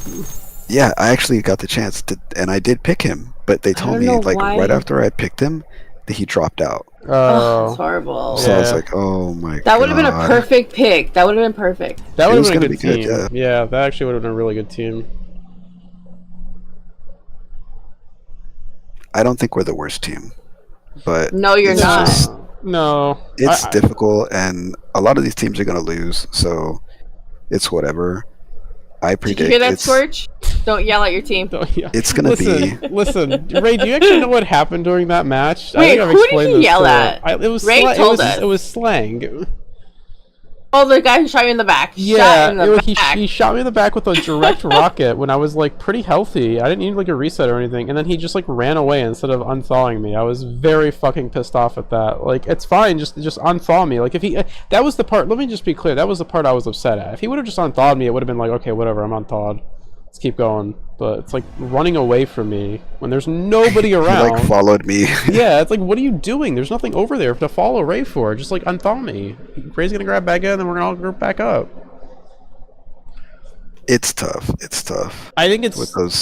Yeah, I actually got the chance to, and I did pick him. But they told don't me know like why. right after I picked him, that he dropped out. Oh, it's horrible. So I was Yeah. like, oh my god. That would have been a perfect pick. That would have been perfect. That It would was have been a gonna good be good, team. Yeah, that actually would have been a really good team. I don't think we're the worst team, but No, you're it's not. just- No. it's difficult, and a lot of these teams are gonna lose. So it's whatever. I Did predict you hear that, it's, Scorch? Don't yell at your team. Yeah. it's gonna Listen, listen, Ray. Do you actually know what happened during that match? I Wait, think I've who did explained he this yell to- at? It was Ray sla- told us. It was slang. Oh, the guy who shot you in the back. Shot Yeah, in the he back. shot me in the back with a direct rocket when I was like pretty healthy. I didn't need like a reset or anything, and then he just like ran away instead of unthawing me. I was very fucking pissed off at that. Like, it's fine, just unthaw me. Like, if he that was the part. Let me just be clear. That was the part I was upset at. If he would have just unthawed me, it would have been like, okay, whatever, I'm unthawed. Let's keep going. But it's like running away from me when there's nobody he around. like followed me. Yeah, it's like, what are you doing? There's nothing over there to follow Ray for. Just like unthaw me. Ray's gonna grab back in, and then we're gonna all group back up. It's tough. It's tough. I think it's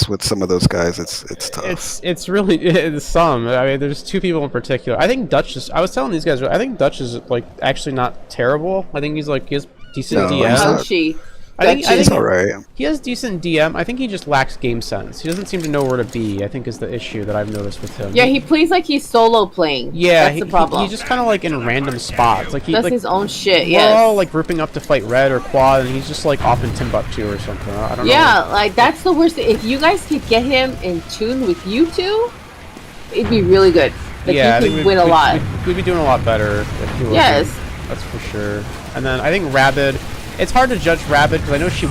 with some of those guys. It's tough. it's really it's some. I mean, there's two people in particular. I think Dutch is. I was telling these guys. I think Dutch is like actually not terrible. I think he's like he has decent No, DM. he's not. Ouchie. I think He's alright. he has decent DM. I think he just lacks game sense. He doesn't seem to know where to be. I think is the issue that I've noticed with him. Yeah, he plays like he's solo playing. Yeah, That's the problem. He's just kind of like in random spots. Like he That's like his own shit, we're all yes. like grouping up to fight red or quad, and he's just like off in Timbuktu or something. I don't know. Yeah, like that's the worst. If you guys could get him in tune with you two, it'd be really good. Like, yeah, you could win a lot. We'd be doing a lot better if you were. Yes. That's for sure. And then I think Rabid. It's hard to judge Rabid because I know she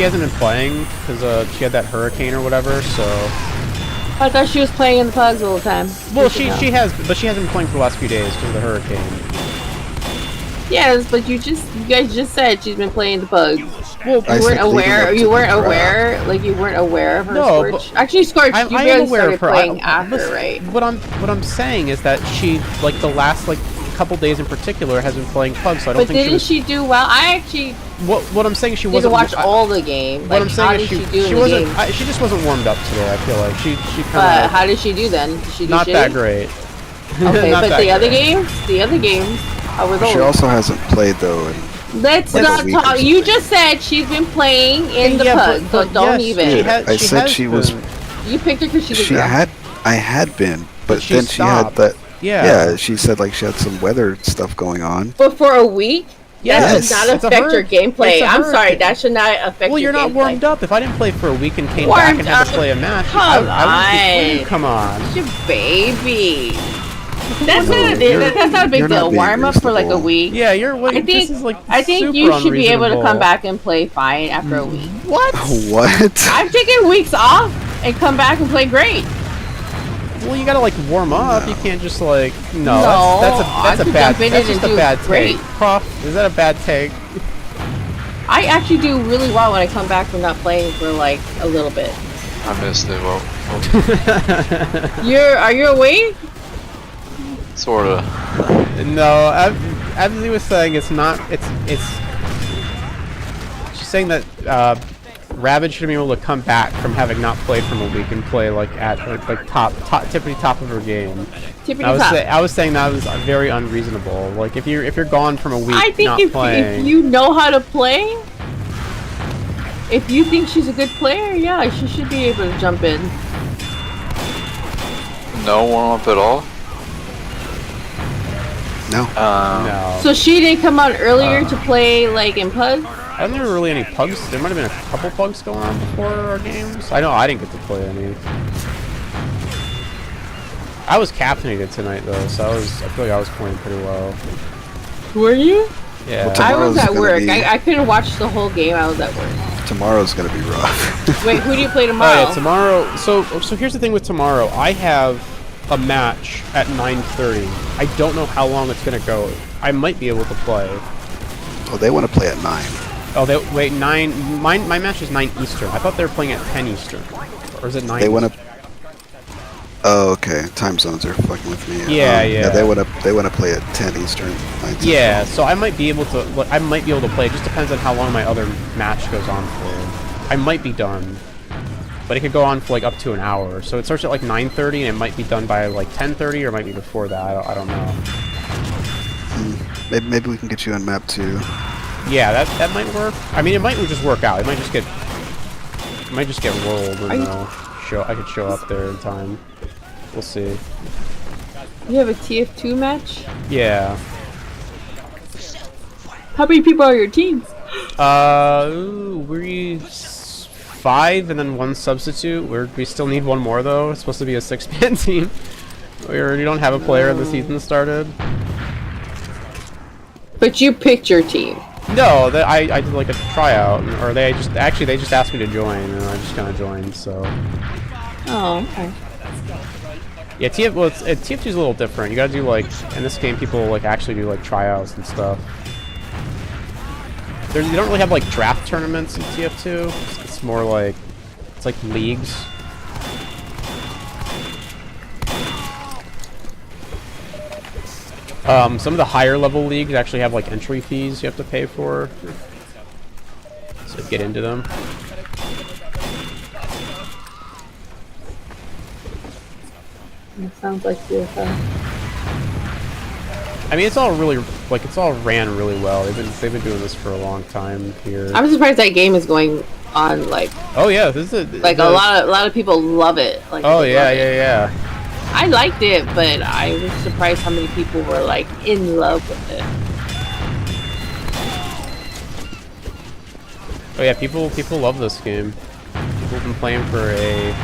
hasn't been playing because she had that hurricane or whatever. So. I thought she was playing in the Pugs all the time. Well, she has, but she hasn't been playing for the last few days because of the hurricane. Yes, but you guys just said she's been playing the Pugs. Well, I you weren't said leading aware. up to You the weren't draft. aware. Like you weren't aware of her No, Scorch. Actually, Scorch, you I am guys aware of started her. playing after, listen, right? What I'm saying is that she like the last like couple days in particular has been playing Pugs. So I don't But think didn't she do well? I actually what I'm saying she didn't wasn't watch all the game. What Like, I'm saying how is did she do in she the wasn't game? she just wasn't warmed up today. I feel like she But kind of how did she do then? Did she do not shitty? that great. Okay, Not but that the other great. games, how were those? She also hasn't played though. And Let's like a not week or talk. something. You just said she's been playing in the Yeah, Pugs, so but don't yes, even. I said she was. You picked her because she's a She girl. I had been, but she then she had stopped. that. Yeah. Yeah, she said like she had some weather stuff going on. But for a week? Yes. That should not It's a affect your gameplay. it's a I'm sorry, hurricane. that should not affect Well, your you're not gameplay. warmed up. If I didn't play for a week and came Warmed back and had to up? play a match, Come I wouldn't be on. come on. It's your baby. That's No, not you're- that's not a big you're not deal. being Warm up for like a reasonable. week. Yeah, you're. I think this is like I think super you should be able to come unreasonable. back and play fine after a week. What? What? I've taken weeks off and come back and play great. Well, you gotta like warm up. You can't just like no. No, that's I a could bad. jump in That's and just a do bad great. take. Prof, is that a bad take? I actually do really well when I come back from not playing for like a little bit. I missed it. Well, Are you awake? sorta. No, as he was saying, it's not. It's. She's saying that Rabid should be able to come back from having not played from a week and play like at like top tippity top of her game. Tippity I was saying that was very unreasonable. Like if you're gone from a week I think not if playing. you know how to play, if you think she's a good player, yeah, she should be able to jump in. No warm up at all. No. No. So she didn't come out earlier to play like in Pugs? I don't think there were really any Pugs. There might have been a couple Pugs going on before our games. I know I didn't get to play any. I was captaining it tonight though, so I feel like I was playing pretty well. Were you? Yeah. Well, I was Tomorrow's at gonna work. be- I couldn't watch the whole game. I was at work. Tomorrow's gonna be rough. Wait, who do you play Oh tomorrow? yeah, tomorrow. So here's the thing with tomorrow. I have a match at 9:30. I don't know how long it's gonna go. I might be able to play. Well, they want to play at 9. Oh, wait, 9. My match is 9 Eastern. I thought they were playing at 10 Eastern. Or is it 9? They want to. Oh, okay. Time zones are fucking with me. Yeah, Yeah, they want to play at 10 Eastern. 9 Yeah, so I might be able to. I might be able to play. It just depends on how long my other match goes on for. I might be done, but it could go on for like up to an hour. So it starts at like 9:30, and it might be done by like 10:30, or it might be before that. I don't know. Maybe we can get you on map 2. Yeah, that might work. I mean, it might just work out. It might just get rolled, and I could show up there in time. We'll see. You have a TF2 match? Yeah. How many people are your team? We're 5 and then 1 substitute. We still need 1 more though. It's supposed to be a 6-man team. We already don't have a player. The season started. But you picked your team. No, I did like a tryout, or they just asked me to join, and I just kind of joined. So Oh, okay. yeah, TF2 is a little different. You gotta do like in this game, people like actually do like tryouts and stuff. You don't really have like draft tournaments in TF2. It's more like it's like leagues. Some of the higher level leagues actually have like entry fees you have to pay for to get into them. That sounds like CFL. I mean, it's all ran really well. They've been doing this for a long time here. I'm surprised that game is going on like. Oh yeah, this is like a lot of people love it. Like. Oh yeah. I liked it, but I was surprised how many people were like in love with it. Oh yeah, people love this game. People have been playing for a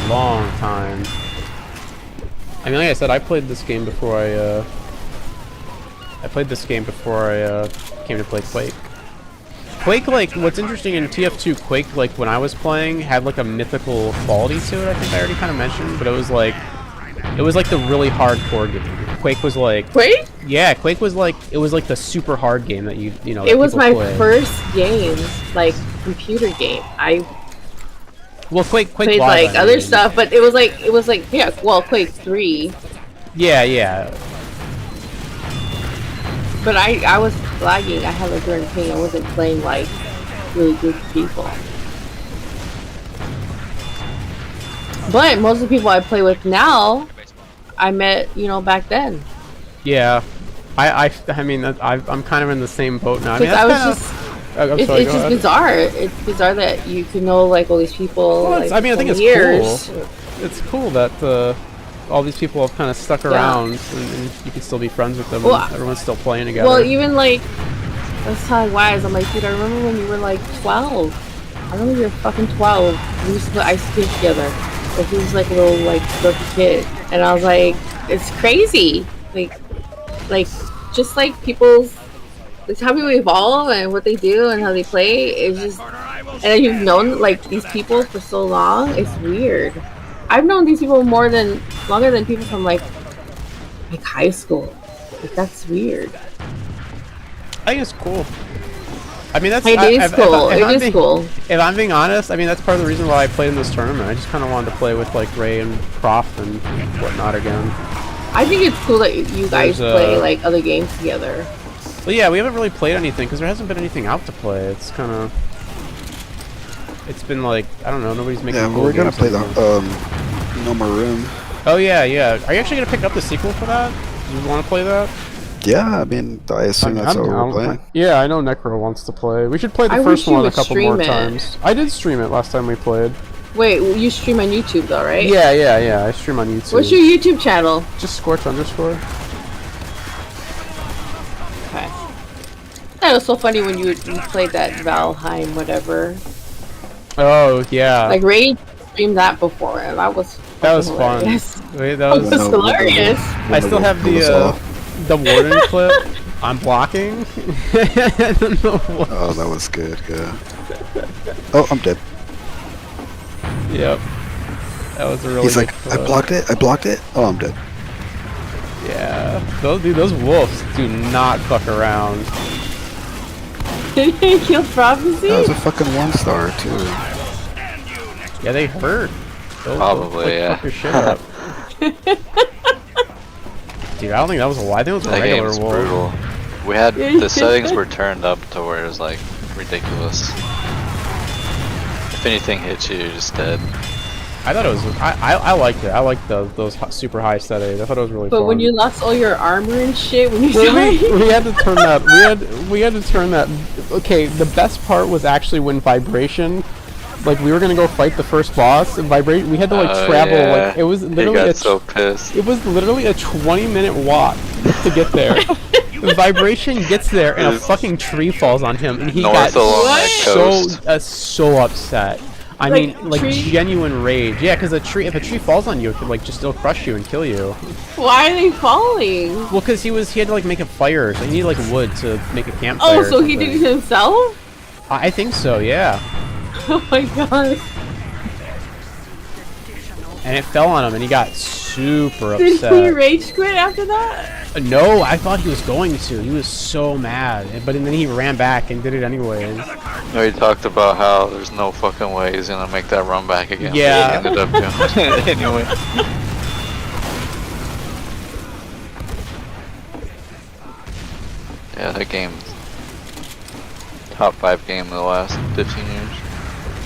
long time. I mean, like I said, I played this game before I came to play Quake. Quake, like, what's interesting in TF2, Quake, like, when I was playing, had, like, a mythical quality to it, I think I already kind of mentioned, but it was, like, the really hardcore game. Quake was, like... Quake? Yeah, Quake was, like, it was, like, the super hard game that you know, it was my play. first game, like, computer game. Well, Quake played, Live, like, other stuff, but it was, like, yeah, well, Quake 3. Yeah. But I was lagging. I had a certain ping. I wasn't playing like really good people. But most of the people I play with now, I met, you know, back then. Yeah, I mean, I'm kind of in the same boat now. I mean, it's just bizarre. It's bizarre that you can know like all these people. Well, like, I mean, I think it's years. cool. It's cool that all these people have kind of stuck around, and you can still be friends with them. Well, and everyone's still playing together. Well, even like, that's how wise. I'm like, dude, I remember when you were like 12. I remember you were fucking 12. We used to play ice skate together. Like he was like a little kid, and I was like, it's crazy. Like just like people's, like how people evolve and what they do and how they play is just, and you've known like these people for so long. It's weird. I've known these people longer than people from like high school. Like that's weird. I think it's cool. I mean, that's it is cool. If I'm being honest, I mean that's part of the reason why I played in this tournament. I just kind of wanted to play with like Ray and Croft and whatnot again. I think it's cool that you guys play like other games together. Well, yeah, we haven't really played anything because there hasn't been anything out to play. It's kind of, it's been like, I don't know, nobody's making. Yeah, we're gonna play the No More Room. Oh yeah. Are you actually gonna pick up the sequel for that? Do you want to play that? Yeah, I mean, I assume that's what we're playing. Yeah, I know Necro wants to play. We should play the first one a couple more times. I did stream it last time we played. Wait, you stream on YouTube though, right? Yeah. I stream on YouTube. What's your YouTube channel? Just Scorch _. Okay. That was so funny when you played that Valheim whatever. Oh yeah. Like Ray streamed that before, and that was fun. Wait, that was hilarious. I still have the Warden clip. I'm blocking. Oh, that was good. Yeah. Oh, I'm dead. Yep. That was a really. He's like, I blocked it. Oh, I'm dead. Yeah. Those wolves do not fuck around. Did he kill Prophecy? That was a fucking 1-star too. Yeah, they hurt. Probably, yeah. Fuck your shit up. Dude, I don't think that was a lie. I think it was a regular wolf. Brutal. We had the settings were turned up to where it was like ridiculous. If anything hits you, you're just dead. I thought it was. I liked it. I liked those super high settings. I thought it was really fun. But when you lost all your armor and shit, when you we had to turn that. We had to turn that. Okay, the best part was actually when vibration. Like we were gonna go fight the first boss, and vibrate. We had to like travel. Yeah. Like it was literally so pissed. It was literally a 20-minute walk to get there. The vibration gets there, and a fucking tree falls on him, and he got so upset. I mean, like genuine rage. Yeah, because if a tree falls on you, it could like just still crush you and kill you. Why are they falling? Well, because he had to like make a fire, so he needed like wood to make a campfire. Oh, so he did it himself? I think so. Yeah. Oh my god. And it fell on him, and he got super upset. Did he rage quit after that? No, I thought he was going to. He was so mad, but then he ran back and did it anyways. No, he talked about how there's no fucking way he's gonna make that run back again. Yeah. But he ended up doing it anyway. Yeah, that game. Top 5 game of the last 15 years.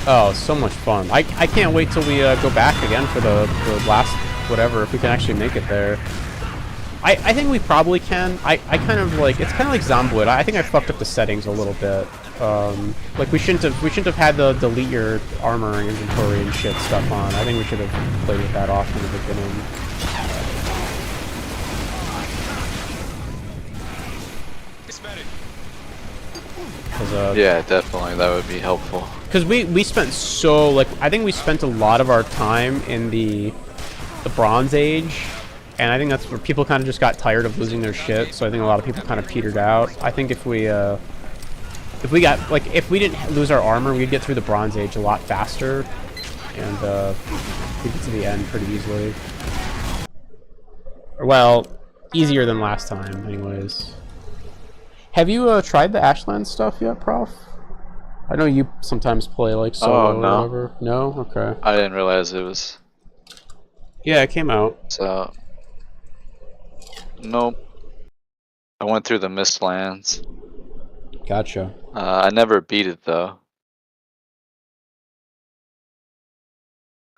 Oh, so much fun. I can't wait till we go back again for the last whatever, if we can actually make it there. I think we probably can. I kind of like, it's kind of like Zomboid. I think I fucked up the settings a little bit. Like we shouldn't have had the delete your armor and inventory and shit stuff on. I think we should have played with that off in the beginning. Yeah, definitely, that would be helpful. Because we spent I think we spent a lot of our time in the Bronze Age, And I think that's where people kind of just got tired of losing their shit, so I think a lot of people kind of petered out. I think if we got, like, if we didn't lose our armor, we'd get through the Bronze Age a lot faster, and we'd get to the end pretty easily. Well, easier than last time, anyways. Have you tried the Ashland stuff yet, Prof? I know you sometimes play like solo or whatever. No? Okay. I didn't realize it was. Yeah, it came out. So. Nope. I went through the Mistlands. Gotcha. I never beat it though.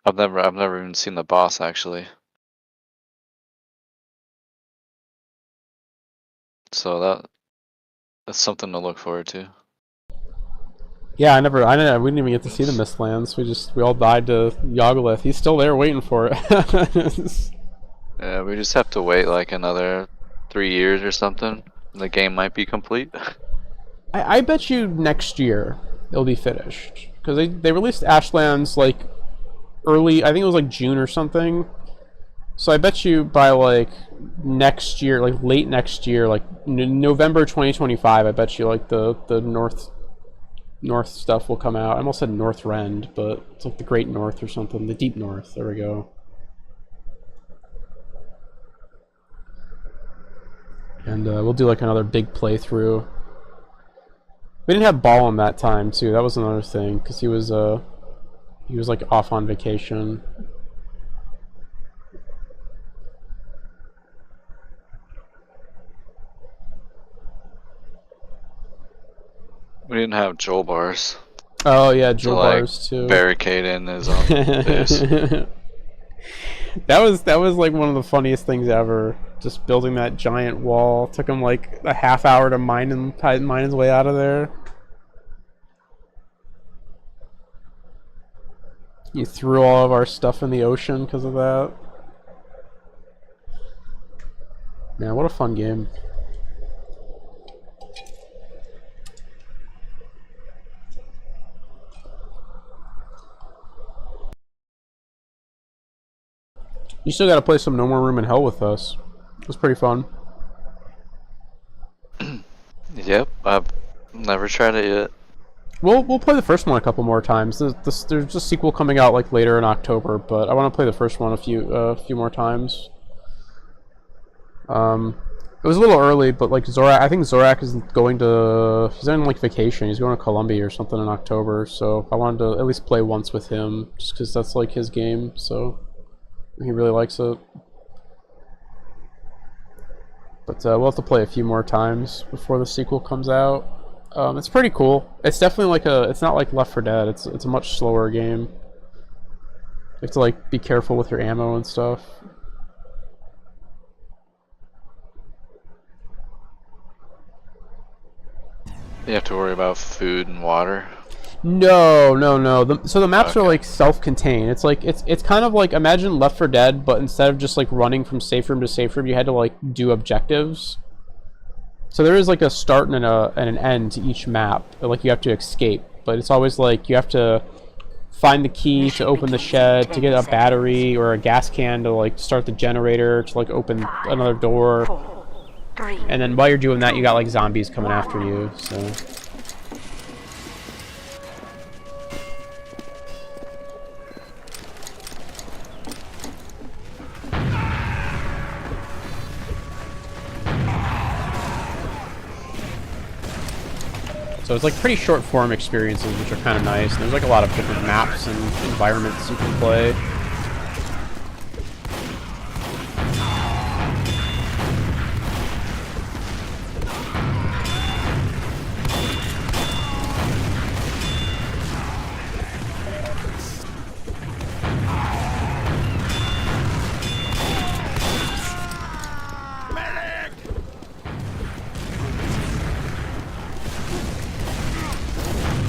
I've never even seen the boss actually. So that's something to look forward to. Yeah, we didn't even get to see the Mistlands. We all died to Yoggoth. He's still there waiting for it. Yeah, we just have to wait like another 3 years or something. The game might be complete. I bet you next year it'll be finished. Because they released Ashlands like early, I think it was like June or something. So I bet you by like next year, like late next year, like November 2025, I bet you like the North stuff will come out. I almost said Northrend, but it's like the Great North or something. The Deep North. There we go. And we'll do like another big playthrough. We didn't have Ballum that time too. That was another thing because he was like off on vacation. We didn't have Joel bars. Oh yeah, Joel bars too. Barricade in his own base. That was like one of the funniest things ever. Just building that giant wall. Took him like a half hour to mine his way out of there. You threw all of our stuff in the ocean because of that. Man, what a fun game. You still gotta play some No More Room in Hell with us. It was pretty fun. Yep, I've never tried it yet. We'll play the first one a couple more times. There's a sequel coming out like later in October, but I want to play the first one a few more times. It was a little early, but like I think Zorak is going to, he's on like vacation. He's going to Colombia or something in October, so I wanted to at least play once with him, just because that's like his game. So he really likes it. But we'll have to play a few more times before the sequel comes out. It's pretty cool. It's definitely like it's not like Left 4 Dead. It's a much slower game. You have to like be careful with your ammo and stuff. You have to worry about food and water. No. So the maps are like self-contained. It's like it's kind of like, imagine Left 4 Dead, but instead of just like running from safe room to safe room, you had to like do objectives. So there is like a start and an end to each map. Like you have to escape, but it's always like you have to find the key to open the shed, to get a battery or a gas can to like start the generator, to like open another door. And then while you're doing that, you got like zombies coming after you. So. So it's like pretty short form experiences, which are kind of nice. And there's like a lot of different maps and environments you can play.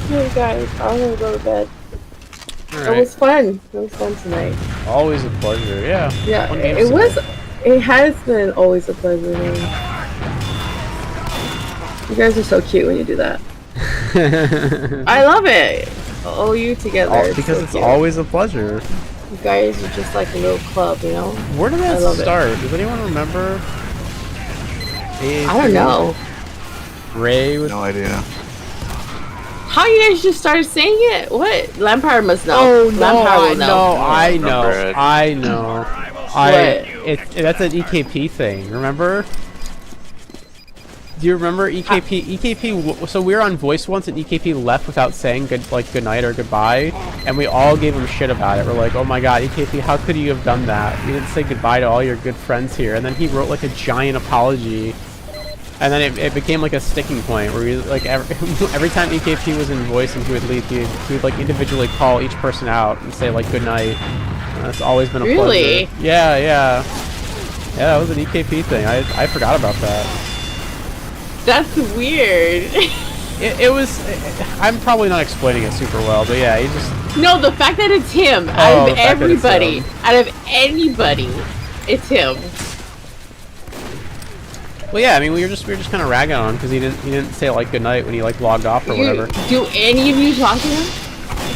Hey guys, I'm gonna go to bed. Right. It was fun. It was fun tonight. Always a pleasure. Yeah. Yeah, it was. It has been always a pleasure. Man. You guys are so cute when you do that. I love it. All you together. Because it's cute. always a pleasure. You guys are just like a little club, you know? Where did that I love it. start? Does anyone remember? I don't know. Ray was... No idea. How you guys just started saying it? What? Lampire must know. Oh no! Lampire will know. I know. remember it. I know. That's an EKP thing. Remember? Do you remember EKP? So we were on voice once, and EKP left without saying good night or goodbye, and we all gave him shit about it. We're like, oh my god, EKP, how could you have done that? You didn't say goodbye to all your good friends here. And then he wrote like a giant apology, and then it became like a sticking point where we like every time EKP was in voice and he would leave, he would like individually call each person out and say like good night. That's always been a Really? pleasure. Yeah, that was an EKP thing. I forgot about that. That's weird. It was. I'm probably not explaining it super well, but yeah, he just. No, the fact that it's him out of everybody, it's him. Well, yeah, I mean, we were just kind of ragging on him because he didn't say like good night when he like logged off or whatever. Do any of you talk to him?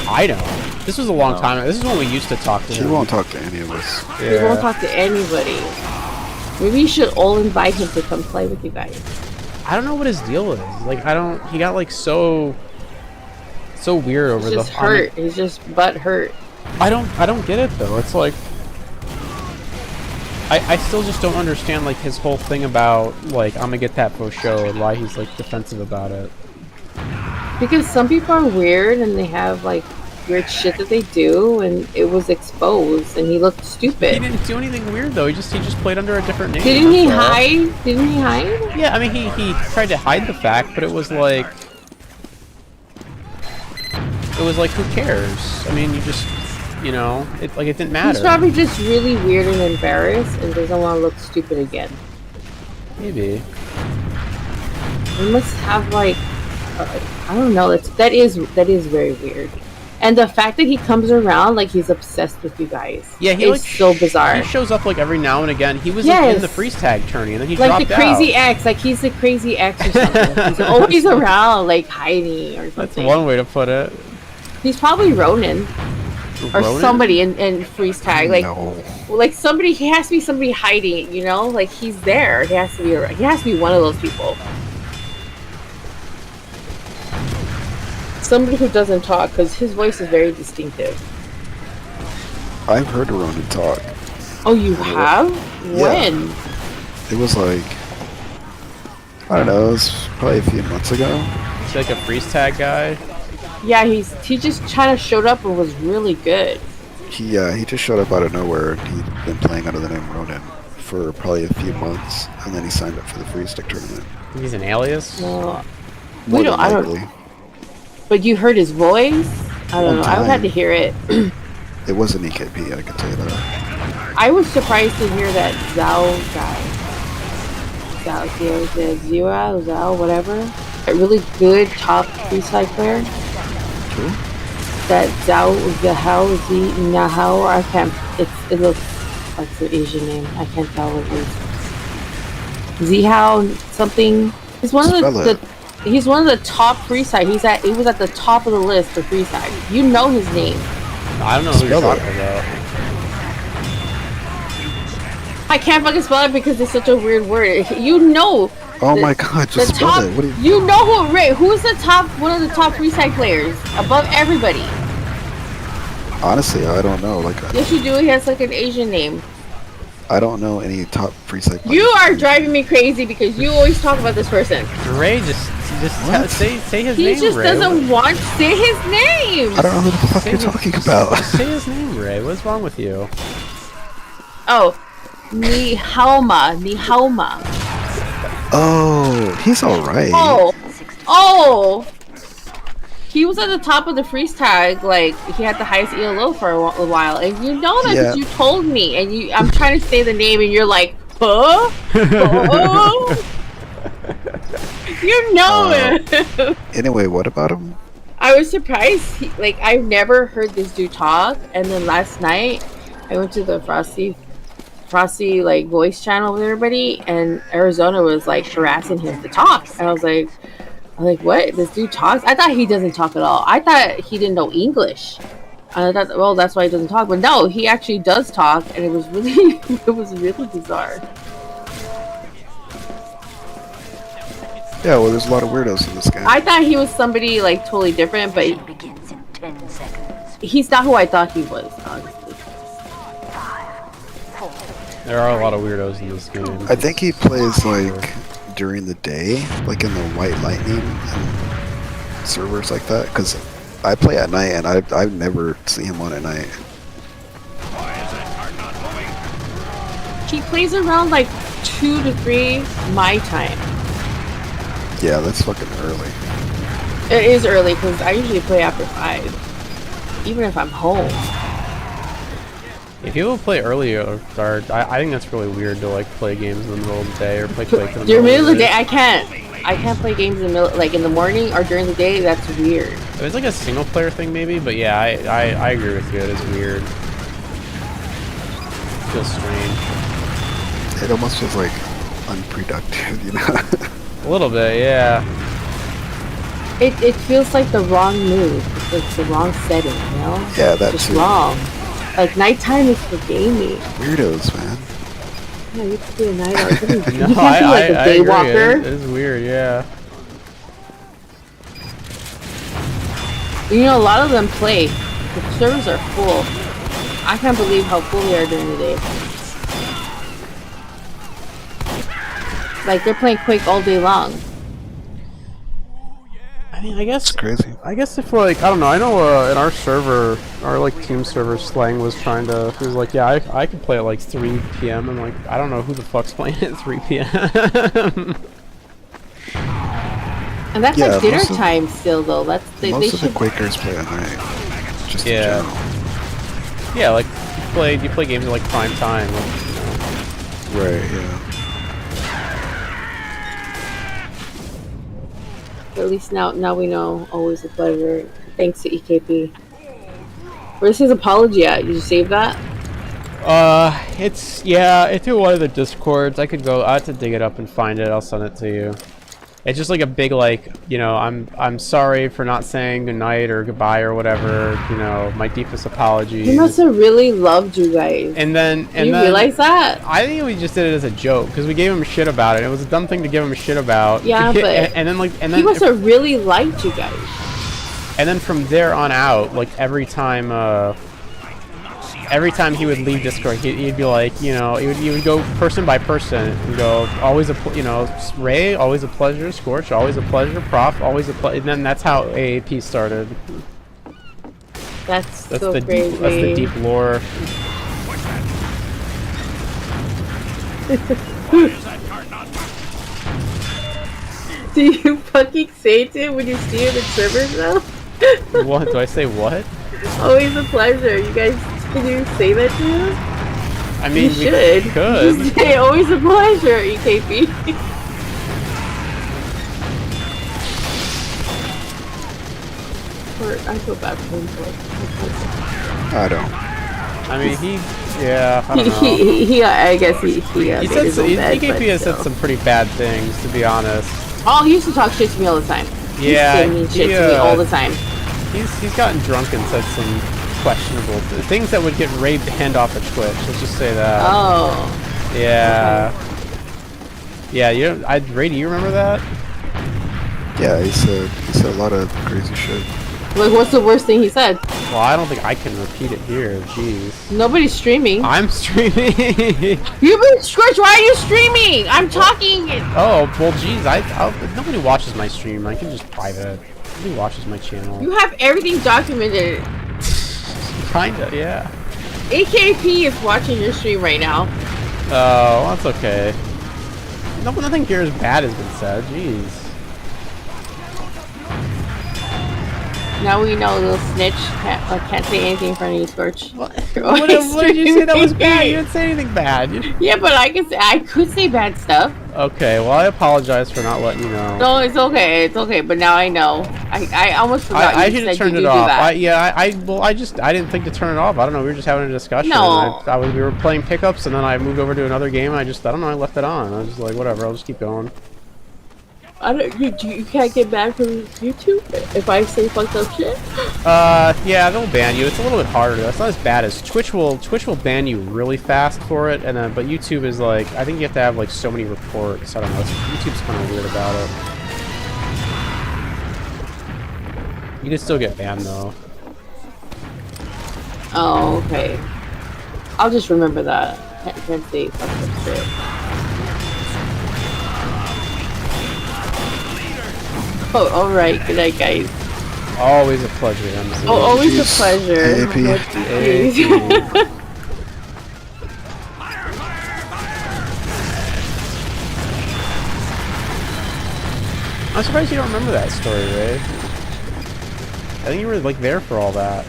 I don't. This was a long time ago. This is when we used to talk to him. He won't talk to any of us. He won't talk to anybody. Maybe you should all invite him to come play with you guys. I don't know what his deal is. Like, he got like so weird over He's just hurt. He's just butt hurt. I don't get it though. It's like I still just don't understand like his whole thing about like I'm gonna get that for show and why he's like defensive about it. Because some people are weird and they have like weird shit that they do, and it was exposed, and he looked stupid. He didn't do anything weird though. He just played under a different name. Didn't he hide? Didn't he hide? Yeah, I mean he tried to hide the fact, but it was like who cares? I mean, you just it didn't matter. He's probably just really weird and embarrassed, and doesn't want to look stupid again. Maybe. He must have like I don't know. That is very weird. And the fact that he comes around like he's obsessed with you guys. Yeah, is so bizarre. He shows up like every now and again. He was like, in the freeze tag tourney, and then he dropped out. Like the crazy X, like he's the crazy X or something. He's always around, like hiding or something. That's one way to put it. He's probably Ronin. Or somebody in freeze tag, like somebody. He has to be somebody hiding, like he's there. He has to be one of those people. Somebody who doesn't talk, because his voice is very distinctive. I've heard Ronan talk. Oh, you have? Yeah. When? It was like, I don't know, it was probably a few months ago. He's like a freeze tag guy. Yeah, he just kind of showed up and was really good. He just showed up out of nowhere. He'd been playing under the name Ronan for probably a few months, and then he signed up for the freeze stick tournament. He's an alias? Well, I don't. But you heard his voice? I don't know. I would have to hear it. It was an EKP, I can tell you that. I was surprised to hear that Zhao guy. Zhao, whatever. A really good top freestyle player. Who? That Zhao, I can't. It looks like an Asian name. I can't tell what it is. Zihao something. He's one of the. He's one of the top freestyle. He was at the top of the list for freestyle. You know his name. I don't know who you're talking about. I can't fucking spell it because it's such a weird word. You know. Oh my god, just spell it. What do you know who's the top, one of the top freestyle players above everybody? Honestly, I don't know. Yes, you do. He has like an Asian name. I don't know any top freestyle players. You are driving me crazy because you always talk about this person. Ray, just say his name, He just Ray. doesn't want to say his name. I don't know who the fuck you're talking about. Say his name, Ray. What's wrong with you? Oh, Nihauma. Oh, he's alright. Oh. He was at the top of the freeze tag, like he had the highest ELO for a while, and you know that because you told me. And I'm trying to say the name, and you're like, huh? Oh? You know it. Anyway, what about him? I was surprised. I've never heard this dude talk, and then last night I went to the Frosty like voice channel with everybody, and Arizona was like harassing him to talk, and I was like, what? This dude talks? I thought he doesn't talk at all. I thought he didn't know English. Well, that's why he doesn't talk. But no, he actually does talk, and it was really, it was really bizarre. Yeah, well, there's a lot of weirdos in this game. I thought he was somebody like totally different, but Begins in 10 seconds. he's not who I thought he was, honestly. 5, 4. There are a lot of weirdos in this game. I think he plays like during the day, like in the White Lightning and servers like that. Because I play at night, and I've never seen him on at night. He plays around like 2 to 3 my time. Yeah, that's fucking early. It is early because I usually play after 5, even if I'm home. If people play early or start, I think that's really weird to like play games in the middle of the day or play Quake in the During middle of the day. I can't play games in the middle, like in the morning or during the day. That's weird. It was like a single player thing maybe, but yeah, I agree with you. It is weird. It feels strange. It almost feels like unproductive, you know? A little bit, yeah. It feels like the wrong mood. It's like the wrong setting, you know? Yeah, that's just wrong. Like nighttime is for gaming. Weirdos, man. Yeah, you could be a night owl. You can't No, be like a I day agree. walker. It is weird, yeah. You know, a lot of them play. The servers are full. I can't believe how full they are during the day. Like they're playing Quake all day long. I mean, I guess It's crazy. I guess if like I don't know, I know in our server, our like team server, Slang was trying to. He was like, yeah, I could play at like 3 p.m. I'm like, I don't know who the fuck's playing at 3 p.m. And that's Yeah, like dinner most of- time still though. That's they Most of should. the Quakers play at night. Just in Yeah. general. Yeah, like you play games at like prime time. Like, you know. Right, yeah. At least now we know. Always a pleasure. Thanks to EKP. Where's his apology at? Did you save that? It's in one of the discords. I have to dig it up and find it. I'll send it to you. It's just like a big like, you know, I'm sorry for not saying goodnight or goodbye or whatever, you know, my deepest apologies. He must have really loved you guys. And then you realize that? I think we just did it as a joke because we gave him shit about it. It was a dumb thing to give him shit about. Yeah, but and then he must have really liked you guys. And then from there on out, like every time he would leave Discord, he'd be like, you know, he would go person by person and go, always Ray, always a pleasure, Scorch, always a pleasure, Prof, always a pleasure, and then that's how AAP started. That's so the crazy. deep, that's the deep lore. Do you fucking say it to him when you see him in servers now? What? Do I say what? Always a pleasure. You guys, can you say that to him? I mean, you should. We could. Just say always a pleasure, EKP. I feel bad for him. I don't. I mean, I don't know. I guess he He said EKP has said some pretty bad things, to be honest. Oh, he used to talk shit to me all the time. Yeah, he used to say mean shit to me all the time. He's gotten drunk and said some questionable things that would get Ray banned off of Twitch. Let's just say that. Oh. Yeah. Okay. Yeah. Ray, do you remember that? Yeah, he said a lot of crazy shit. Like, what's the worst thing he said? Well, I don't think I can repeat it here. Jeez. Nobody's streaming. I'm streaming. You've been Scorch. Why are you streaming? I'm talking. Oh well, jeez. Nobody watches my stream. I can just private it. Nobody watches my channel. You have everything documented. Kinda, yeah. AKP is watching your stream right now. Oh, that's okay. Nothing here is bad has been said. Jeez. Now we know little snitch can't say anything in front of you, Scorch. What did you say that was bad? You didn't say anything bad. Yeah, but I could say bad stuff. Okay, well I apologize for not letting you know. No, it's okay. It's okay. But now I know. I almost forgot. I should have turned it off. I didn't think to turn it off. I don't know. We were just having a discussion. No. We were playing pickups, and then I moved over to another game. I don't know. I left it on. I was just like, whatever. I'll just keep going. I don't. You can't get banned from YouTube if I say fucked up shit. Yeah, they'll ban you. It's a little bit harder. That's not as bad as Twitch will ban you really fast for it, and then but YouTube is like, I think you have to have like so many reports. I don't know. YouTube's kind of weird about it. You can still get banned though. Oh, okay. I'll just remember that. Can't say fucked up shit. Oh, alright. Good night, guys. Always a pleasure, MC. Oh, always a pleasure. AAP. I'm surprised you don't remember that story, Ray. I think you were like there for all that.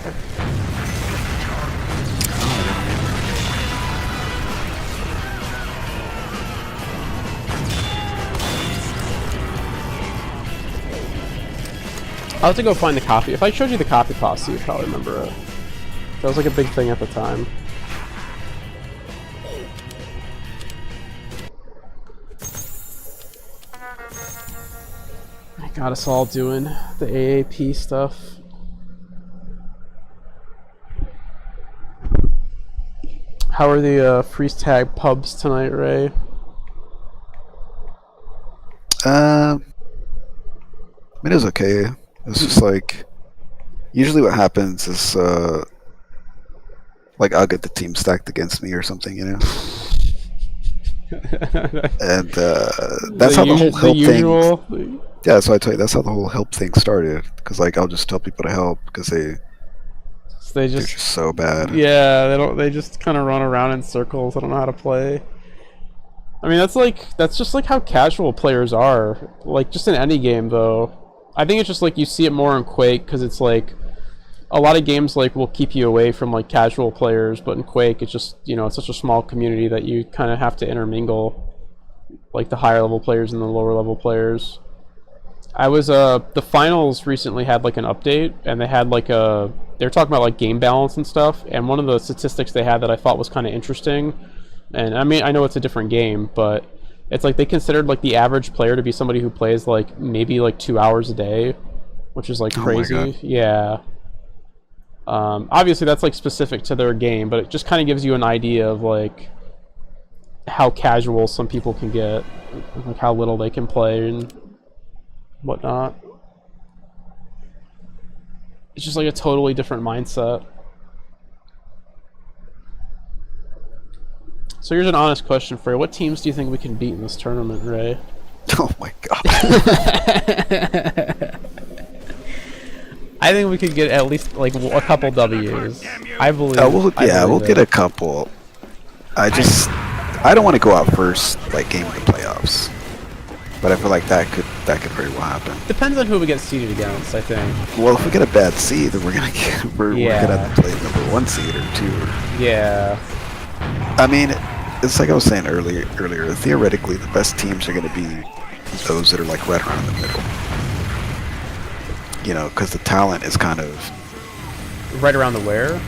I'll have to go find the copy. If I showed you the copy posse, you'd probably remember it. That was like a big thing at the time. I got us all doing the AAP stuff. How are the freeze tag pubs tonight, Ray? I mean, it was okay. It's just like, usually what happens is, like, I'll get the team stacked against me or something, you know? And that's how the whole help thing. Yeah, so I tell you, that's how the whole help thing started. Because, like, I'll just tell people to help because they're just so bad. Yeah, they just kind of run around in circles. I don't know how to play. I mean, that's just like how casual players are. Like, just in any game, though. I think it's just like you see it more in Quake because it's like a lot of games like will keep you away from like casual players, but in Quake it's just, you know, it's such a small community that you kind of have to intermingle like the higher level players and the lower level players. I was the finals recently had like an update, and they had like they were talking about like game balance and stuff, and one of the statistics they had that I thought was kind of interesting, and I mean, I know it's a different game, but it's like they considered like the average player to be somebody who plays like maybe like 2 hours a day, which is like crazy. Oh my God. Yeah. Obviously that's like specific to their game, but it just kind of gives you an idea of like how casual some people can get, like how little they can play and whatnot. It's just like a totally different mindset. So here's an honest question for you. What teams do you think we can beat in this tournament, Ray? Oh my God. I think we could get at least like a couple W's. I believe. We'll get a couple. I don't want to go out first, like game of the playoffs. But I feel like that could very well happen. Depends on who we get seeded against, I think. Well, if we get a bad seed, then we're gonna have to play number 1 seed or 2. Yeah. I mean, it's like I was saying earlier. Theoretically, the best teams are going to be those that are like right around in the middle. You know, because the talent is kind of right around the where?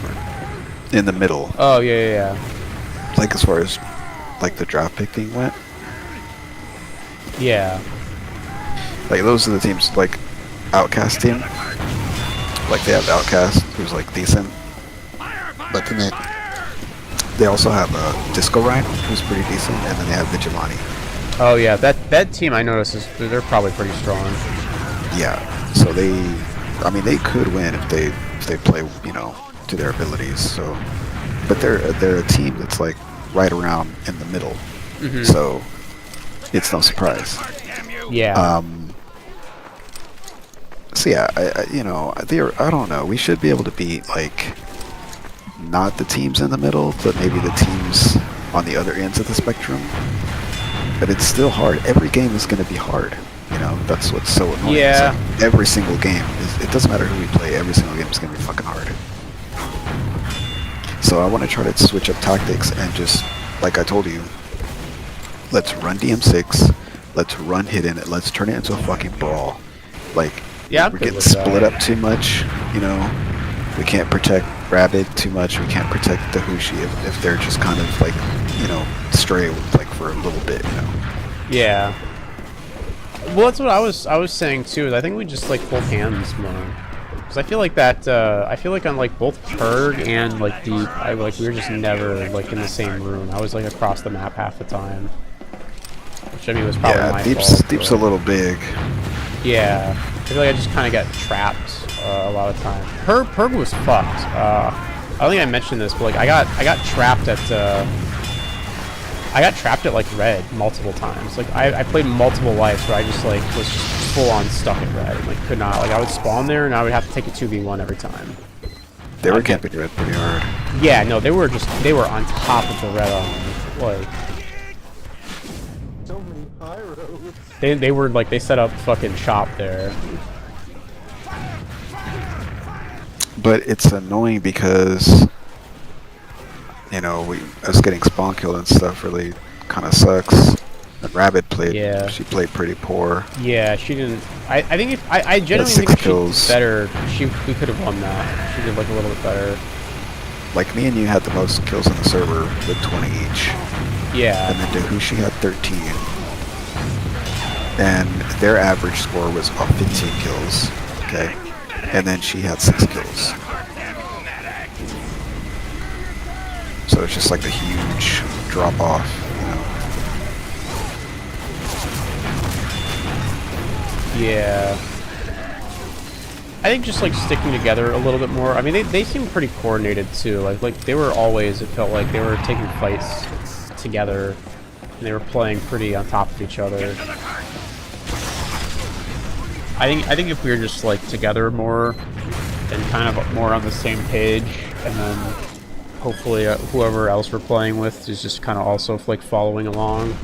In the middle. Oh yeah. Like as far as like the draft picking went. Yeah. Like those are the teams, like Outcast team. Like they have Outcast, who's like decent, but then they also have Disco Ryan, who's pretty decent, and then they have Vigilante. Oh yeah, that team I noticed they're probably pretty strong. Yeah, so they could win if they play, you know, to their abilities. So, but they're a team that's like right around in the middle. Mm-hmm. So it's no surprise. Yeah. So yeah, I don't know. We should be able to beat like not the teams in the middle, but maybe the teams on the other ends of the spectrum. But it's still hard. Every game is going to be hard. You know, that's what's so annoying. Yeah. Like every single game it doesn't matter who we play. Every single game is going to be fucking hard. So I want to try to switch up tactics and just, like I told you, let's run DM6. Let's run hidden. Let's turn it into a fucking brawl. Like, yeah, we're getting split up too much. You know, we can't protect Rabbit too much. We can't protect the Hushi if they're just kind of like, you know, stray like for a little bit. You know. Yeah. Well, that's what I was saying too. Is I think we just like hold hands more. Because I feel like that, I feel like on like both Purg and like Deep, we were just never like in the same room. I was like across the map half the time. Which I mean was probably my fault. Deep's a little big. Yeah. I feel like I just kind of got trapped a lot of time. Purg was fucked. I don't think I mentioned this, but like I got trapped at like red multiple times. Like I played multiple lives where I just like was just full on stuck at red and like could not, like I would spawn there and I would have to take a 2v1 every time. They were camping red pretty hard. Yeah, no, they were on top of the red army. Like So many pyros. they were like, they set up fucking shop there. But it's annoying because, you know, us getting spawn killed and stuff really kind of sucks. And Rabbit played, she played pretty poor. Yeah, she didn't. I think if I genuinely think if she did better, we could have won that. She did like a little bit better. Like me and you had the most kills on the server with 20 each. Yeah. And then Dahushi had 13. And their average score was about 15 kills. Okay. And then she had 6 kills. So it's just like a huge drop off, you know. Yeah. I think just like sticking together a little bit more. I mean, they seemed pretty coordinated too. Like they were always, it felt like they were taking fights together and they were playing pretty on top of each other. I think if we were just like together more and kind of more on the same page, and then hopefully whoever else we're playing with is just kind of also like following along.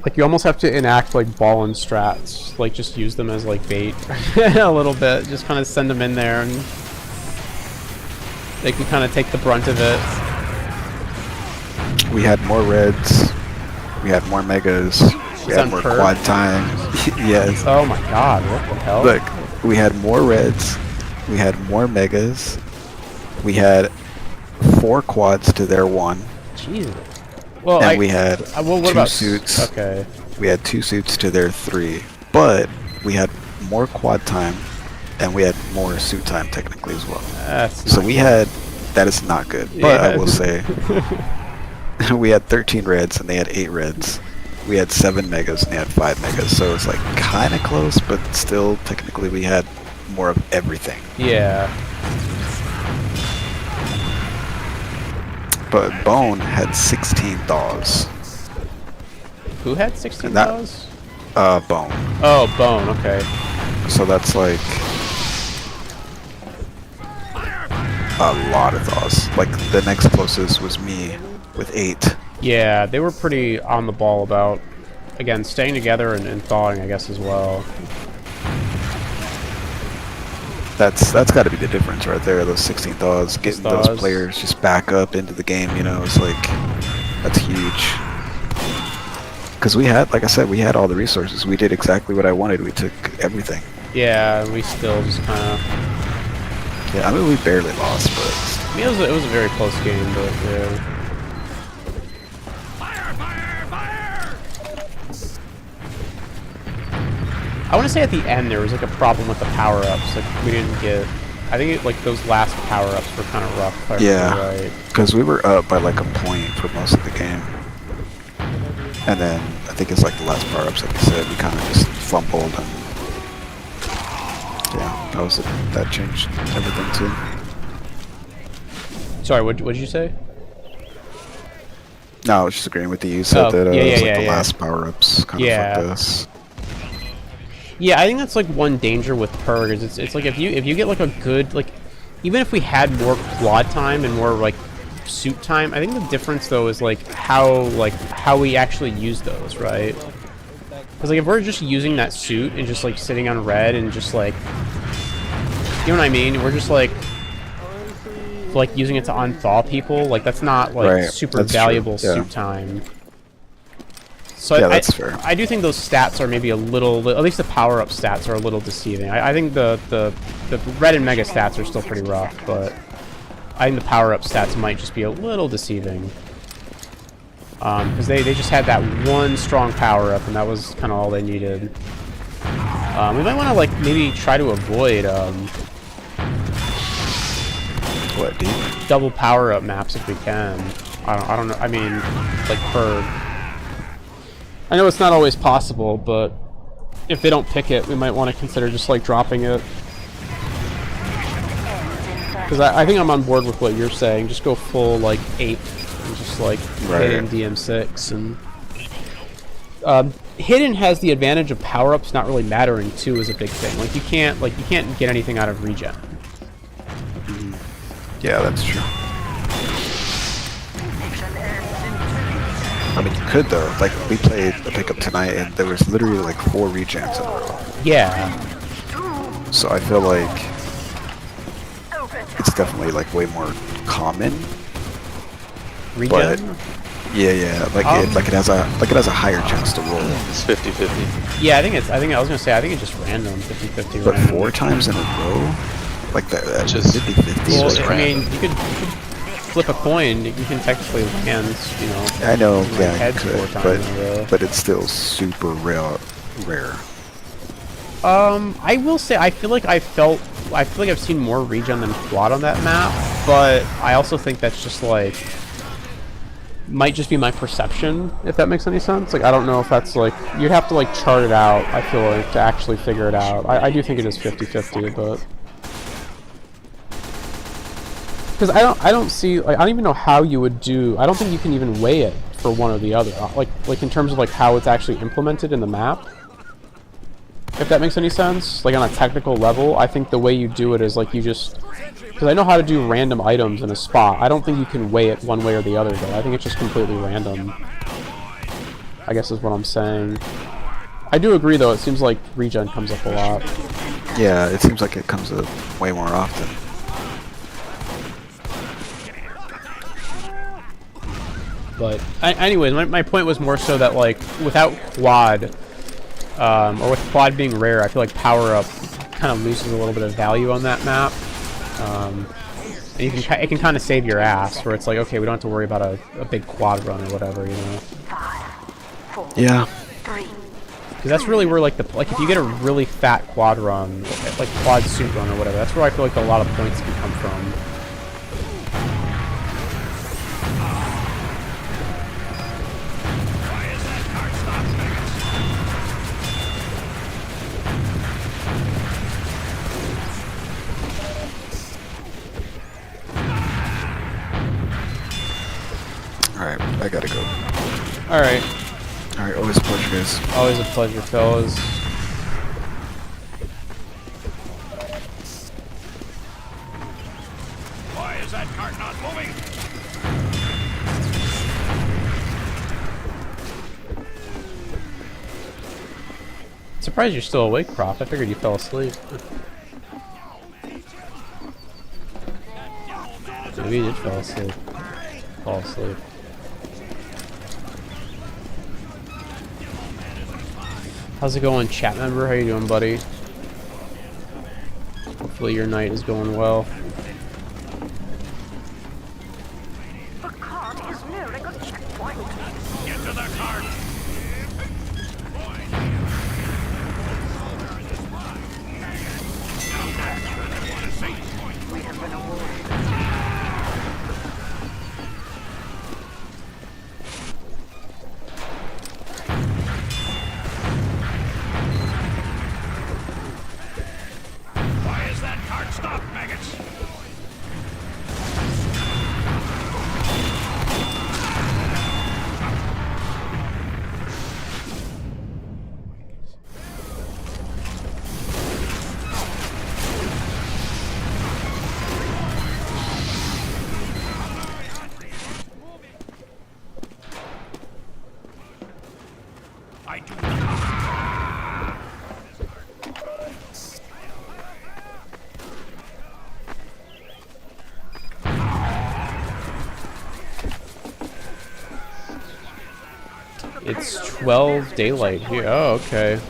Like you almost have to enact like ball and strats, like just use them as like bait a little bit, just kind of send them in there and they can kind of take the brunt of it. We had more reds, we had more megas, we had more quad time. Yes. Oh my god, what the hell? Look, we had more reds, we had more megas, we had 4 quads to their 1. Jesus. Well, and we had what 2 about suits. Okay. We had 2 suits to their 3, but we had more quad time, and we had more suit time technically as well. So we had, that is not good. But I will say, we had 13 reds and they had 8 reds. We had 7 megas and they had 5 megas. So it's like kind of close, but still technically we had more of everything. Yeah. But Bone had 16 thaws. Who had 16 thaws? Bone. Oh, Bone, okay. So that's like a lot of thaws. Like the next closest was me with 8. Yeah, they were pretty on the ball about, again, staying together and thawing, I guess, as well. That's got to be the difference right there. Those 16 thaws, getting those players just back up into the game. You know, it's like that's huge. Because we had, like I said, we had all the resources. We did exactly what I wanted. We took everything. Yeah, we still just kind of. Yeah, I mean we barely lost, but. I mean, it was a very close game, but yeah. I want to say at the end there was like a problem with the power-ups. Like we didn't get. I think like those last power-ups were kind of rough. If I remember right. Because we were up by like a point for most of the game, and then I think it's like the last power-ups, like you said, we kind of just fumbled, and yeah, that changed everything too. Sorry, what did you say? No, I was just agreeing with you. You said that it was like the last power-ups kind of fucked us. Yeah, I think that's like one danger with Purg is it's like if you get like a good like, even if we had more quad time and more like suit time, I think the difference though is like how we actually use those, right? Because like if we're just using that suit and just like sitting on red and just like, you know what I mean? We're just like using it to unthaw people, like that's not like super valuable suit time. So yeah, that's fair. I do think those stats are maybe a little, at least the power-up stats are a little deceiving. I think the red and mega stats are still pretty rough, but I think the power-up stats might just be a little deceiving. Because they just had that one strong power up, and that was kind of all they needed. We might want to like maybe try to avoid What, deep? double power up maps if we can. I don't know. I mean, like per. I know it's not always possible, but if they don't pick it, we might want to consider just like dropping it. Because I think I'm on board with what you're saying. Just go full like 8 and just like hidden DM6 and hidden has the advantage of power-ups not really mattering too is a big thing. Like you can't get anything out of regen. Yeah, that's true. I mean, you could though. Like we played a pickup tonight, and there was literally like 4 regens in a row. Yeah. So I feel like it's definitely like way more common. Regen? But yeah, like it has a higher chance to roll. It's 50-50. Yeah, I was gonna say I think it's just random 50-50. But random. 4 times in a row, like that, Just 50-50. Well, is I mean, random. you could flip a coin. You can technically land, you know. I know, like yeah, you heads 4 could, times in a row. but it's still super rare. I will say I feel like I've seen more regen than quad on that map, but I also think that's just like might just be my perception, if that makes any sense. Like I don't know if that's like you'd have to like chart it out, I feel like, to actually figure it out. I do think it is 50-50, but because I don't see, like, I don't even know how you would do. I don't think you can even weigh it for one or the other. Like in terms of like how it's actually implemented in the map. If that makes any sense, like on a technical level, I think the way you do it is like you just, because I know how to do random items in a spot. I don't think you can weigh it one way or the other though. I think it's just completely random, I guess is what I'm saying. I do agree though, it seems like regen comes up a lot. Yeah, it seems like it comes up way more often. But anyways, my point was more so that like without quad, or with quad being rare, I feel like power up kind of loses a little bit of value on that map. And it can kind of save your ass, where it's like, okay, we don't have to worry about a big quad run or whatever, you know. 5, 4, Yeah. 3. Because that's really where like if you get a really fat quad run, like quad suit run or whatever, that's where I feel like a lot of points can come from. Alright, I gotta go. Alright. Alright, always a pleasure, guys. Always a pleasure, fellas. Why is that cart not moving? Surprised you're still awake, Prof. I figured you fell asleep. Maybe you did fall asleep. How's it going, chat member? How you doing, buddy? Hopefully your night is going well. The cart is nearing a checkpoint. Get to the cart! We have been awarded. Why is that cart stopped, maggots? I do not. It's 12 daylight here. Oh, okay.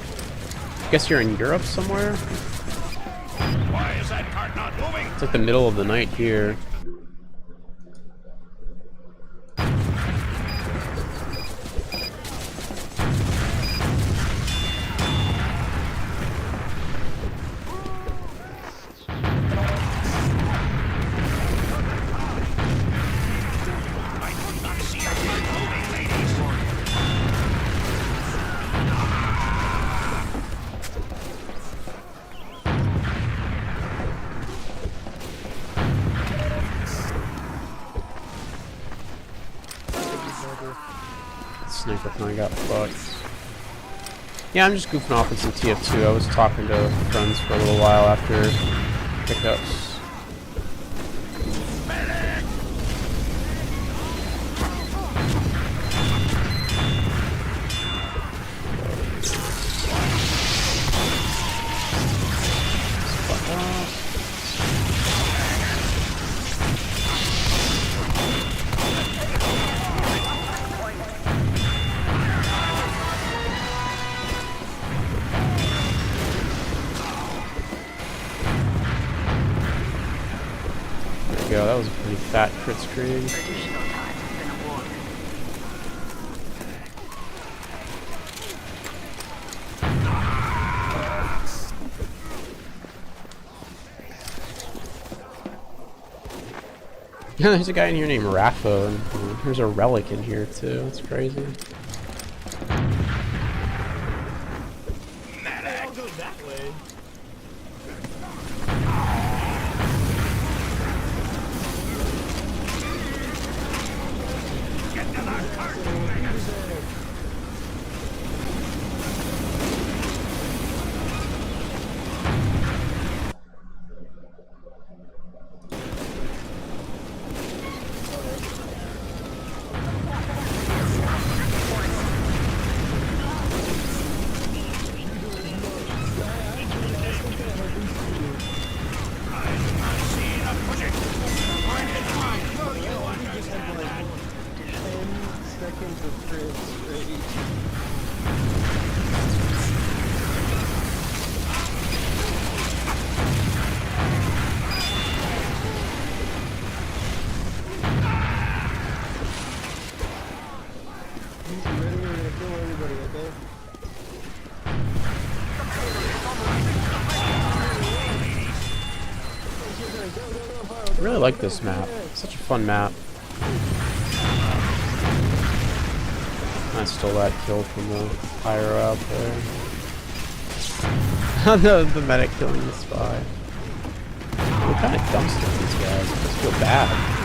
Guess you're in Europe somewhere? Why is that cart not moving? It's like the middle of the night here. sniper kind of got fucked. Yeah, I'm just goofing off in some TF2. I was talking to friends for a little while after pickups. Go. That was a pretty fat crit screen. Additional time has been awarded. Yeah, there's a guy in here named Rafa, and there's a relic in here too. That's crazy. I really like this map. It's such a fun map. I stole that kill from the pyro out there. the medic killing the spy. What kind of dumpster these guys? I just feel bad.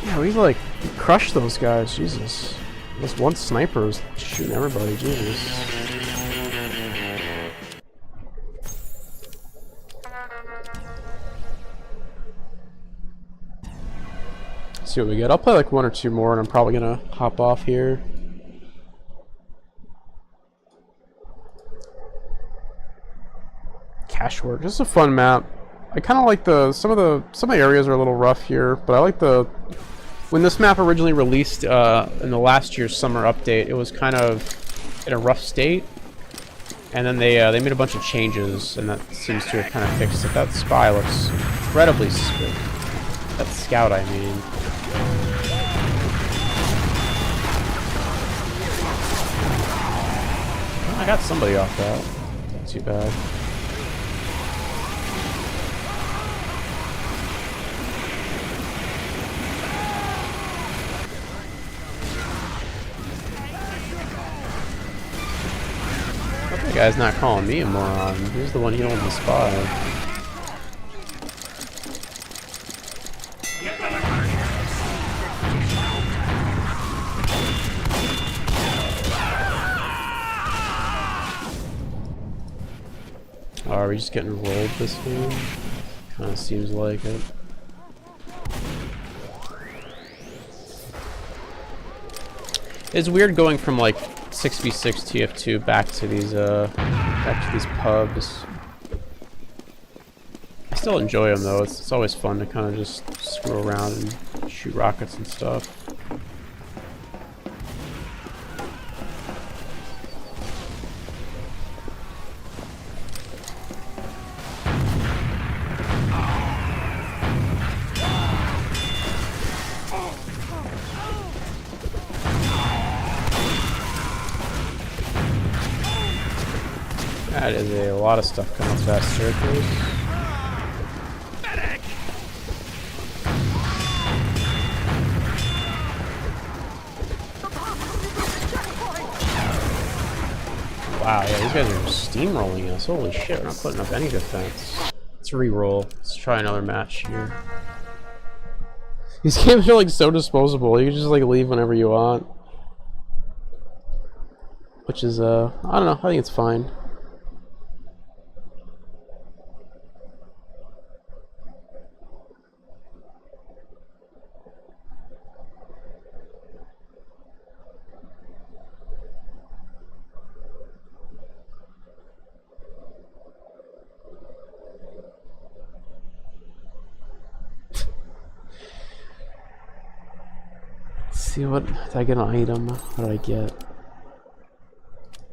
Yeah, we like crushed those guys, Jesus. This one sniper was shooting everybody, Jesus. Let's see what we get. I'll play like one or two more and I'm probably gonna hop off here. Cash work, just a fun map. I kind of like some of the areas are a little rough here, but I like when this map originally released in the last year's summer update, it was kind of in a rough state, and then they made a bunch of changes, and that seems to have kind of fixed it. That spy looks incredibly good. That scout, I mean. I got somebody off that. Not too bad. That guy's not calling me a moron. He's the one healing the spy. Oh, are we just getting rolled this game? Kinda seems like it. It's weird going from like 6v6 TF2 back to these pubs. I still enjoy them though. It's always fun to kind of just screw around and shoot rockets and stuff. That is a lot of stuff coming fast circles. Wow, yeah, these guys are steamrolling us. Holy shit, we're not putting up any defense. Let's re-roll. Let's try another match here. These games are like so disposable. You can just like leave whenever you want. Which is, I don't know, I think it's fine. See what did I get an item? What did I get?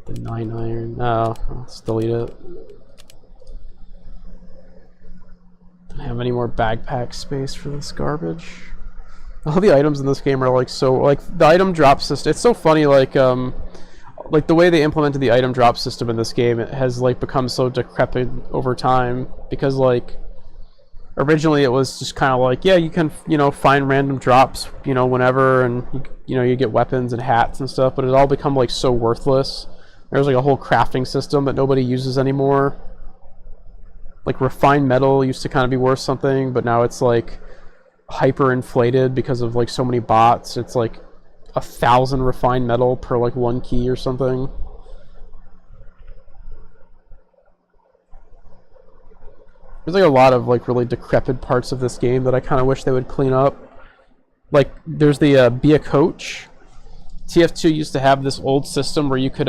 The 9 iron. No, let's delete it. Don't have any more backpack space for this garbage. All the items in this game are like so like the item drop system. It's so funny like the way they implemented the item drop system in this game. It has like become so decrepit over time because like. Originally, it was just kind of like, yeah, you can, you know, find random drops, you know, whenever, and, you know, you get weapons and hats and stuff, but it all become, like, so worthless. There's, like, a whole crafting system that nobody uses anymore. Like, refined metal used to kind of be worth something, but now it's, like, hyper-inflated because of, like, so many bots. It's, like, 1,000 refined metal per, like, 1 key or something. There's like a lot of like really decrepit parts of this game that I kind of wish they would clean up. Like there's the be a coach. TF2 used to have this old system where you could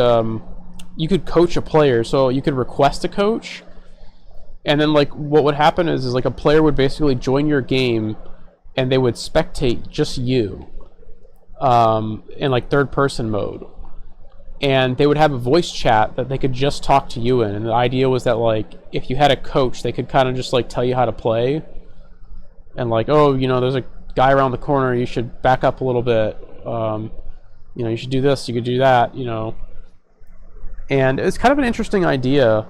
coach a player, so you could request a coach, and then like what would happen is like a player would basically join your game, and they would spectate just you, in like third person mode. And they would have a voice chat that they could just talk to you in. And the idea was that, like, if you had a coach, they could kind of just, like, tell you how to play. And, like, oh, you know, there's a guy around the corner, you should back up a little bit. You know, you should do this, you could do that, you know. And it's kind of an interesting idea.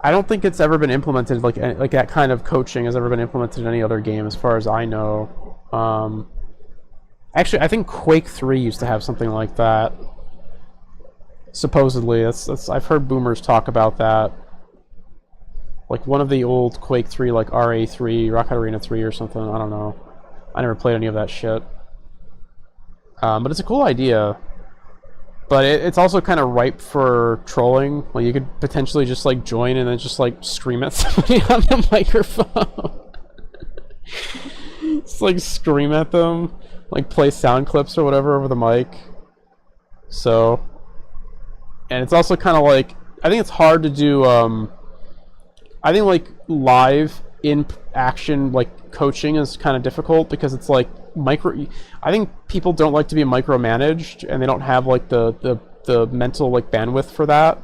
I don't think it's ever been implemented, like that kind of coaching has ever been implemented in any other game, as far as I know. Actually, I think Quake 3 used to have something like that. Supposedly, that's I've heard boomers talk about that. Like one of the old Quake 3, like RA3, Rocket Arena 3 or something, I don't know. I never played any of that shit. But it's a cool idea. But it's also kind of ripe for trolling. Like you could potentially just like join and then just like scream at somebody on the microphone. Just like scream at them. Like play sound clips or whatever over the mic. So... And it's also kind of like, I think it's hard to do, I think like live in action like coaching is kind of difficult because it's like I think people don't like to be micromanaged and they don't have like the mental like bandwidth for that,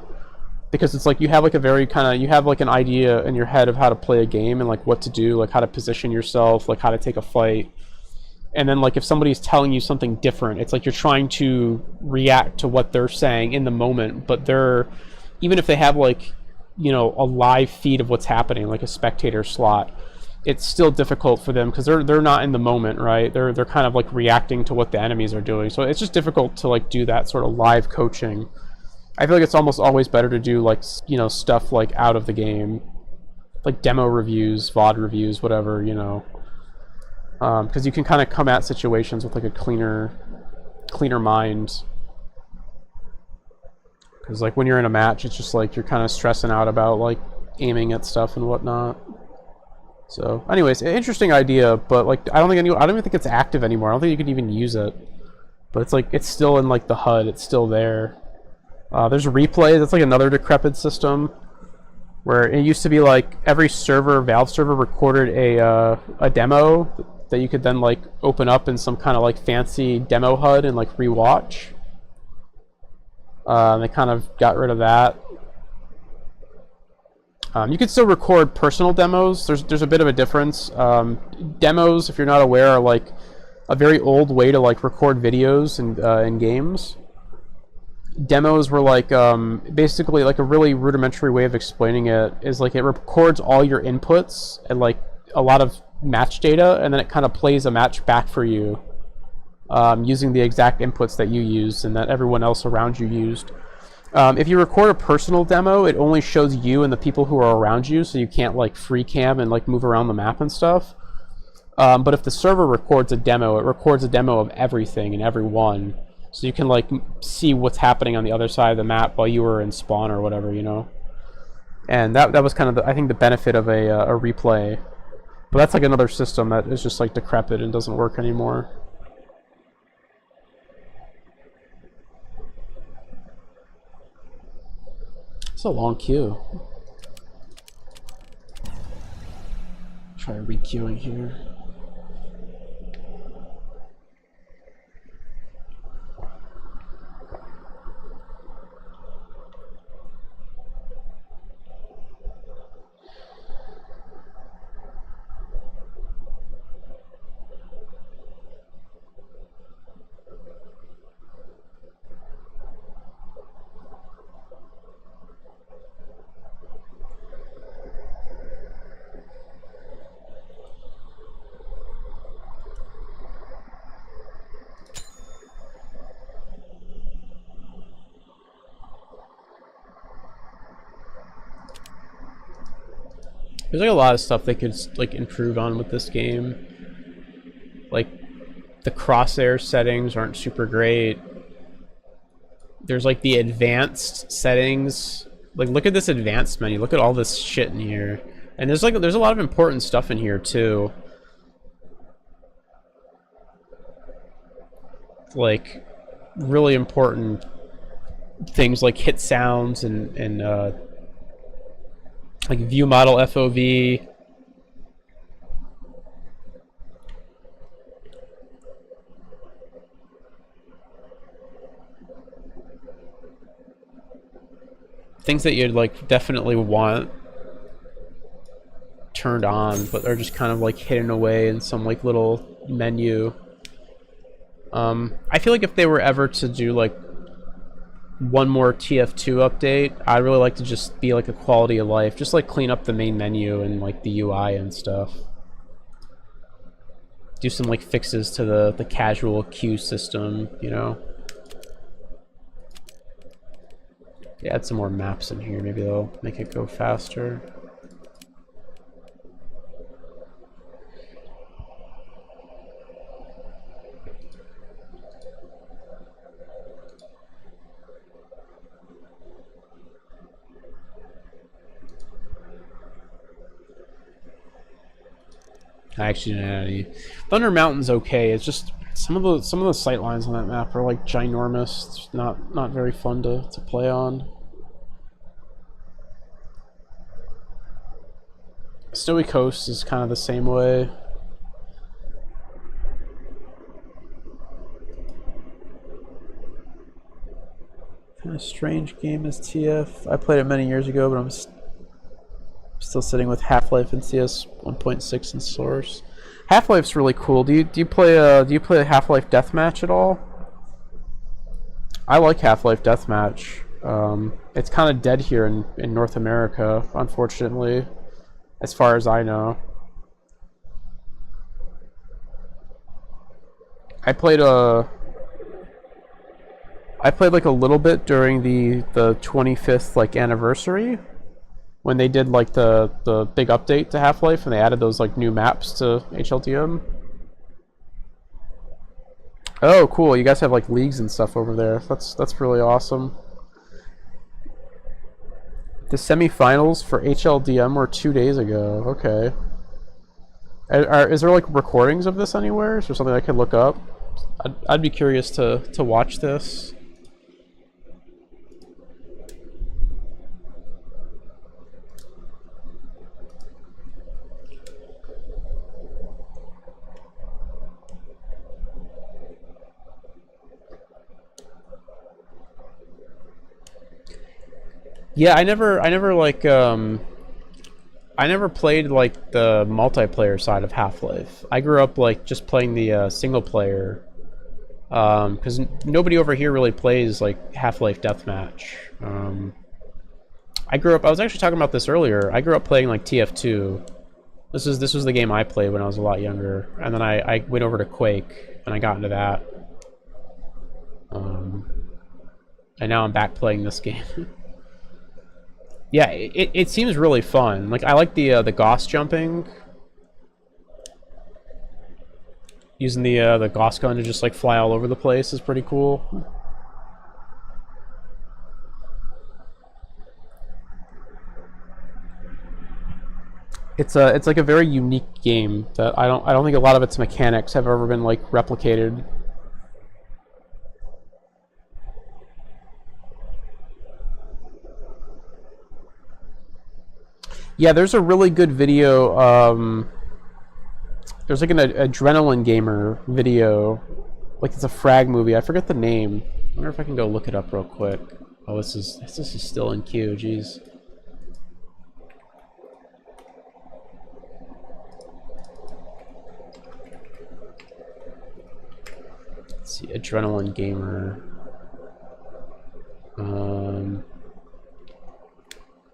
because it's like you have like a very kind of, you have like an idea in your head of how to play a game and like what to do, like how to position yourself, like how to take a fight. And then, like, if somebody's telling you something different, it's like you're trying to react to what they're saying in the moment, but they're, even if they have, like, you know, a live feed of what's happening, like a spectator slot, it's still difficult for them because they're not in the moment, right? They're kind of, like, reacting to what the enemies are doing. So it's just difficult to, like, do that sort of live coaching. I feel like it's almost always better to do, like, you know, stuff, like, out of the game. Like, demo reviews, VOD reviews, whatever, you know. Because you can kind of come at situations with like a cleaner mind. Because like when you're in a match, it's just like you're kind of stressing out about like aiming at stuff and whatnot. So, anyways, interesting idea, but like I don't even think it's active anymore. I don't think you can even use it. But it's like it's still in like the HUD. It's still there. There's replay. That's like another decrepit system. Where it used to be like every server, Valve server, recorded a demo that you could then like open up in some kind of like fancy demo HUD and like rewatch. They kind of got rid of that. You can still record personal demos. There's a bit of a difference. Demos, if you're not aware, are like a very old way to like record videos in games. Demos were like basically like a really rudimentary way of explaining it is like it records all your inputs and like a lot of match data, and then it kind of plays a match back for you using the exact inputs that you used and that everyone else around you used. If you record a personal demo, it only shows you and the people who are around you, so you can't like free cam and like move around the map and stuff. But if the server records a demo, it records a demo of everything and everyone, so you can like see what's happening on the other side of the map while you were in spawn or whatever, you know. And that was kind of I think the benefit of a replay. But that's like another system that is just like decrepit and doesn't work anymore. It's a long queue. Try re-queuing here. There's like a lot of stuff they could like improve on with this game. Like the crosshair settings aren't super great. There's like the advanced settings. Like look at this advanced menu. Look at all this shit in here. And there's a lot of important stuff in here too. Like really important things like hit sounds and like view model FOV. Things that you'd like definitely want turned on, but they're just kind of like hidden away in some like little menu. I feel like if they were ever to do like one more TF2 update, I'd really like to just be like a quality of life, just like clean up the main menu and like the UI and stuff. Do some like fixes to the casual queue system, you know. Yeah, add some more maps in here, maybe they'll make it go faster. I actually didn't add any. Thunder Mountain's okay. It's just some of the sightlines on that map are like ginormous. It's not very fun to play on. Snowy Coast is kind of the same way. Kind of strange game is TF. I played it many years ago, but I'm still sitting with Half-Life and CS 1.6 in source. Half-Life's really cool. Do you play Half-Life Deathmatch at all? I like Half-Life Deathmatch. It's kind of dead here in North America, unfortunately, as far as I know. I played like a little bit during the 25th like anniversary, when they did like the big update to Half-Life and they added those like new maps to HLTM. Oh, cool! You guys have like leagues and stuff over there. That's really awesome. The semifinals for HLDM were 2 days ago. Okay. Is there like recordings of this anywhere? Is there something I could look up? I'd be curious to watch this. Yeah, I never played like the multiplayer side of Half-Life. I grew up like just playing the single player, because nobody over here really plays like Half-Life Deathmatch. I was actually talking about this earlier. I grew up playing like TF2. This was the game I played when I was a lot younger, and then I went over to Quake and I got into that. And now I'm back playing this game. Yeah, it seems really fun. Like, I like the Gauss jumping. Using the Gauss gun to just, like, fly all over the place is pretty cool. It's like a very unique game that I don't think a lot of its mechanics have ever been, like, replicated. Yeah, there's a really good video. There's like an Adrenaline Gamer video, like it's a frag movie. I forget the name. I wonder if I can go look it up real quick. Oh, this is still in queue. Jeez. Let's see, Adrenaline Gamer.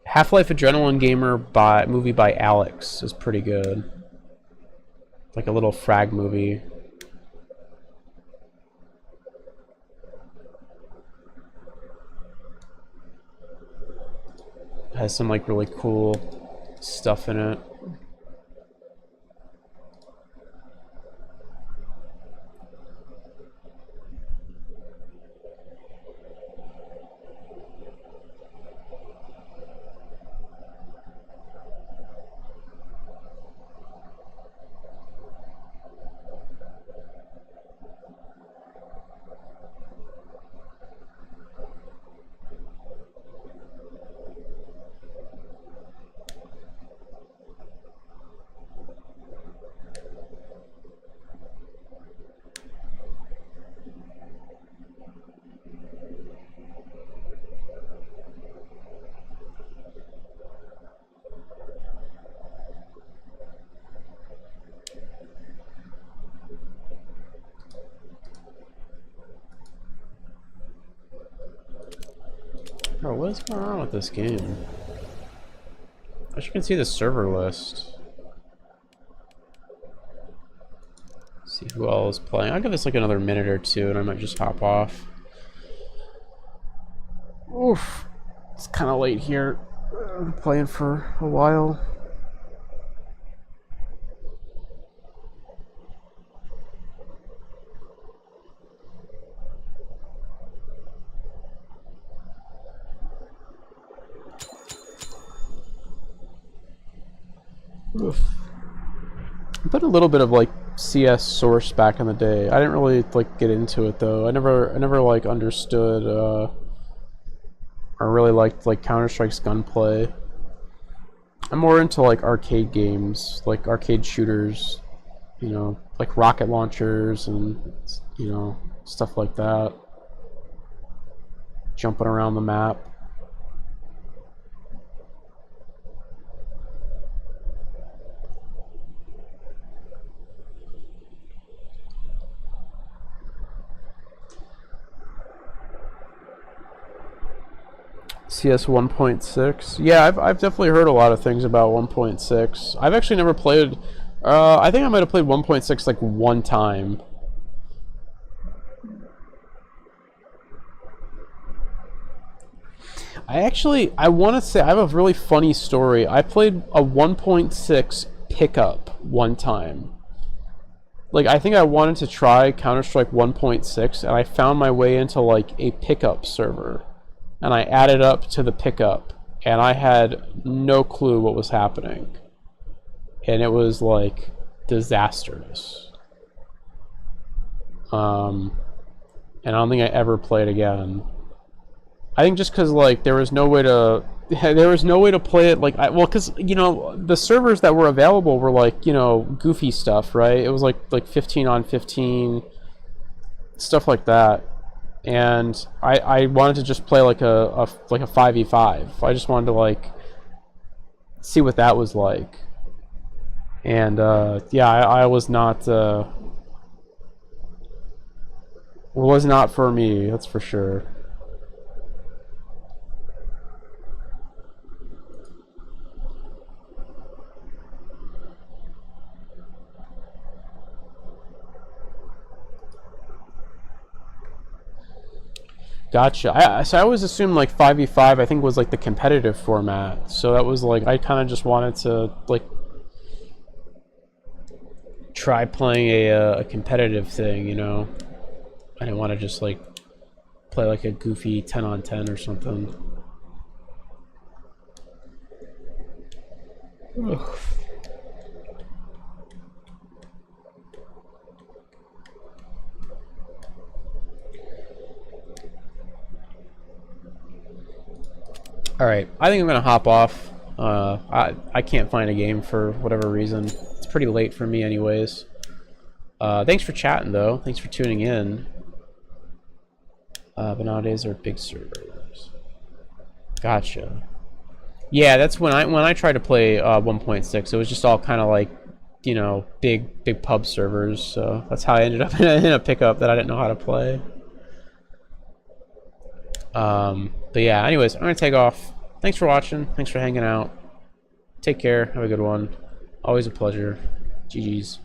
Half-Life Adrenaline Gamer movie by Alex is pretty good. Like a little frag movie. It has some like really cool stuff in it. Bro, what is going on with this game? I wish you can see the server list. See who all is playing. I'll give this like another minute or two and I might just hop off. Oof. It's kind of late here. I'm playing for a while. Oof. I put a little bit of like CS Source back in the day. I didn't really like get into it though. I never like understood or really liked like Counter-Strike's gunplay. I'm more into like arcade games, like arcade shooters, you know, like rocket launchers and you know, stuff like that. Jumping around the map. CS 1.6. Yeah, I've definitely heard a lot of things about 1.6. I've actually never played. I think I might have played 1.6 like one time. I want to say I have a really funny story. I played a 1.6 pickup one time. Like, I think I wanted to try Counter-Strike 1.6, and I found my way into like a pickup server. And I added up to the pickup, and I had no clue what was happening. And it was, like, disastrous. And I don't think I ever played again. I think just because, like, there was no way to play it, like, well, because, you know, the servers that were available were, like, you know, goofy stuff, right? It was, like 15 on 15, stuff like that. And I wanted to just play like a 5v5. I just wanted to like see what that was like. And yeah, I was not for me, that's for sure. Gotcha. So I always assumed like 5v5 I think was like the competitive format. So that was like I kind of just wanted to like try playing a competitive thing, you know. I didn't want to just like play like a goofy 10 on 10 or something. Ugh. Alright, I think I'm gonna hop off. I can't find a game for whatever reason. It's pretty late for me anyways. Thanks for chatting though. Thanks for tuning in. But nowadays they're big servers. Gotcha. Yeah, that's when I tried to play 1.6. It was just all kind of like, you know, big pub servers. So that's how I ended up in a pickup that I didn't know how to play. But yeah, anyways, I'm gonna take off. Thanks for watching. Thanks for hanging out. Take care. Have a good one. Always a pleasure. GG's.